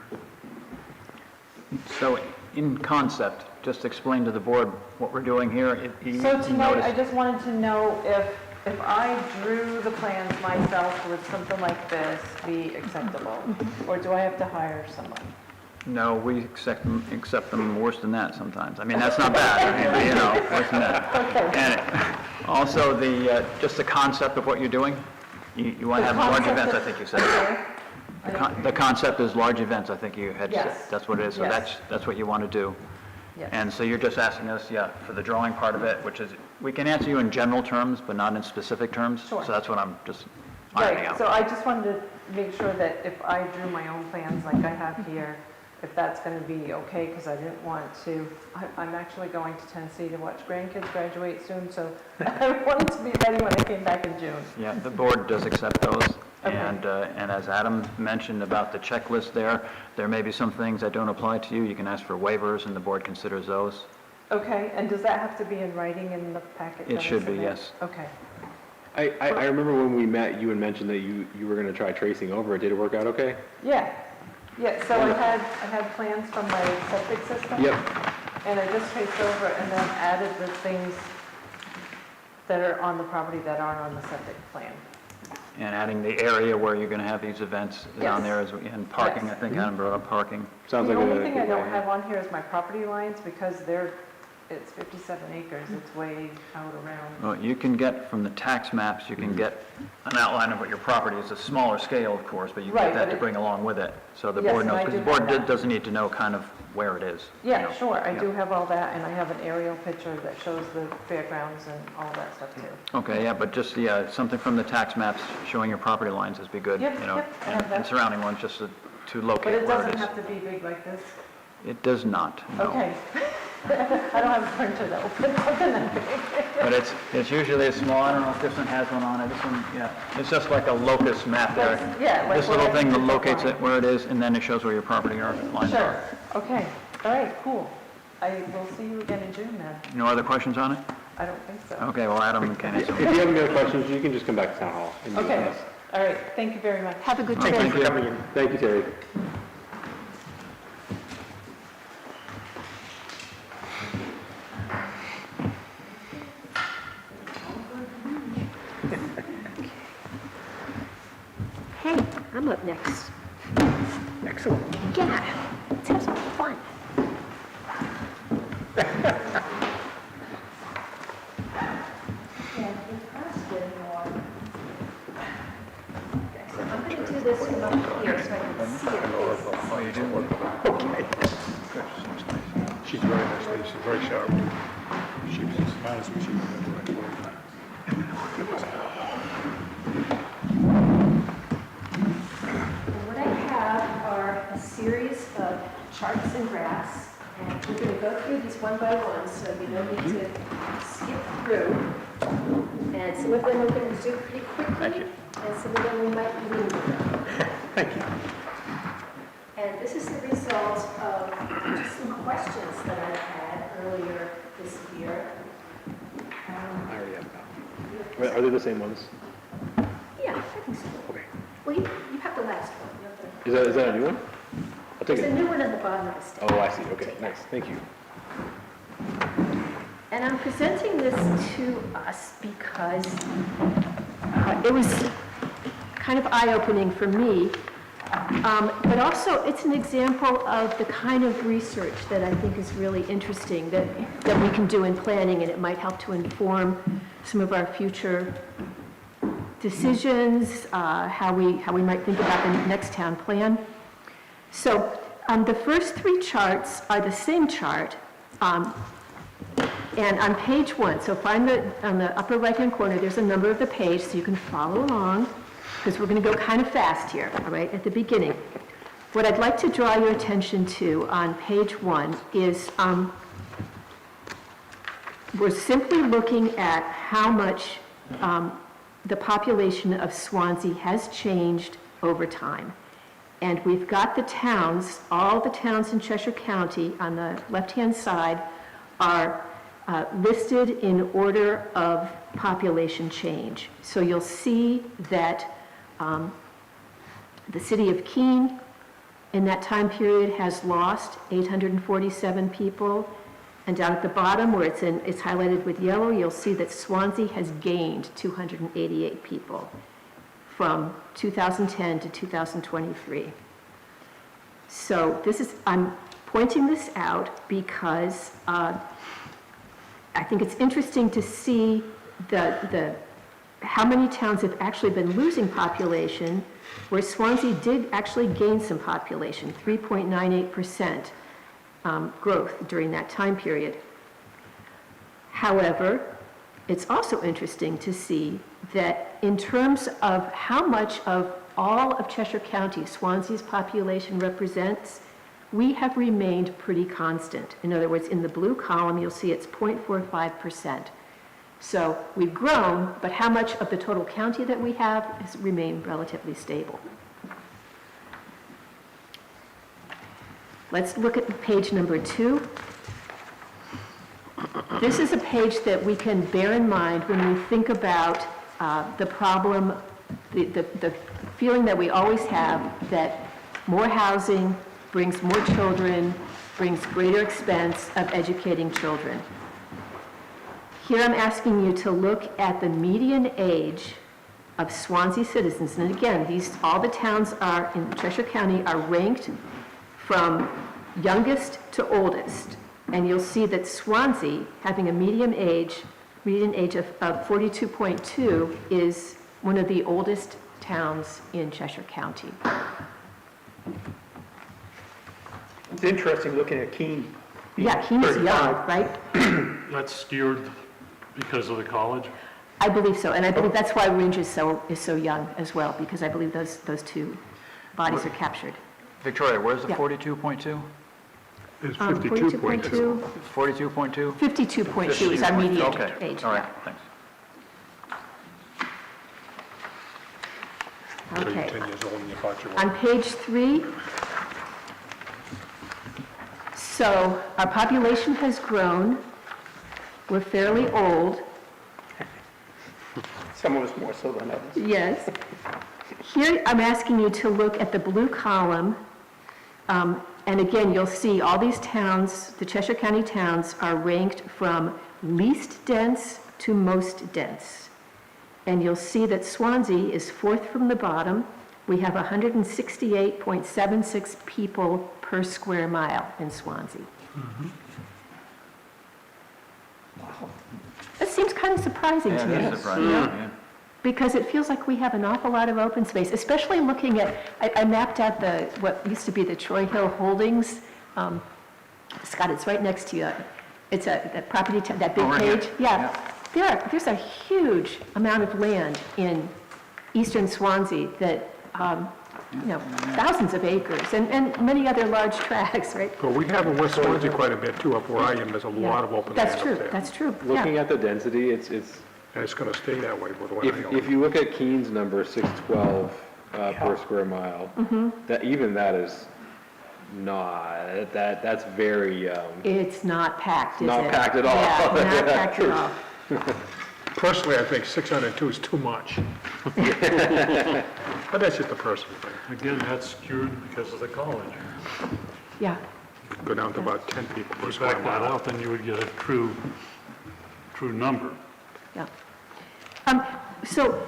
So in concept, just explain to the board what we're doing here. So tonight, I just wanted to know if I drew the plans myself, would something like this be acceptable? Or do I have to hire someone? No, we accept them worse than that sometimes. I mean, that's not bad, I mean, you know, worse than that. Okay. And also, just the concept of what you're doing, you want to have The large concept events, I of- think you said. Okay. The concept is large events, I think you had said. Yes. That's what it is, so Yes. that's what you want to do. Yes. And so you're just asking us, for the drawing part of it, which is, we can answer you in general terms, but not in specific terms. Sure. So that's what I'm just ironing Right, out. so I just wanted to make sure that if I drew my own plans like I have here, if that's going to be okay, because I didn't want to, I'm actually going to Tennessee to watch grandkids graduate soon, so I wanted to be ready when I came back in June. Yeah, the board does accept those. Okay. And as Adam mentioned about the checklist there may be some things that don't apply to you. You can ask for waivers, and the board considers those. Okay, and does that have to be in writing in the packet? It that I should be, submit? yes. Okay. I remember when we met, you had mentioned that you were going to try tracing over it. Did it work out okay? Yeah, so I had plans from my septic system. Yep. And I just traced over and then added the things that are on the property that aren't on the septic plan. And adding the area where you're going to have these events down Yes. there, and parking, Yes. I think Adam brought up parking. Sounds The like only a thing I good don't way. have on here is my property lines because it's 57 acres, it's way out around. Well, you can get from the tax maps, you can get an outline of what your property is, a smaller scale, of course, but you Right, get that but to it- bring along with it. So the Yes, board and knows, I because do the board have that. doesn't need to know kind of where it is. you Yeah, know. sure, I Yeah. do have all that, and I have an aerial picture that shows the fairgrounds and all that stuff too. Okay, yeah, but just, something from the tax maps showing your property lines would be good, Yep, you know, yep, I have and that. surrounding ones, just to But locate it where it doesn't is. have to be big like this? It does not, no. Okay. I don't have a printer that will print something that big. But it's usually a small, I don't know if this one has one on it, this one, yeah. It's just like a locus map there. That's- yeah, like This where little I thing can that put locates line. it where it is, and then it shows where your property lines Sure, are. okay, all right, cool. I will see you again in June then. No other questions on it? I don't think so. Okay, well, Adam can answer. If you have any other questions, you can just come back to town hall. and meet with Okay, us. all right, thank you very much. Have a good Okay, trip. thank you. Coming in. Thank you, Terry. Hey, I'm up next. Excellent. Yeah, let's have some fun. I'm going to do this from up here so I can see it. Oh, you do? She's very nice lady, she's very sharp. She was as smart as we should have been. What I have are a series of charts and graphs, and we're going to go through these one by one, so you don't need to skip through. And some of them we're going to do pretty quickly, and some of them we might even Thank you. And this is the result of just some questions that I had earlier this year. I already have that. Are they the same ones? Yeah, I think so. Okay. Well, you have the last one. You have the- Is that a new one? I'll take There's a it. new one at the bottom of the stack. Oh, I see. Okay, nice. Thank you. And I'm presenting this to us because it was kind of eye-opening for me, but also it's an example of the kind of research that I think is really interesting that we can do in planning, and it might help to inform some of our future decisions, how we might think about the next town plan. So the first three charts are the same chart, and on page 1, so find on the upper right-hand corner, there's a number of the page, so you can follow along, because we're going to go kind of fast here, all right, at the beginning. What I'd like to draw your attention to on page 1 is we're simply looking at how much the population of Swanzey has changed over time. And we've got the towns, all the towns in Cheshire County on the left-hand side are listed in order of population change. So you'll see that the city of Keene in that time period has lost 847 people. And down at the bottom where it's highlighted with yellow, you'll see that Swanzey has gained 288 people from 2010 to 2023. So I'm pointing this out because I think it's interesting to see how many towns have actually been losing population, where Swanzey did actually gain some population, 3.98%. Growth during that time period. However, it's also interesting to see that in terms of how much of all of Cheshire County Swanzey's population represents, we have remained pretty constant. In other words, in the blue column, you'll see it's 0.45%. So we've grown, but how much of the total county that we have has remained relatively stable. Let's look at page number 2. This is a page that we can bear in mind when we think about the problem, the feeling that we always have that more housing brings more children, brings greater expense of educating children. Here I'm asking you to look at the median age of Swanzey citizens. And again, all the towns in Cheshire County are ranked from youngest to oldest, and you'll see that Swanzey, having a median age of 42.2, is one of the oldest towns in Cheshire County. It's interesting looking at Keene. Yeah, Keene is young, right? That's skewed because of the college? I believe so, and I believe that's why Ringe is so young as well, because I believe those two bodies are captured. Victoria, where's the Yeah. 42.2? It's 42.2. 42.2? 52.2 is our median Okay, age. all right, yeah. thanks. So you're Okay. 10 years old and you thought you were. On page 3, so our population has grown. We're fairly old. Some of us more so than others. Yes. Here, I'm asking you to look at the blue column. And again, you'll see all these towns, the Cheshire County towns, are ranked from least dense to most dense. And you'll see that Swanzey is 4th from the bottom. We have 168.76 people per square mile in Swanzey. Wow. That seems kind of surprising to me. That is surprising, yeah. Because it feels like we have an awful lot of open space, especially looking at, I mapped out what used to be the Troy Hill Holdings. Scott, it's right next to you. It's that property, that big Over here. page. Yeah. There's a huge amount of land in eastern Swanzey that, thousands of acres and many other large tracts, right? But we have in West Swansea quite a bit too, up where I am, there's a lot of open land up there. That's true. Looking at the density, it's And it's gonna stay that way with what I own. if you look at Keene's number, 612 per square mile, that is not, that's very, It's not packed, is it? not packed at all. Yeah, not packed at all. Personally, I think 602 is too much. But that's just a personal thing. Again, that's skewed because of the college. Yeah. Go down to about 10 people per square mile. Back that out, then you would get a true number. Yeah. So,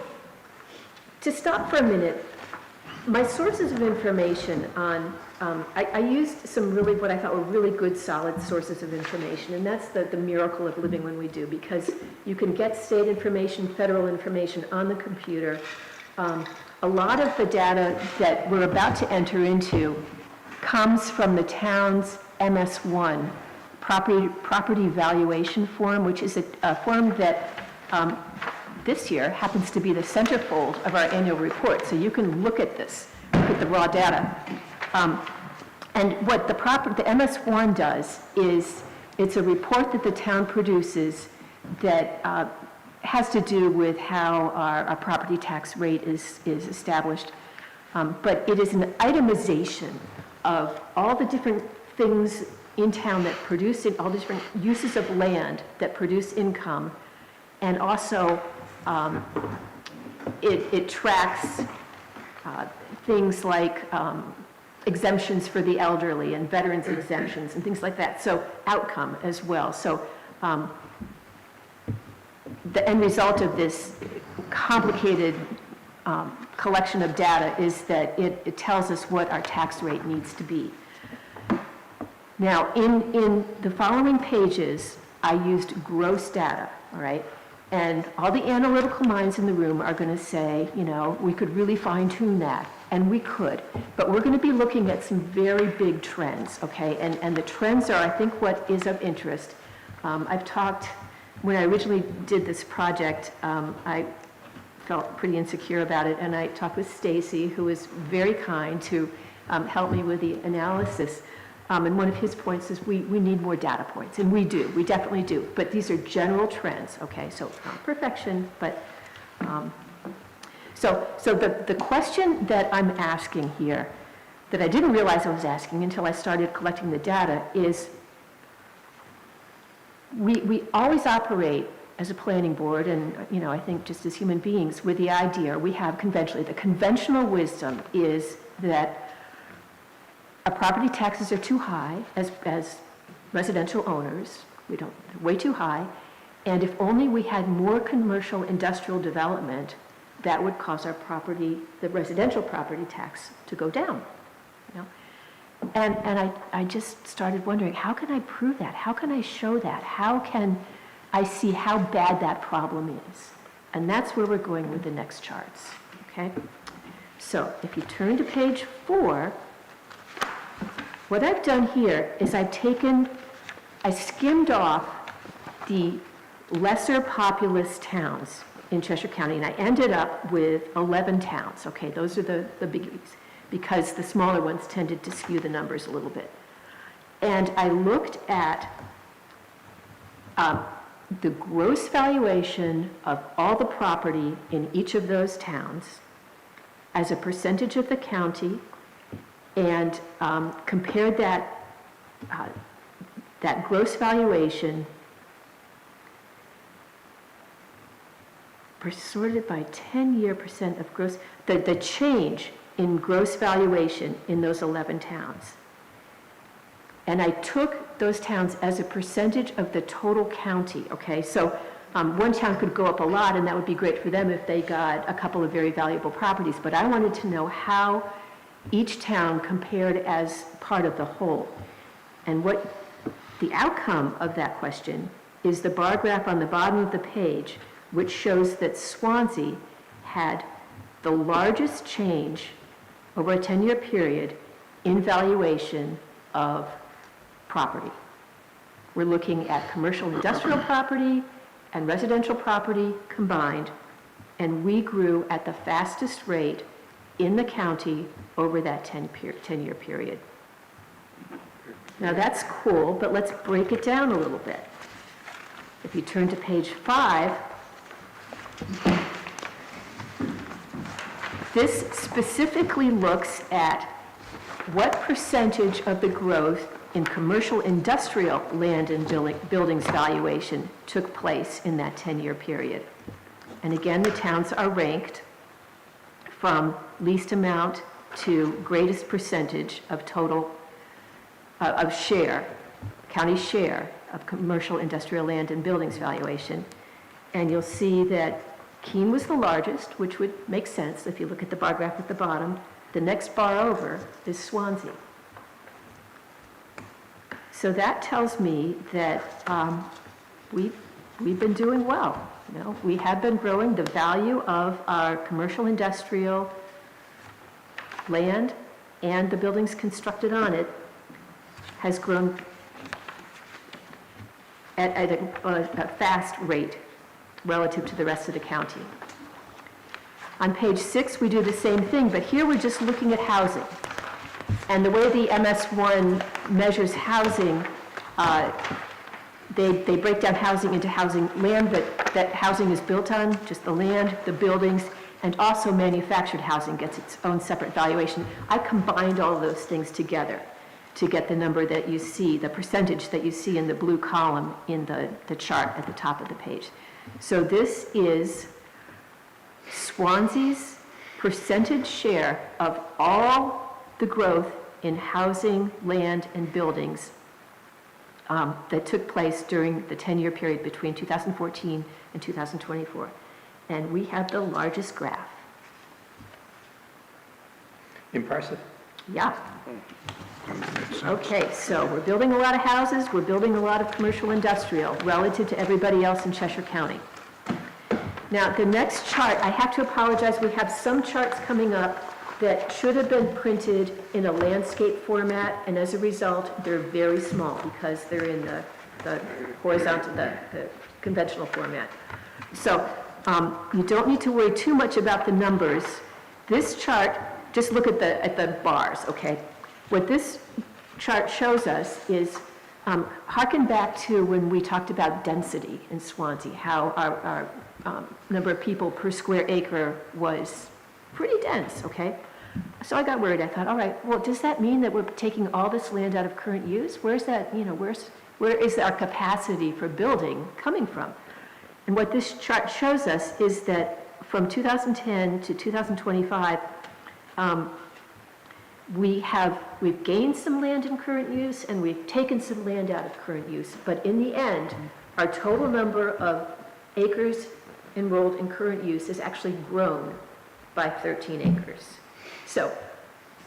to stop for a minute, my sources of information on, I used some really, what I thought were really good, solid sources of information, and that's the miracle of living when we do, because you can get state information, federal information on the computer. A lot of the data that we're about to enter into comes from the town's MS1, property valuation form, which is a form that this year happens to be the centerfold of our annual report. So you can look at this, look at the raw data. And what the MS1 does is it's a report that the town produces that has to do with how our property tax rate is established. But it is an itemization of all the different things in town that produce, all the different uses of land that produce income. And also, it tracks things like exemptions for the elderly and veterans exemptions and things like that. So outcome as well. So the end result of this complicated collection of data is that it tells us what our tax rate needs to be. Now, in the following pages, I used gross data, all right? And all the analytical minds in the room are going to say, you know, we could really fine-tune that, and we could. But we're going to be looking at some very big trends, okay? And the trends are, I think, what is of interest. I've talked, when I originally did this project, I felt pretty insecure about it, and I talked with Stacy, who was very kind to help me with the analysis. And one of his points is we need more data points, and we do, we definitely do. But these are general trends, okay? So not perfection, but so the question that I'm asking here, that I didn't realize I was asking until I started collecting the data, is we always operate as a planning board, and you know, I think just as human beings, with the idea we have conventionally, the conventional wisdom is that our property taxes are too high as residential owners. We don't, way too high. And if only we had more commercial industrial development, that would cause our property, the residential property tax, to go down. You know? And I just started wondering, how can I prove that? How can I show that? How can I see how bad that problem is? And that's where we're going with the next charts, okay? So if you turn to page 4, what I've done here is I skimmed off the lesser populous towns in Cheshire County, and I ended up with 11 towns, okay? Those are the biggies, because the smaller ones tended to skew the numbers a little bit. And I looked at the gross valuation of all the property in each of those towns as a percentage of the county, and compared that gross valuation sorted by 10-year percent of gross, the change in gross valuation in those 11 towns. And I took those towns as a percentage of the total county, okay? So one town could go up a lot, and that would be great for them if they got a couple of very valuable properties, but I wanted to know how each town compared as part of the whole. And what the outcome of that question is the bar graph on the bottom of the page, which shows that Swanzey had the largest change over a 10-year period in valuation of property. We're looking at commercial industrial property and residential property combined, and we grew at the fastest rate in the county over that 10-year period. Now that's cool, but let's break it down a little bit. If you turn to page 5, this specifically looks at what percentage of the growth in commercial industrial land and buildings valuation took place in that 10-year period. And again, the towns are ranked from least amount to greatest percentage of total, of share, county share of commercial industrial land and buildings valuation. And you'll see that Keene was the largest, which would make sense if you look at the bar graph at the bottom. The next bar over is Swanzey. So that tells me that we've been doing well. You know, we have been growing. The value of our commercial industrial land and the buildings constructed on it has grown at a fast rate relative to the rest of the county. On page 6, we do the same thing, but here we're just looking at housing. And the way the MS1 measures housing, they break down housing into housing, land that housing is built on, just the land, the buildings, and also manufactured housing gets its own separate valuation. I combined all of those things together to get the number that you see, the percentage that you see in the blue column in the chart at the top of the page. So this is Swansea's percentage share of all the growth in housing, land, and buildings that took place during the 10-year period between 2014 and 2024. And we have the largest graph. Impressive. Yeah. Okay, so we're building a lot of houses, we're building a lot of commercial industrial relative to everybody else in Cheshire County. Now, the next chart, I have to apologize, we have some charts coming up that should have been printed in a landscape format, and as a result, they're very small because they're in the horizontal, the conventional format. So you don't need to worry too much about the numbers. This chart, just look at the bars, okay? What this chart shows us is, harken back to when we talked about density in Swanzey, how our number of people per square acre was pretty dense, okay? So I got worried. I thought, all right, well, does that mean that we're taking all this land out of current use? Where's that, where is our capacity for building coming from? And what this chart shows us is that from 2010 to 2025, we've gained some land in current use and we've taken some land out of current use. But in the end, our total number of acres enrolled in current use has actually grown by 13 acres. So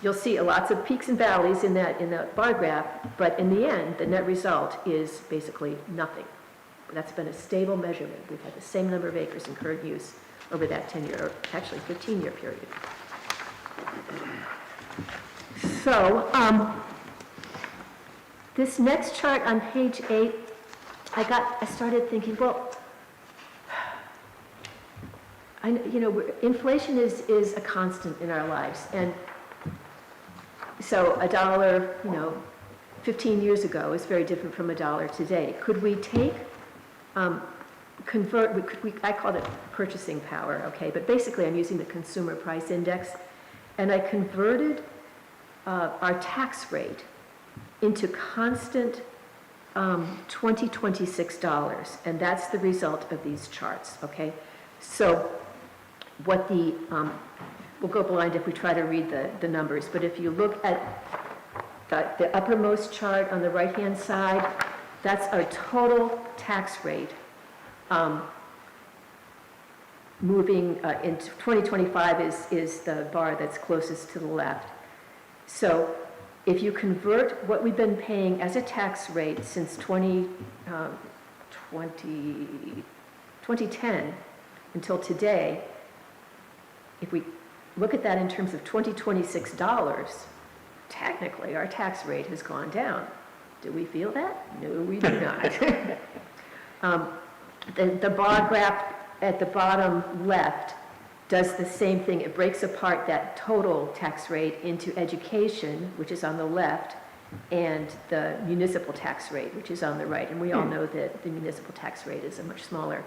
you'll see lots of peaks and valleys in that bar graph, but in the end, the net result is basically nothing. That's been a stable measurement. We've had the same number of acres in current use over that 10-year, or actually 15-year period. So this next chart on page 8, I started thinking, well, inflation is a constant in our lives, and so $1, 15 years ago is very different from $1 today. Could we take, I called it purchasing power, okay, but basically I'm using the consumer price index, and I converted our tax rate into constant 2026 dollars, and that's the result of these charts, okay? So what we'll go blind if we try to read the numbers, but if you look at the uppermost chart on the right-hand side, that's our total tax rate moving into 2025 is the bar that's closest to the left. So if you convert what we've been paying as a tax rate since 2010 until today, if we look at that in terms of 2026 dollars, technically our tax rate has gone down. Do we feel that? No, we do not. The bar graph at the bottom left does the same thing. It breaks apart that total tax rate into education, which is on the left, and the municipal tax rate, which is on the right. And we all know that the municipal tax rate is a much smaller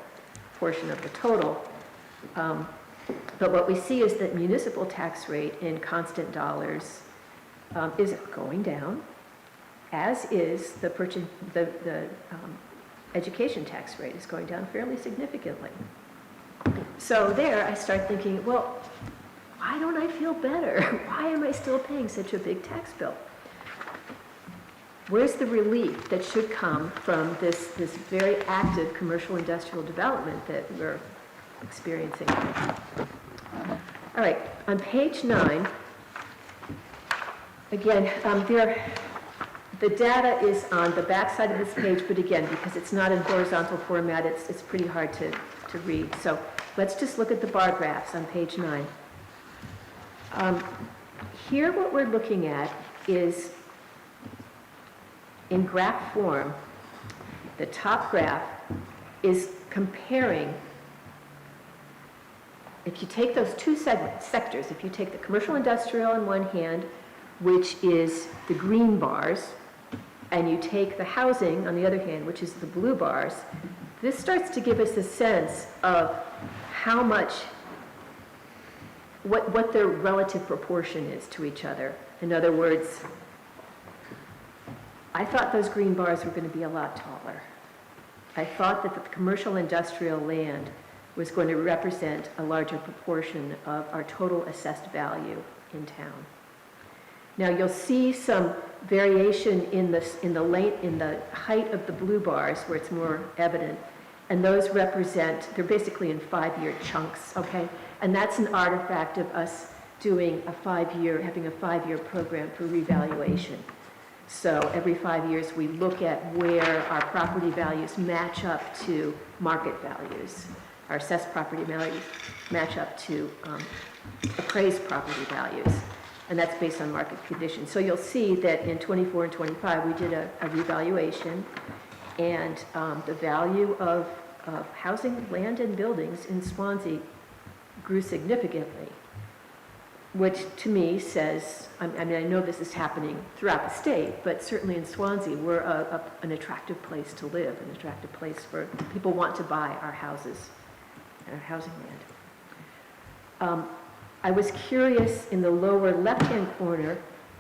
portion of the total. But what we see is that municipal tax rate in constant dollars is going down, as is the education tax rate is going down fairly significantly. So there I start thinking, well, why don't I feel better? Why am I still paying such a big tax bill? Where's the relief that should come from this very active commercial industrial development that we're experiencing? All right, on page 9, again, the data is on the back side of this page, but again, because it's not in horizontal format, it's pretty hard to read. So let's just look at the bar graphs on page 9. Here what we're looking at is, in graph form, the top graph is comparing, if you take those two sectors, if you take the commercial industrial on one hand, which is the green bars, and you take the housing, on the other hand, which is the blue bars, this starts to give us a sense of how much, what their relative proportion is to each other. In other words, I thought those green bars were going to be a lot taller. I thought that the commercial industrial land was going to represent a larger proportion of our total assessed value in town. Now you'll see some variation in the height of the blue bars where it's more evident, and those represent, they're basically in 5-year chunks, okay? And that's an artifact of us doing having a 5-year program for revaluation. So every 5 years, we look at where our property values match up to market values. Our assessed property values match up to appraised property values, and that's based on market conditions. So you'll see that in 24 and 25, we did a revaluation, and the value of housing, land, and buildings in Swanzey grew significantly, which to me says, I mean, I know this is happening throughout the state, but certainly in Swanzey, we're an attractive place to live, an attractive place where people want to buy our houses and our housing land. I was curious in the lower left-hand corner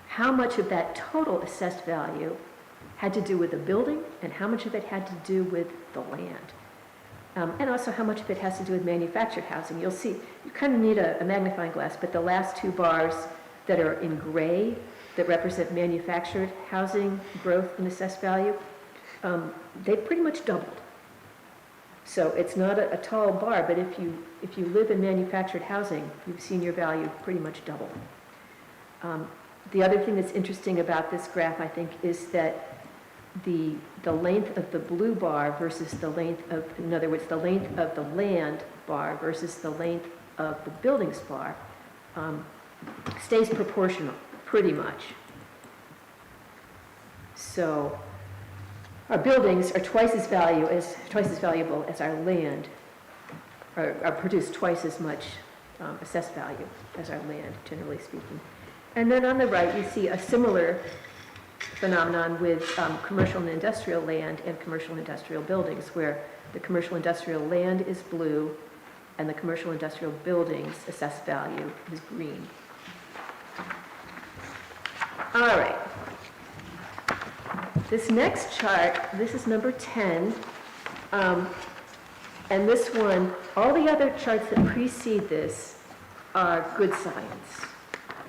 how much of that total assessed value had to do with the building and how much of it had to do with the land. And also how much of it has to do with manufactured housing. You'll see, you kind of need a magnifying glass, but the last 2 bars that are in gray that represent manufactured housing growth in assessed value, they pretty much doubled. So it's not a tall bar, but if you live in manufactured housing, you've seen your value pretty much double. The other thing that's interesting about this graph, I think, is that the length of the blue bar versus the length of, in other words, the length of the land bar versus the length of the buildings bar stays proportional, pretty much. So our buildings are twice as valuable as our land, or produce twice as much assessed value as our land, generally speaking. And then on the right, you see a similar phenomenon with commercial and industrial land and commercial and industrial buildings, where the commercial industrial land is blue and the commercial industrial buildings assessed value is green. All right. This next chart, this is number 10, and this one, all the other charts that precede this are good science.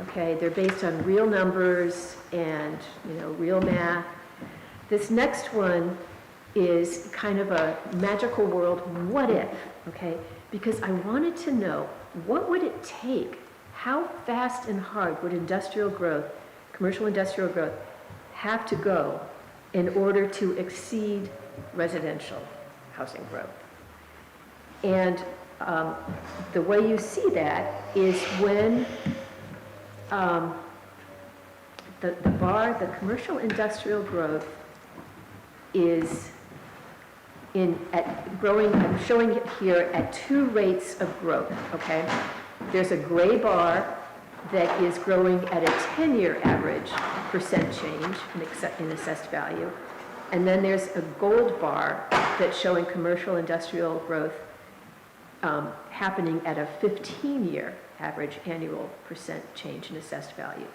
Okay, they're based on real numbers and, real math. This next one is kind of a magical world, what if, okay? Because I wanted to know, what would it take? How fast and hard would industrial growth, commercial industrial growth, have to go in order to exceed residential housing growth? And the way you see that is when the commercial industrial growth is growing, I'm showing it here at 2 rates of growth, okay? There's a gray bar that is growing at a 10-year average percent change in assessed value. And then there's a gold bar that's showing commercial industrial growth happening at a 15-year average annual percent change in assessed value.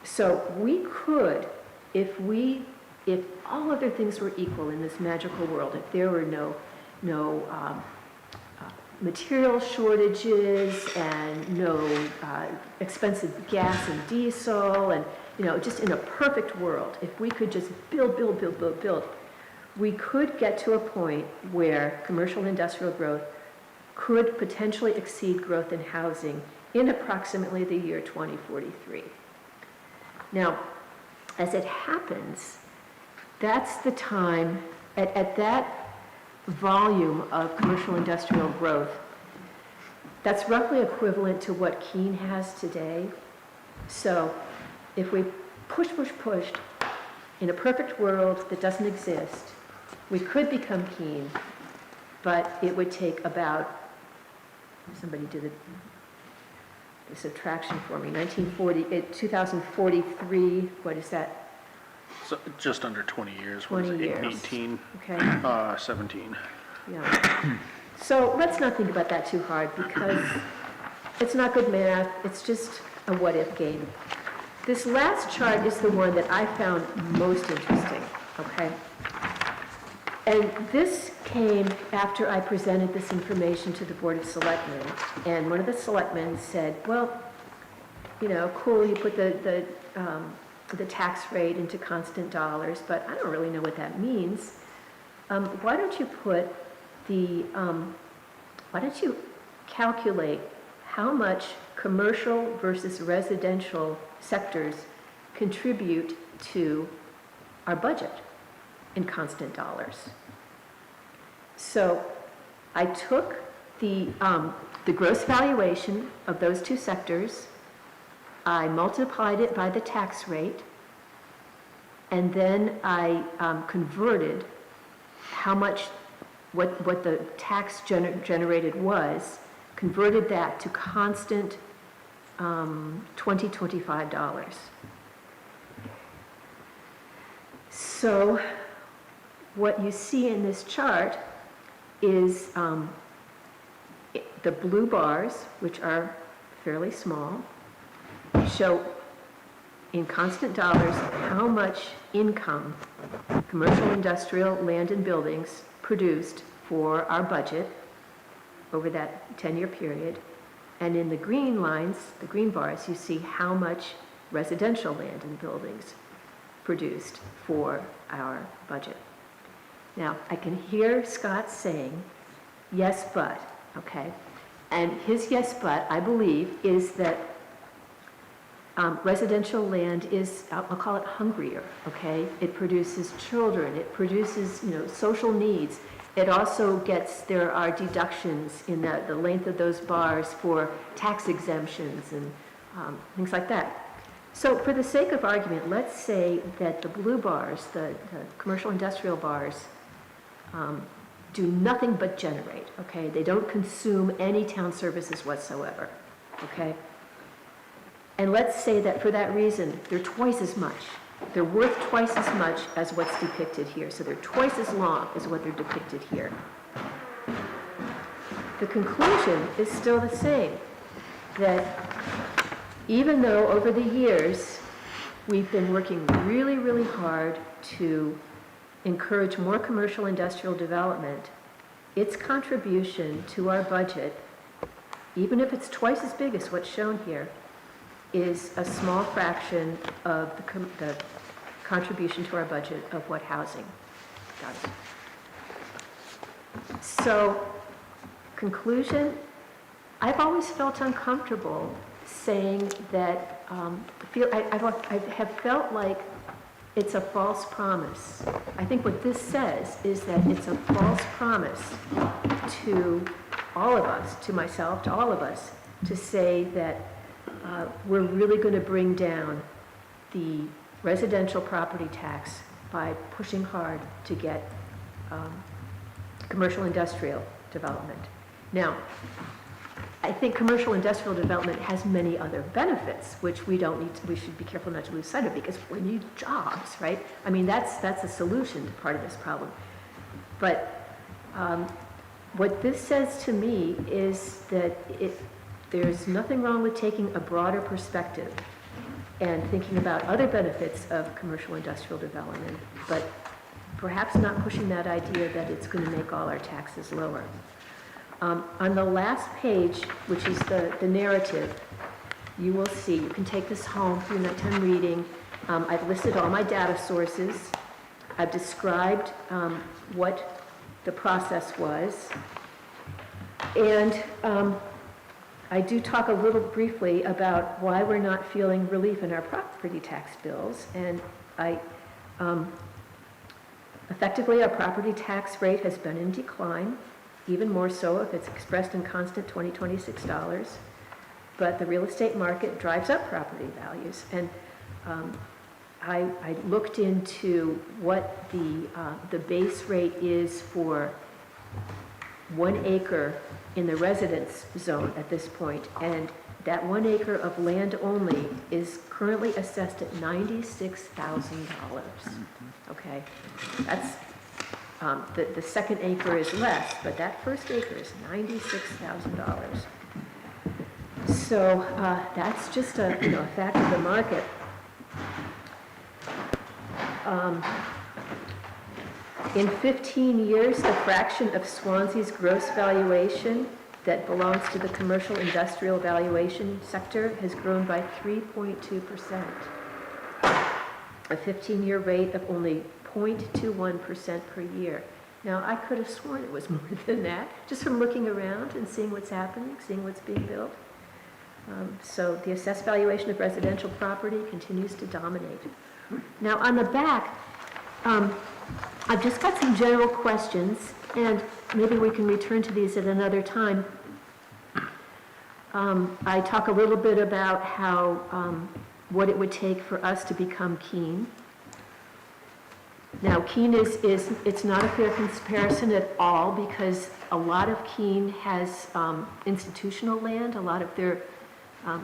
So we could, if all other things were equal in this magical world, if there were no material shortages and no expensive gas and diesel, and just in a perfect world, if we could just build, we could get to a point where commercial industrial growth could potentially exceed growth in housing in approximately the year 2043. Now, as it happens, that's the time, at that volume of commercial industrial growth, that's roughly equivalent to what Keene has today. So if we pushed, in a perfect world that doesn't exist, we could become Keene, but it would take about, somebody did the subtraction for me, 2043, what is that? So just under 20 years. 20 What is it, years. 18, Okay, 17. yeah. So let's not think about that too hard, because it's not good math, it's just a what-if game. This last chart is the one that I found most interesting, okay? And this came after I presented this information to the Board of Selectmen, and one of the selectmen said, well, you know, cool, you put the tax rate into constant dollars, but I don't really know what that means. Why don't you put why don't you calculate how much commercial versus residential sectors contribute to our budget in constant dollars? So I took the gross valuation of those two sectors, I multiplied it by the tax rate, and then I converted how much, what the tax generated was, converted that to constant $25. So what you see in this chart is the blue bars, which are fairly small, show in constant dollars how much income commercial, industrial, land and buildings produced for our budget over that 10-year period. And in the green lines, the green bars, you see how much residential land and buildings produced for our budget. Now, I can hear Scott saying, yes, but, okay? And his yes, but, I believe, is that residential land is, I'll call it hungrier, okay? It produces children, it produces, social needs. It also gets, there are deductions in the length of those bars for tax exemptions and things like that. So for the sake of argument, let's say that the blue bars, the commercial industrial bars, do nothing but generate, okay? They don't consume any town services whatsoever, okay? And let's say that for that reason, they're twice as much. They're worth twice as much as what's depicted here. So they're twice as long as what they're depicted here. The conclusion is still the same, that even though over the years we've been working really, really hard to encourage more commercial industrial development, its contribution to our budget, even if it's twice as big as what's shown here, is a small fraction of the contribution to our budget of what housing does. So, conclusion, I've always felt uncomfortable saying that, I have felt like it's a false promise. I think what this says is that it's a false promise to all of us, to myself, to all of us, to say that we're really going to bring down the residential property tax by pushing hard to get commercial industrial development. Now, I think commercial industrial development has many other benefits, which we should be careful not to lose sight of, because we need jobs, right? I mean, that's a solution to part of this problem. But what this says to me is that there's nothing wrong with taking a broader perspective and thinking about other benefits of commercial industrial development, but perhaps not pushing that idea that it's going to make all our taxes lower. On the last page, which is the narrative, you will see, you can take this home for your nighttime reading. I've listed all my data sources. I've described what the process was. And I do talk a little briefly about why we're not feeling relief in our property tax bills. And effectively, our property tax rate has been in decline, even more so if it's expressed in constant $26. But the real estate market drives up property values. And I looked into what the base rate is for 1 acre in the residence zone at this point, and that 1 acre of land only is currently assessed at $96,000. Okay? That's, the second acre is less, but that first acre is $96,000. So that's just a, a fact of the market. In 15 years, the fraction of Swansea's gross valuation that belongs to the commercial industrial valuation sector has grown by 3.2%. A 15-year rate of only 0.21% per year. Now, I could have sworn it was more than that, just from looking around and seeing what's happening, seeing what's being built. So the assessed valuation of residential property continues to dominate. Now, on the back, I've just got some general questions, and maybe we can return to these at another time. I talk a little bit about how, what it would take for us to become Keene. Now, Keene it's not a fair comparison at all, because a lot of Keene has institutional land. A lot of their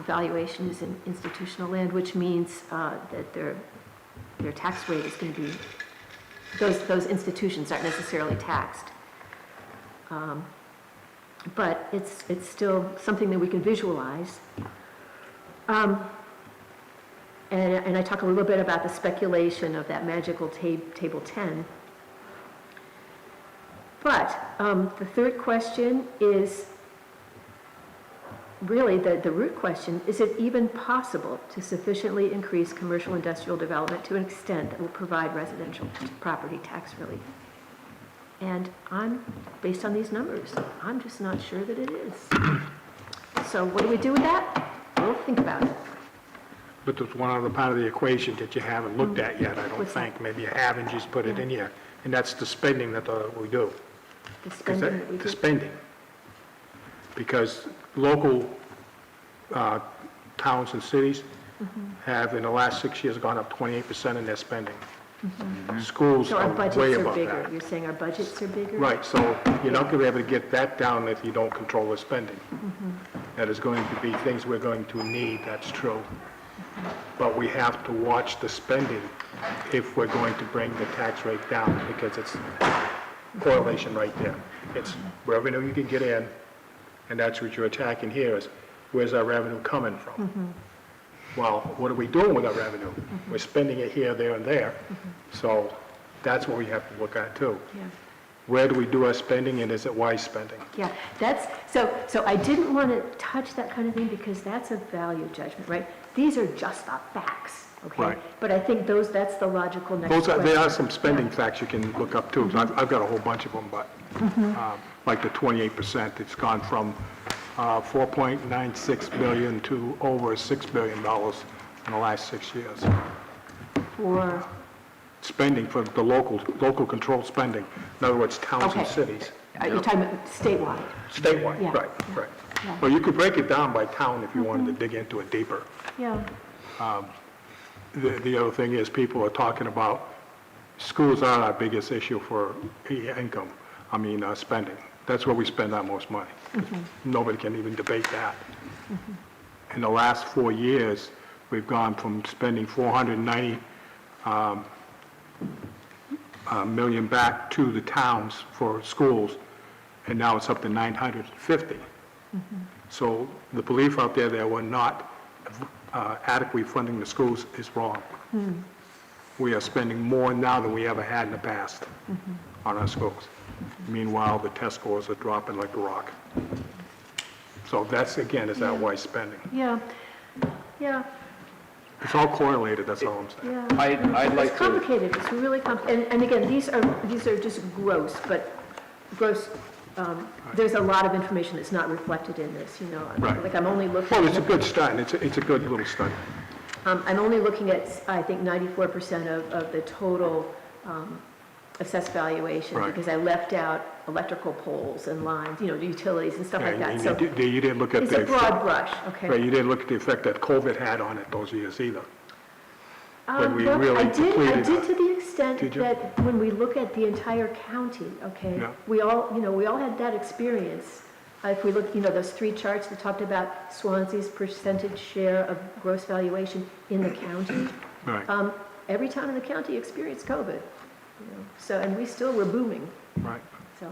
valuation is in institutional land, which means that their tax rate is going to be, those institutions aren't necessarily taxed. But it's still something that we can visualize. And I talk a little bit about the speculation of that magical table 10. But the third question is really the root question: is it even possible to sufficiently increase commercial industrial development to an extent that will provide residential property tax relief? And based on these numbers, I'm just not sure that it is. So what do we do with that? We'll think about it. But there's one other part of the equation that you haven't looked at yet, I don't What's think. that? Maybe you haven't, just put it in here. And that's the spending that we do. The spending that we do. The spending. Because local towns and cities have, in the last 6 years, gone up 28% in their spending. Schools So our are way budgets are above bigger. that. You're saying our budgets are bigger? Right, so you're not going to be able to get that down if you don't control the spending. That is going to be things we're going to need, that's true. But we have to watch the spending if we're going to bring the tax rate down, because it's correlation right there. It's revenue you can get in, and that's what you're attacking here, is where's our revenue coming from? Well, what are we doing with our revenue? We're spending it here, there, and there. So that's what we have to look at too. Yeah. Where do we do our spending, and is it wise spending? Yeah, that's, so I didn't want to touch that kind of thing because that's a value judgment, right? These are just the facts, okay? Right. But I think that's the logical next question. There are some spending facts you can look up too. I've got a whole bunch of them, but like the 28%, it's gone from 4.96 billion to over $6 billion in the last 6 years. For, Spending for the local controlled spending. In other words, towns and Okay. cities. are you talking about statewide? Statewide, Yeah. right. Yeah. Well, you could break it down by town if you wanted to dig into it deeper. Yeah, The other thing is, people are talking about, schools are our biggest issue for spending. That's where we spend our most money. Nobody can even debate that. In the last 4 years, we've gone from spending 490 million back to the towns for schools, and now it's up to 950. So the belief out there that we're not adequately funding the schools is wrong. We are spending more now than we ever had in the past on our schools. Meanwhile, the test scores are dropping like a rock. So that's, again, is that wise spending. yeah, yeah, It's all correlated, that's all I'm saying. yeah. I'd like It's to, complicated, it's really complicated. And again, these are just gross, but gross, there's a lot of information that's not reflected in this, Right. Like I'm only looking. Well, it's a good start, and it's a good little study. I'm only looking at, I think, 94% of the total assessed valuation, Right. because I left out electrical poles and lines, utilities and stuff like that. And So you didn't look at it's the a broad effect, brush, okay? right, you didn't look at the effect that COVID had on it those years either. When we Well, really I did depleted to it. the extent Did you? that when we look at the entire county, okay? Yeah. We all had that experience if we look, those three charts that talked about Swansea's percentage share of gross valuation in the county, Right, every town in the county experienced COVID, so, and we still were booming, right. so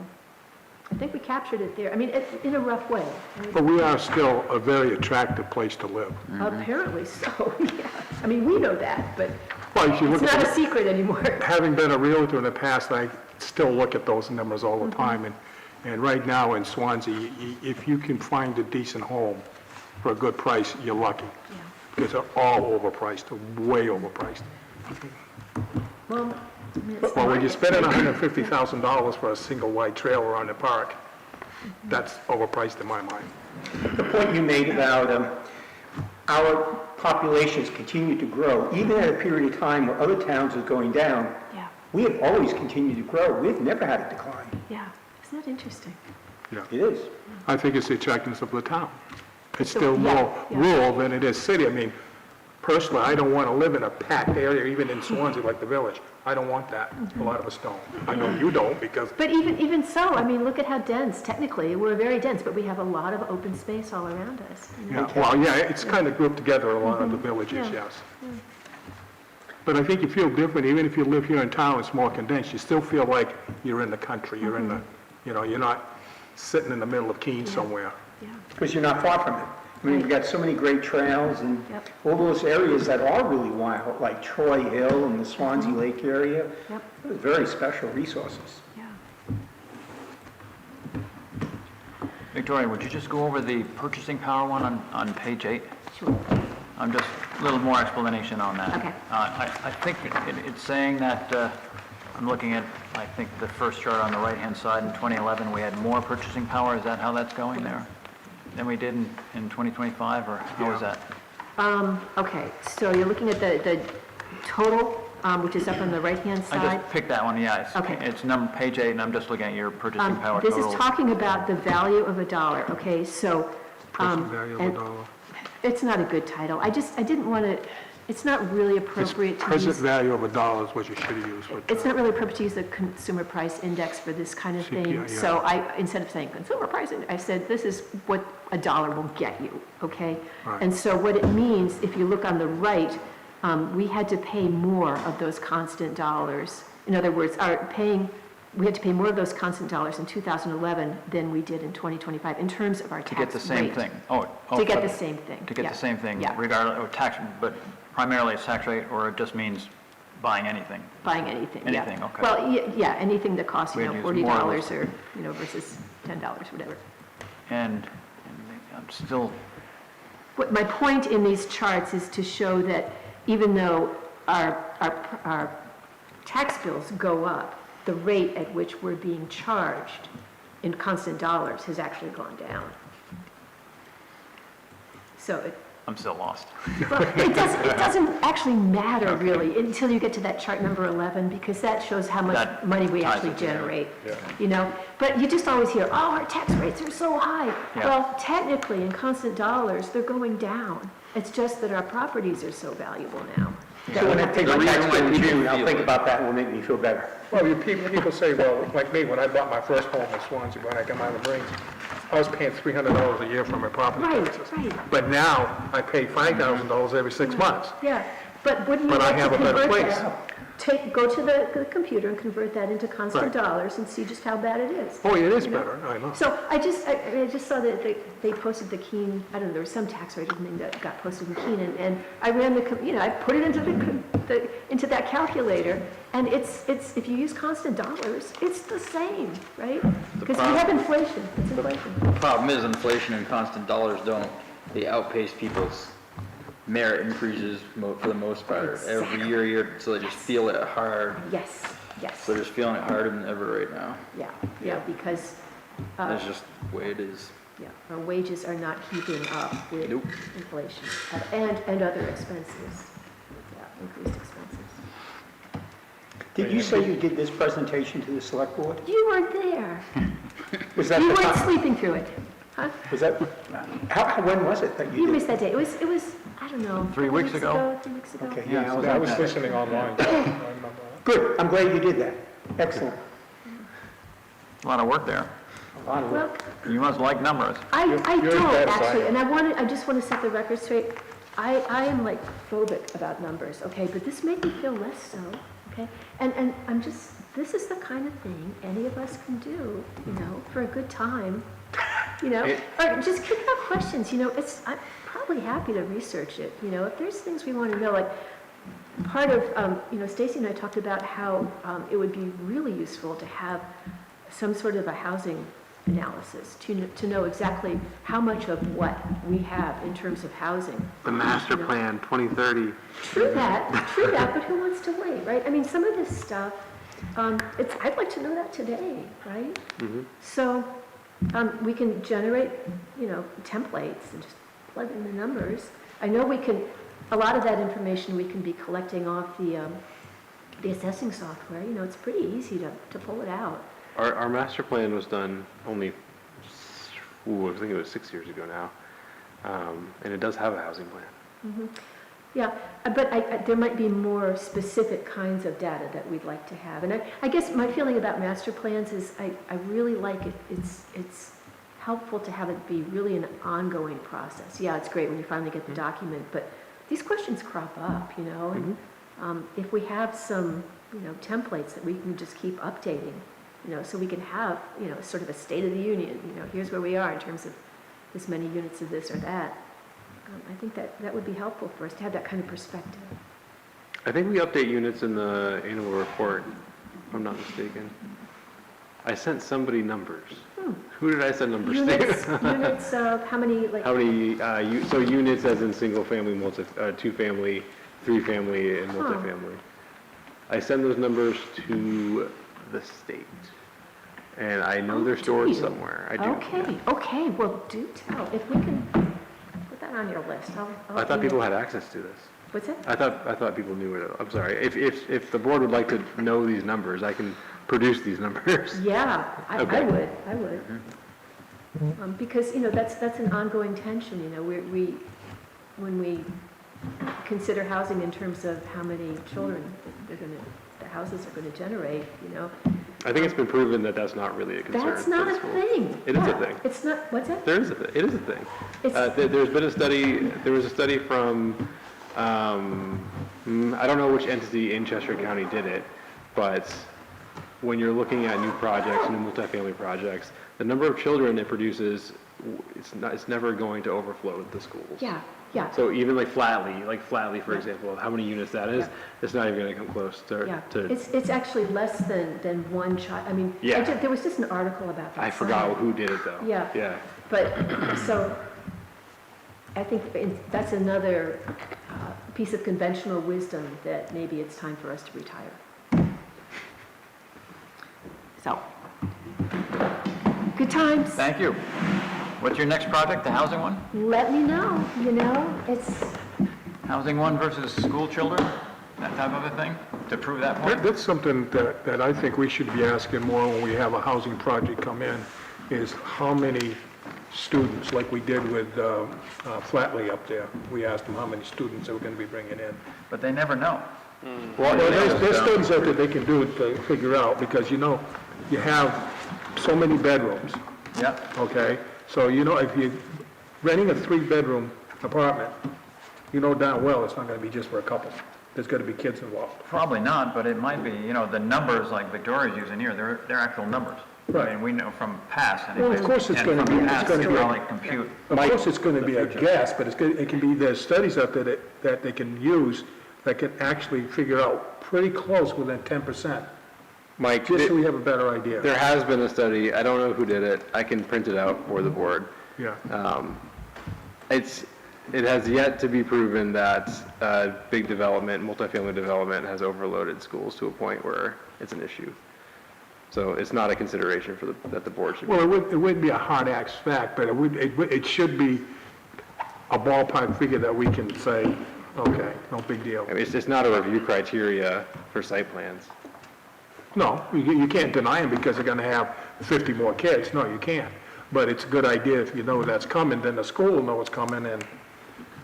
I think we captured it there. I mean, in a rough way. But we are still a very attractive place to live. Apparently so, yeah. I mean, we know that, but Well, if you it's look not at, a secret anymore. having been a realtor in the past, I still look at those numbers all the time. And right now in Swansea, if you can find a decent home for a good price, you're lucky. Because they're all overpriced, they're way overpriced. Well, I mean, it's the Well, when you're market. spending $150,000 for a single wide trailer on the park, that's overpriced in my mind. The point you made about our populations continue to grow, even at a period of time where other towns are going down, Yeah, we have always continued to grow. We've never had a decline. yeah. Isn't that interesting? It is. I think it's the attractiveness of the town. It's So, still yeah, more yeah. rural than it is city. I mean, personally, I don't want to live in a packed area, even in Swansea, like the village. I don't want that. A lot of us don't. I know you don't, because, But even so, I mean, look at how dense, technically, we're very dense, but we have a lot of open space all around us. it's kind of grouped together, a lot of the villages, Yeah. yes. But I think you feel different, even if you live here in town, it's more condensed. You still feel like you're in the country, you're in the, you're not sitting in the middle of Keene somewhere. Yeah, Because you're not far from it. I mean, we've got so many great trails and Yep. all those areas that are really wild, like Troy Hill and the Swansea Lake area. Yep. Those are very special resources. yeah. Victoria, would you just go over the purchasing power one on page 8? Sure. I'm just, a little more explanation on that. Okay. I think it's saying that, I'm looking at, I think, the first chart on the right-hand side, in 2011, we had more purchasing power. Is that how that's going there? Than we did in 2025, or how is that? Okay, so you're looking at the total, which is up on the right-hand I side. just picked that one, yeah. Okay. It's number, page 8, and I'm just looking at your purchasing power This is total. talking about the value of a dollar, okay, so. Present value of a and dollar. It's not a good title. I didn't want to, it's not really It's appropriate to present use. value of a dollar is what you should have used. but, It's not really appropriate to use the consumer price index for this kind of CPI, thing. yeah. So instead of saying consumer price index, I said, this is what a dollar will get you, okay? Right. And so what it means, if you look on the right, we had to pay more of those constant dollars. In other words, we had to pay more of those constant dollars in 2011 than we did in 2025 in terms of our tax To rate. get the same thing? Oh, To get the same thing. To get yeah. the same thing, Yeah. regardless of tax, but primarily it's tax rate, or it just means buying anything? Buying anything, yeah. Anything, okay. Well, yeah, anything that costs, We had to use more of $40 those. or, versus $10, whatever. And I'm still, What my point in these charts is to show that even though our tax bills go up, the rate at which we're being charged in constant dollars has actually gone down. So I'm still lost. it doesn't actually matter really until you get to that chart number 11, because that shows how much That money we ties actually it together. generate. But you just always hear, oh, our tax rates are so high. Yeah. Well, technically, in constant dollars, they're going down. It's just that our properties are so valuable now. So when I take my tax bill in June, I'll think about that and it will make me feel better. Well, people say, well, like me, when I bought my first home in Swansea, when I got my Marines, I was paying $300 a year for my property Right, taxes. right. But now, I pay $5,000 every 6 months. Yeah, but wouldn't you But I like to have a better convert place. that? Go to the computer and convert that into constant Right. dollars and see just how bad it is. Oh, it is better, I know. So I just saw that they posted the Keene, I don't know, there was some tax rate or something that got posted in Keene, and I ran I put it into that calculator, and it's, if you use constant dollars, it's the same, right? Because we have inflation, it's inflation. The problem is inflation and constant dollars they outpace people's merit increases for the most part. Exactly. Every year, so they just feel it hard. Yes, yes, So they're just feeling it harder than ever right now. yeah, because, That's just the way it is. yeah, our wages are not keeping up with Nope. inflation and other expenses, increased expenses. Did you say you did this presentation to the select board? You weren't there. Was that You the weren't time? sleeping through it, huh? Was that, when was it that you You did? missed that day. It was, I don't know. 3 weeks ago? 3 weeks ago. Okay, Yeah, yeah, I was listening online. I remember that. good, I'm glad you did that. Excellent. A lot of work there. Well, You must like numbers. I you're a don't bad actually, scientist. and I just want to set the record straight. I am like phobic about numbers, okay, but this made me feel less so, okay? And I'm just, this is the kind of thing any of us can do, you know, for a good time, you know? Or just kick out questions, you know, I'm probably happy to research it, you know, if there's things we want to know, like, part of, you know, Stacy and I talked about how it would be really useful to have some sort of a housing analysis to know exactly how much of what we have in terms of housing. The master plan, 2030. True that, but who wants to wait, right? I mean, some of this stuff, I'd like to know that today, right? So we can generate, you know, templates and just plug in the numbers. I know we can, a lot of that information we can be collecting off the assessing software. You know, it's pretty easy to pull it out. Our master plan was done only, I think it was 6 years ago now, and it does have a housing plan. Yeah, but there might be more specific kinds of data that we'd like to have. And I guess my feeling about master plans is I really like it. It's helpful to have it be really an ongoing process. Yeah, it's great when you finally get the document, but these questions crop up, you know, and if we have some, you know, templates that we can just keep updating, you know, so we can have, you know, sort of a state of the union, you know, here's where we are in terms of this many units of this or that. I think that would be helpful for us to have that kind of perspective. I think we update units in the annual report, if I'm not mistaken. I sent somebody numbers. Who did I send numbers to? Units of how many, like? How many, so units as in single family, two family, three family, and multifamily. I send those numbers to the state. And I know they're stored somewhere. I do. Okay, yeah. okay, well, do tell. If we can put that on your list, I'll I thought people had access to this. What's that? I thought people knew it. I'm sorry. If the board would like to know these numbers, I can produce these numbers. Yeah, I Okay. would. Because, you know, that's an ongoing tension, you know, when we consider housing in terms of how many children the houses are going to generate, you know. I think it's been proven that that's not really a concern. That's not a thing. It is a thing. It's not, what's that? There is a thing. It is a thing. It's- There's been a study, there was a study from, I don't know which entity in Chester County did it, but when you're looking at new projects, new multifamily projects, the number of children it produces, it's never going to overflow the schools. Yeah. So even like Flatley, for example, how many units that is, it's not even going to come close to. Yeah, it's actually less than one child. I mean, Yeah. there was just an article about that. I forgot who did it though. Yeah. But, so, I think that's another piece of conventional wisdom that maybe it's time for us to retire. So, good times. Thank you. What's your next project, the housing one? Let me know, you know, it's, Housing one versus school children, that type of a thing, to prove that point? That's something that I think we should be asking more when we have a housing project come in, is how many students, like we did with Flatley up there. We asked them how many students they were going to be bringing in. But they never know. Well, there's studies out there they can do to figure out, because, you know, you have so many bedrooms, Yeah. okay? So, you know, if you're renting a 3-bedroom apartment, you know darn well it's not going to be just for a couple. There's got to be kids involved. Probably not, but it might be, you know, the numbers like Victoria's using here, they're actual numbers. Right. I mean, we know from past. and Well, of course it's and going to from be, past, it's going to they be, probably compute. of course it's going to be a guess, but it can be, there's studies out there that they can use that can actually figure out pretty close within 10%. Mike, Just so we have a better idea. there has been a study, I don't know who did it, I can print it out for the board. Yeah. It has yet to be proven that big development, multifamily development has overloaded schools to a point where it's an issue. So it's not a consideration that the board should be. Well, it wouldn't be a hard axe fact, but it should be a ballpark figure that we can say, okay, no big deal. I mean, it's not a review criteria for site plans. No, you can't deny them because they're going to have 50 more kids. No, you can't. But it's a good idea if you know that's coming, then the school will know it's coming, and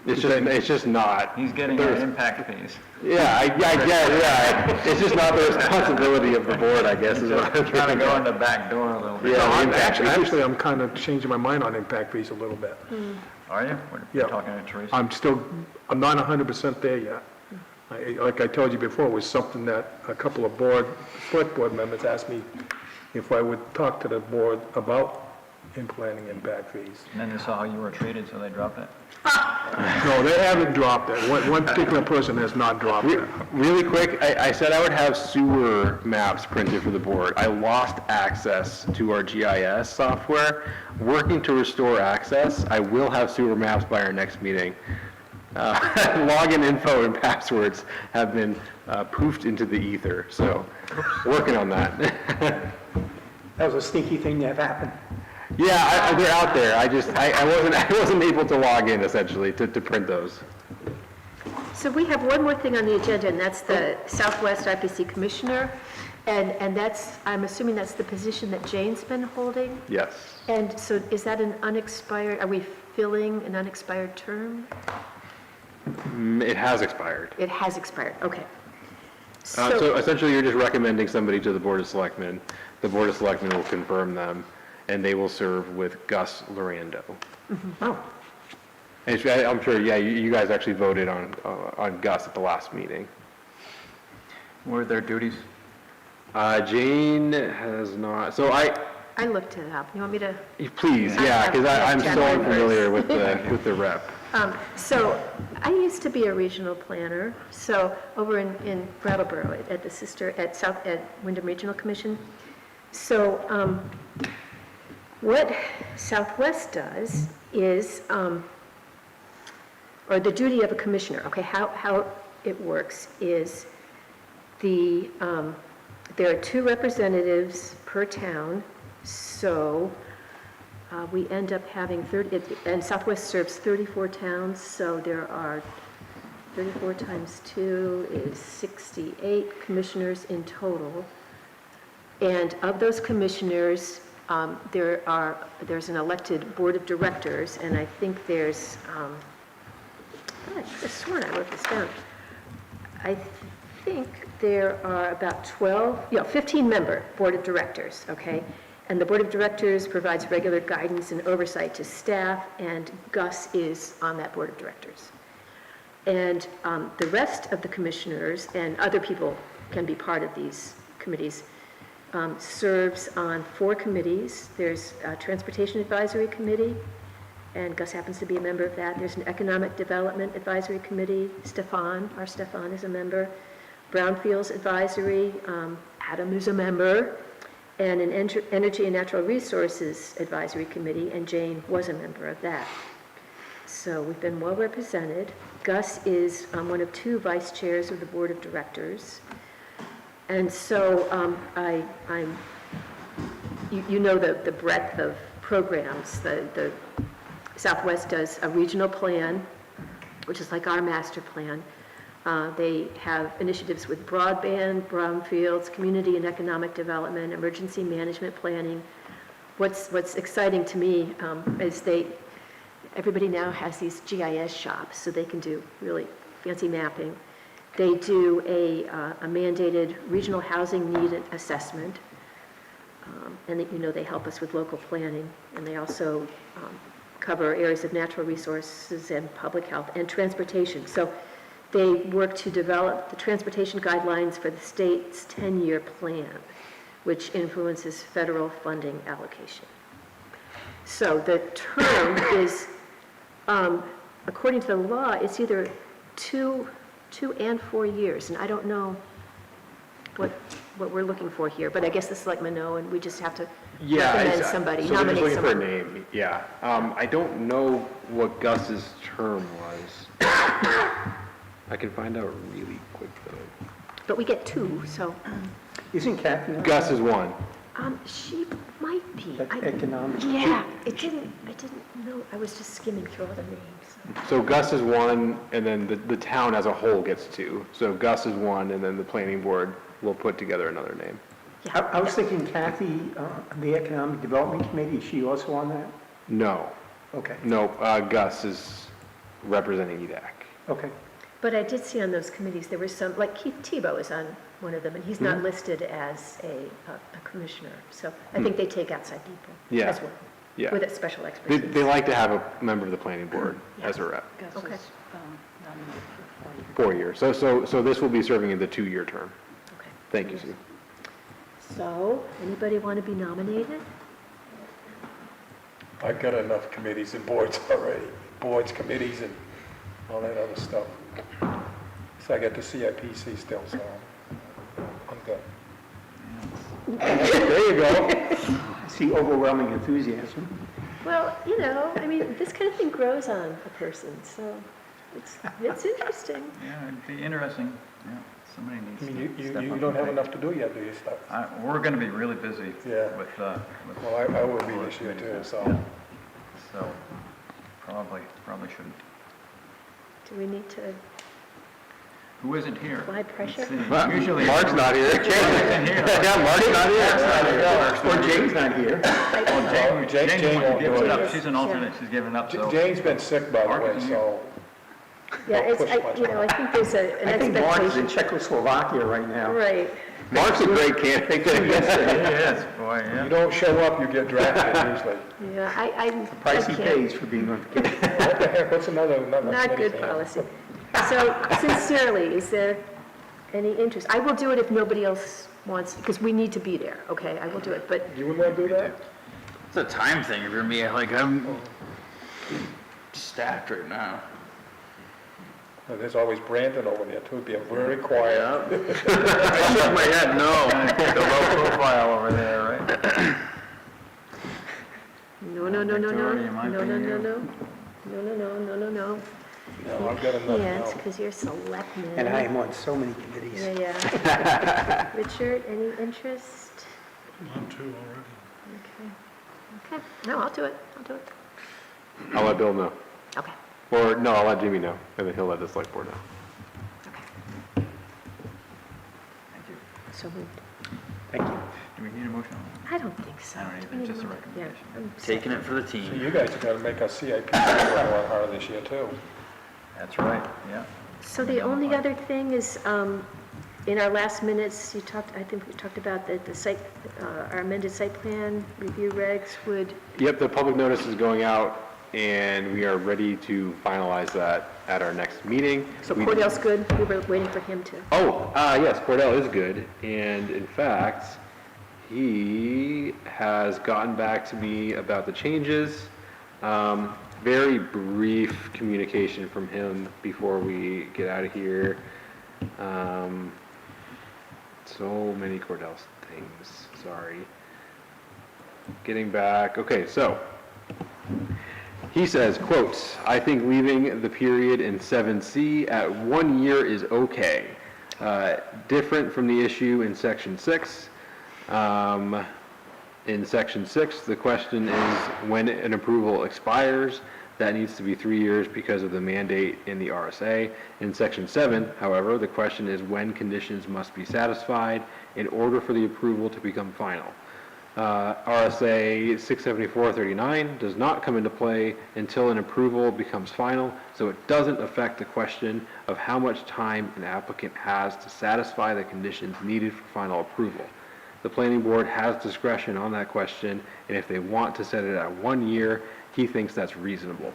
It's just not. He's getting an impact fees. Yeah, I get, yeah, it's just not the responsibility of the board, I guess, is what I'm Trying to go in the back door a little bit. Yeah, the impact fees. Actually, I'm kind of changing my mind on impact fees a little bit. Are you? Yeah. We're talking to Teresa? I'm not 100% there yet. Like I told you before, it was something that a couple of select board members asked me if I would talk to the board about implementing impact fees. And then they saw how you were treated, so they dropped it? No, they haven't dropped it. One particular person has not dropped it. Really quick, I said I would have sewer maps printed for the board. I lost access to our GIS software. Working to restore access, I will have sewer maps by our next meeting. Login info and passwords have been poofed into the ether, so working on that. That was a sneaky thing that happened. Yeah, they're out there. I wasn't able to log in essentially to print those. So we have one more thing on the agenda, and that's the SWRPC Commissioner. And that's, I'm assuming that's the position that Jane's been holding? Yes. And so is that an unexpired, are we filling an unexpired term? It has expired. It has expired, okay. So essentially, you're just recommending somebody to the Board of Selectmen. The Board of Selectmen will confirm them, and they will serve with Gus Lorando. Oh. And I'm sure, yeah, you guys actually voted on Gus at the last meeting. What are their duties? Jane has not, so I looked it up. You want me to? please, yeah, because I'm so unfamiliar with the rep. So I used to be a regional planner, so over in Brattleboro at Wyndham Regional Commission. So what Southwest does is, or the duty of a commissioner, okay, how it works is there are 2 representatives per town, so we end up having 30, and Southwest serves 34 towns, so there are 34 times 2 is 68 commissioners in total. And of those commissioners, there's an elected board of directors, and I think there's, I could have sworn I wrote this down. I think there are about 15-member board of directors, okay? And the board of directors provides regular guidance and oversight to staff, and Gus is on that board of directors. And the rest of the commissioners, and other people can be part of these committees, serves on 4 committees. There's a Transportation Advisory Committee, and Gus happens to be a member of that. There's an Economic Development Advisory Committee. Our Stefan is a member. Brownfields Advisory, Adam is a member. And an Energy and Natural Resources Advisory Committee, and Jane was a member of that. So we've been well represented. Gus is one of 2 vice chairs of the board of directors. And so you know the breadth of programs. The Southwest does a regional plan, which is like our master plan. They have initiatives with broadband, brownfields, community and economic development, emergency management planning. What's exciting to me is everybody now has these GIS shops, so they can do really fancy mapping. They do a mandated regional housing need assessment, and they help us with local planning, and they also cover areas of natural resources and public health and transportation. So they work to develop the transportation guidelines for the state's 10-year plan, which influences federal funding allocation. So the term is, according to the law, it's either 2 and 4 years, and I don't know what we're looking for here, but I guess the selectmen know, and we just have to recommend somebody, so nominate we're just looking someone. for a name, yeah. I don't know what Gus's term was. I can find out really quick, though. But we get 2, so. Isn't Kathy on? Gus is 1. She might be. Economic. Yeah, I didn't know, I was just skimming through all the names. So Gus is 1, and then the town as a whole gets 2. So Gus is 1, and then the planning board will put together another name. I was thinking Kathy, the Economic Development Committee, is she also on that? No. Okay. No, Gus is representing EDAC. Okay. But I did see on those committees, there were some, like Keith Tebow is on one of them, and he's not listed as a commissioner. So I think they take outside people Yeah. as well, Yeah. with a special They expertise. like to have a member of the planning board as a rep. Gus Okay. is nominated for 4 years. 4 years. So this will be serving in the 2-year term. Okay. Thank you, Sue. So, anybody want to be nominated? I've got enough committees and boards already, boards, committees, and all that other stuff. So I got the CIPC still, so I'm good. There you go. I see overwhelming enthusiasm. Well, I mean, this kind of thing grows on a person, so it's interesting. Yeah, it'd be interesting, yeah, somebody needs I to mean, step you up don't and have take- enough to do yet, do you, stuff? We're gonna be really busy Yeah. with. Well, I will be this year too, so. So, probably shouldn't. Do we need to Who isn't here? apply pressure? Let's see. Usually. Mark's not here. James isn't here. Yeah, Mark's not here. Or Jane's not here. Well, Jane Jane won't gives do it it. up, she's an alternate, she's given up, so. Jane's been sick, by the Mark way, isn't here. so. Yeah, Don't push much on I think there's an I think Mark is in expectation. Czechoslovakia right now. Right. Mark's a great candidate. He is, boy, You yeah. don't show up, you get drafted usually. Yeah, I Price he can't. pays for being on vacation. What the heck, what's another Not committee good thing? policy. So sincerely, is there any interest? I will do it if nobody else wants, because we need to be there, okay? I will do it, but You would want to do that? It's a time thing for me, like, I'm stacked right now. Well, there's always Brandon over there too, being very quiet. I shook my head, no. The low profile over there, right? no, no, no, no, no, Victoria, no, might no, be no, no, you. no, no, no, no, no, no. No, I've got enough Can't, now. because you're selectman. And I am on so many committees. Yeah, yeah. Richard, any interest? I'm two already. Okay. Okay, no, I'll do it, I'll let Bill know. Okay. Or, no, I'll let Jimmy know, and then he'll let the select board know. Okay. So moved. Thank you. Do we need a motion? I don't think so. I don't Do either, we need just a mo- recommendation. Yeah, I'm Taking set. it for the So team. you guys are going to make our CIP work more harder this year too. That's right, yeah. So the only other thing is, in our last minutes, I think we talked about the site, our amended site plan review regs would, Yep, the public notice is going out, and we are ready to finalize that at our next meeting. so We- Cordell's good, we were waiting for him to. Oh, yes, Cordell is good, and in fact, he has gotten back to me about the changes. Very brief communication from him before we get out of here. So many Cordell things, sorry. Getting back, okay, so, he says, quote, "I think leaving the period in 7C at 1 year is okay. Different from the issue in section 6. In section 6, the question is when an approval expires. That needs to be 3 years because of the mandate in the RSA. In section 7, however, the question is when conditions must be satisfied in order for the approval to become final. RSA 674-39 does not come into play until an approval becomes final, so it doesn't affect the question of how much time an applicant has to satisfy the conditions needed for final approval. The planning board has discretion on that question, and if they want to set it at 1 year, he thinks that's reasonable.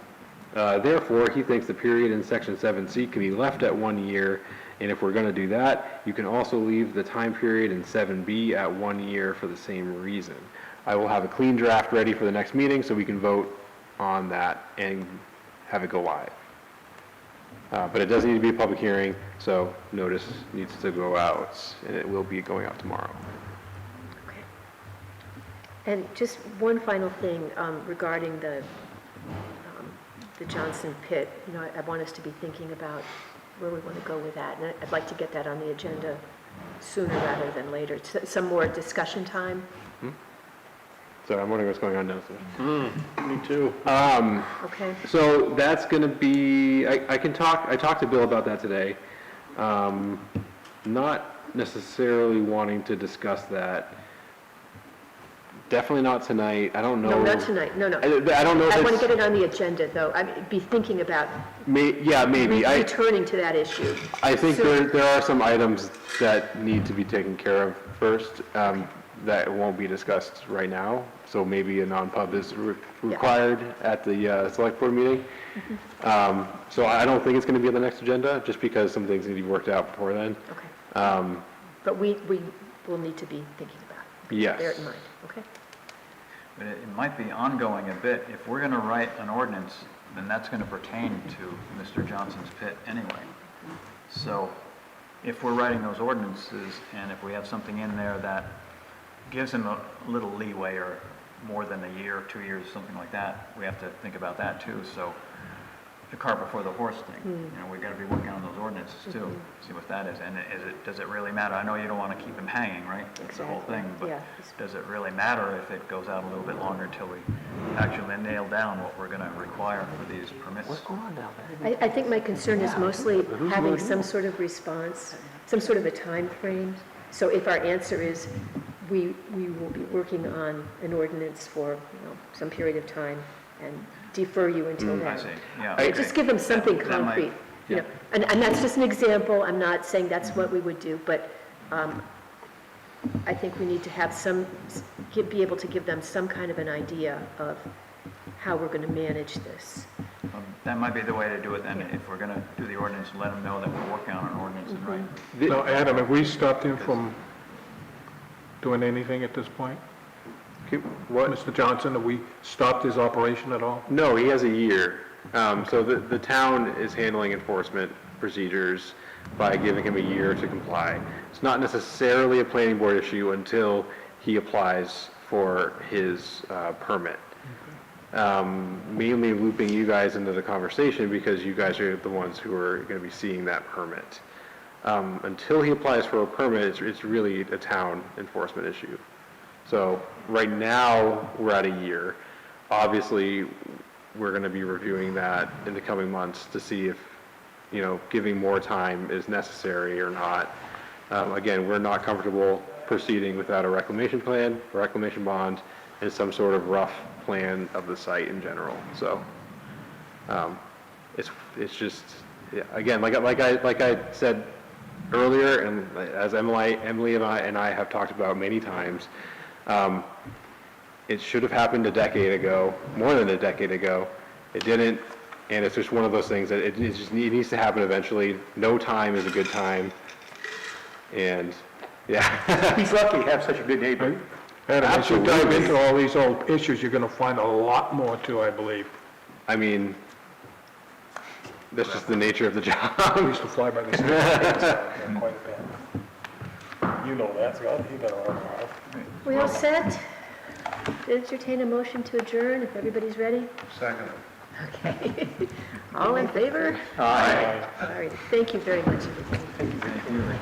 Therefore, he thinks the period in section 7C can be left at 1 year, and if we're going to do that, you can also leave the time period in 7B at 1 year for the same reason. I will have a clean draft ready for the next meeting so we can vote on that and have it go live. But it does need to be a public hearing, so notice needs to go out, and it will be going out tomorrow. Okay. And just one final thing regarding the Johnson pit. I want us to be thinking about where we want to go with that, and I'd like to get that on the agenda sooner rather than later. Some more discussion time. So I'm wondering what's going on downstairs. Me too. Okay. So that's going to be, I talked to Bill about that today. Not necessarily wanting to discuss that Definitely not tonight. I don't know. No, not tonight, no, no. I don't know if I want it's- to get it on the agenda, though. I'd be thinking about Yeah, maybe. returning to that issue. I think So- there are some items that need to be taken care of first, that won't be discussed right now. So maybe a non-pub is required at the select board meeting. So I don't think it's going to be on the next agenda, just because some things need to be worked out before then. Okay. But we will need to be thinking about it. Yes. Bear it in mind, okay? But it might be ongoing a bit. If we're going to write an ordinance, then that's going to pertain to Mr. Johnson's pit anyway. So if we're writing those ordinances, and if we have something in there that gives him a little leeway or more than a year, 2 years, something like that, we have to think about that too. So the cart before the horse thing, you know, we've got to be working on those ordinances too, see what that is. And does it really matter? I know you don't want to keep him hanging, right? That's the whole thing, but Yeah. does it really matter if it goes out a little bit longer until we actually nail down what we're going to require for these permits? What's going on down there? I think my concern is mostly having some sort of response, some sort of a time frame. So if our answer is, we will be working on an ordinance for, some period of time and defer you until then. I see, yeah. Just give them something That might- concrete, you know. And that's just an example, I'm not saying that's what we would do, but I think we need to have be able to give them some kind of an idea of how we're going to manage this. That might be the way to do it then, if we're going to do the ordinance, let them know that we're working on an ordinance and right. Now, Adam, have we stopped him from doing anything at this point? What? Mr. Johnson, have we stopped his operation at all? No, he has a year. So the town is handling enforcement procedures by giving him a year to comply. It's not necessarily a planning board issue until he applies for his permit. Mainly looping you guys into the conversation because you guys are the ones who are going to be seeing that permit. Until he applies for a permit, it's really a town enforcement issue. So right now, we're at a year. Obviously, we're going to be reviewing that in the coming months to see if, giving more time is necessary or not. Again, we're not comfortable proceeding without a reclamation plan, a reclamation bond, and some sort of rough plan of the site in general. So it's just, yeah, again, like I said earlier, and as Emily and I have talked about many times, it should have happened a decade ago, more than a decade ago. It didn't, and it's just one of those things that it needs to happen eventually. No time is a good time, and yeah. He's lucky to have such a good neighbor. Adam, as you dive into all these old issues, you're going to find a lot more too, I believe. I mean, that's just the nature of the job. I used to fly by the station quite a bit. You know that, Scott. You've been around a while. We all set? Entertain a motion to adjourn if everybody's ready? Second. Okay. All in favor? Aye. All right, thank you very much, everybody.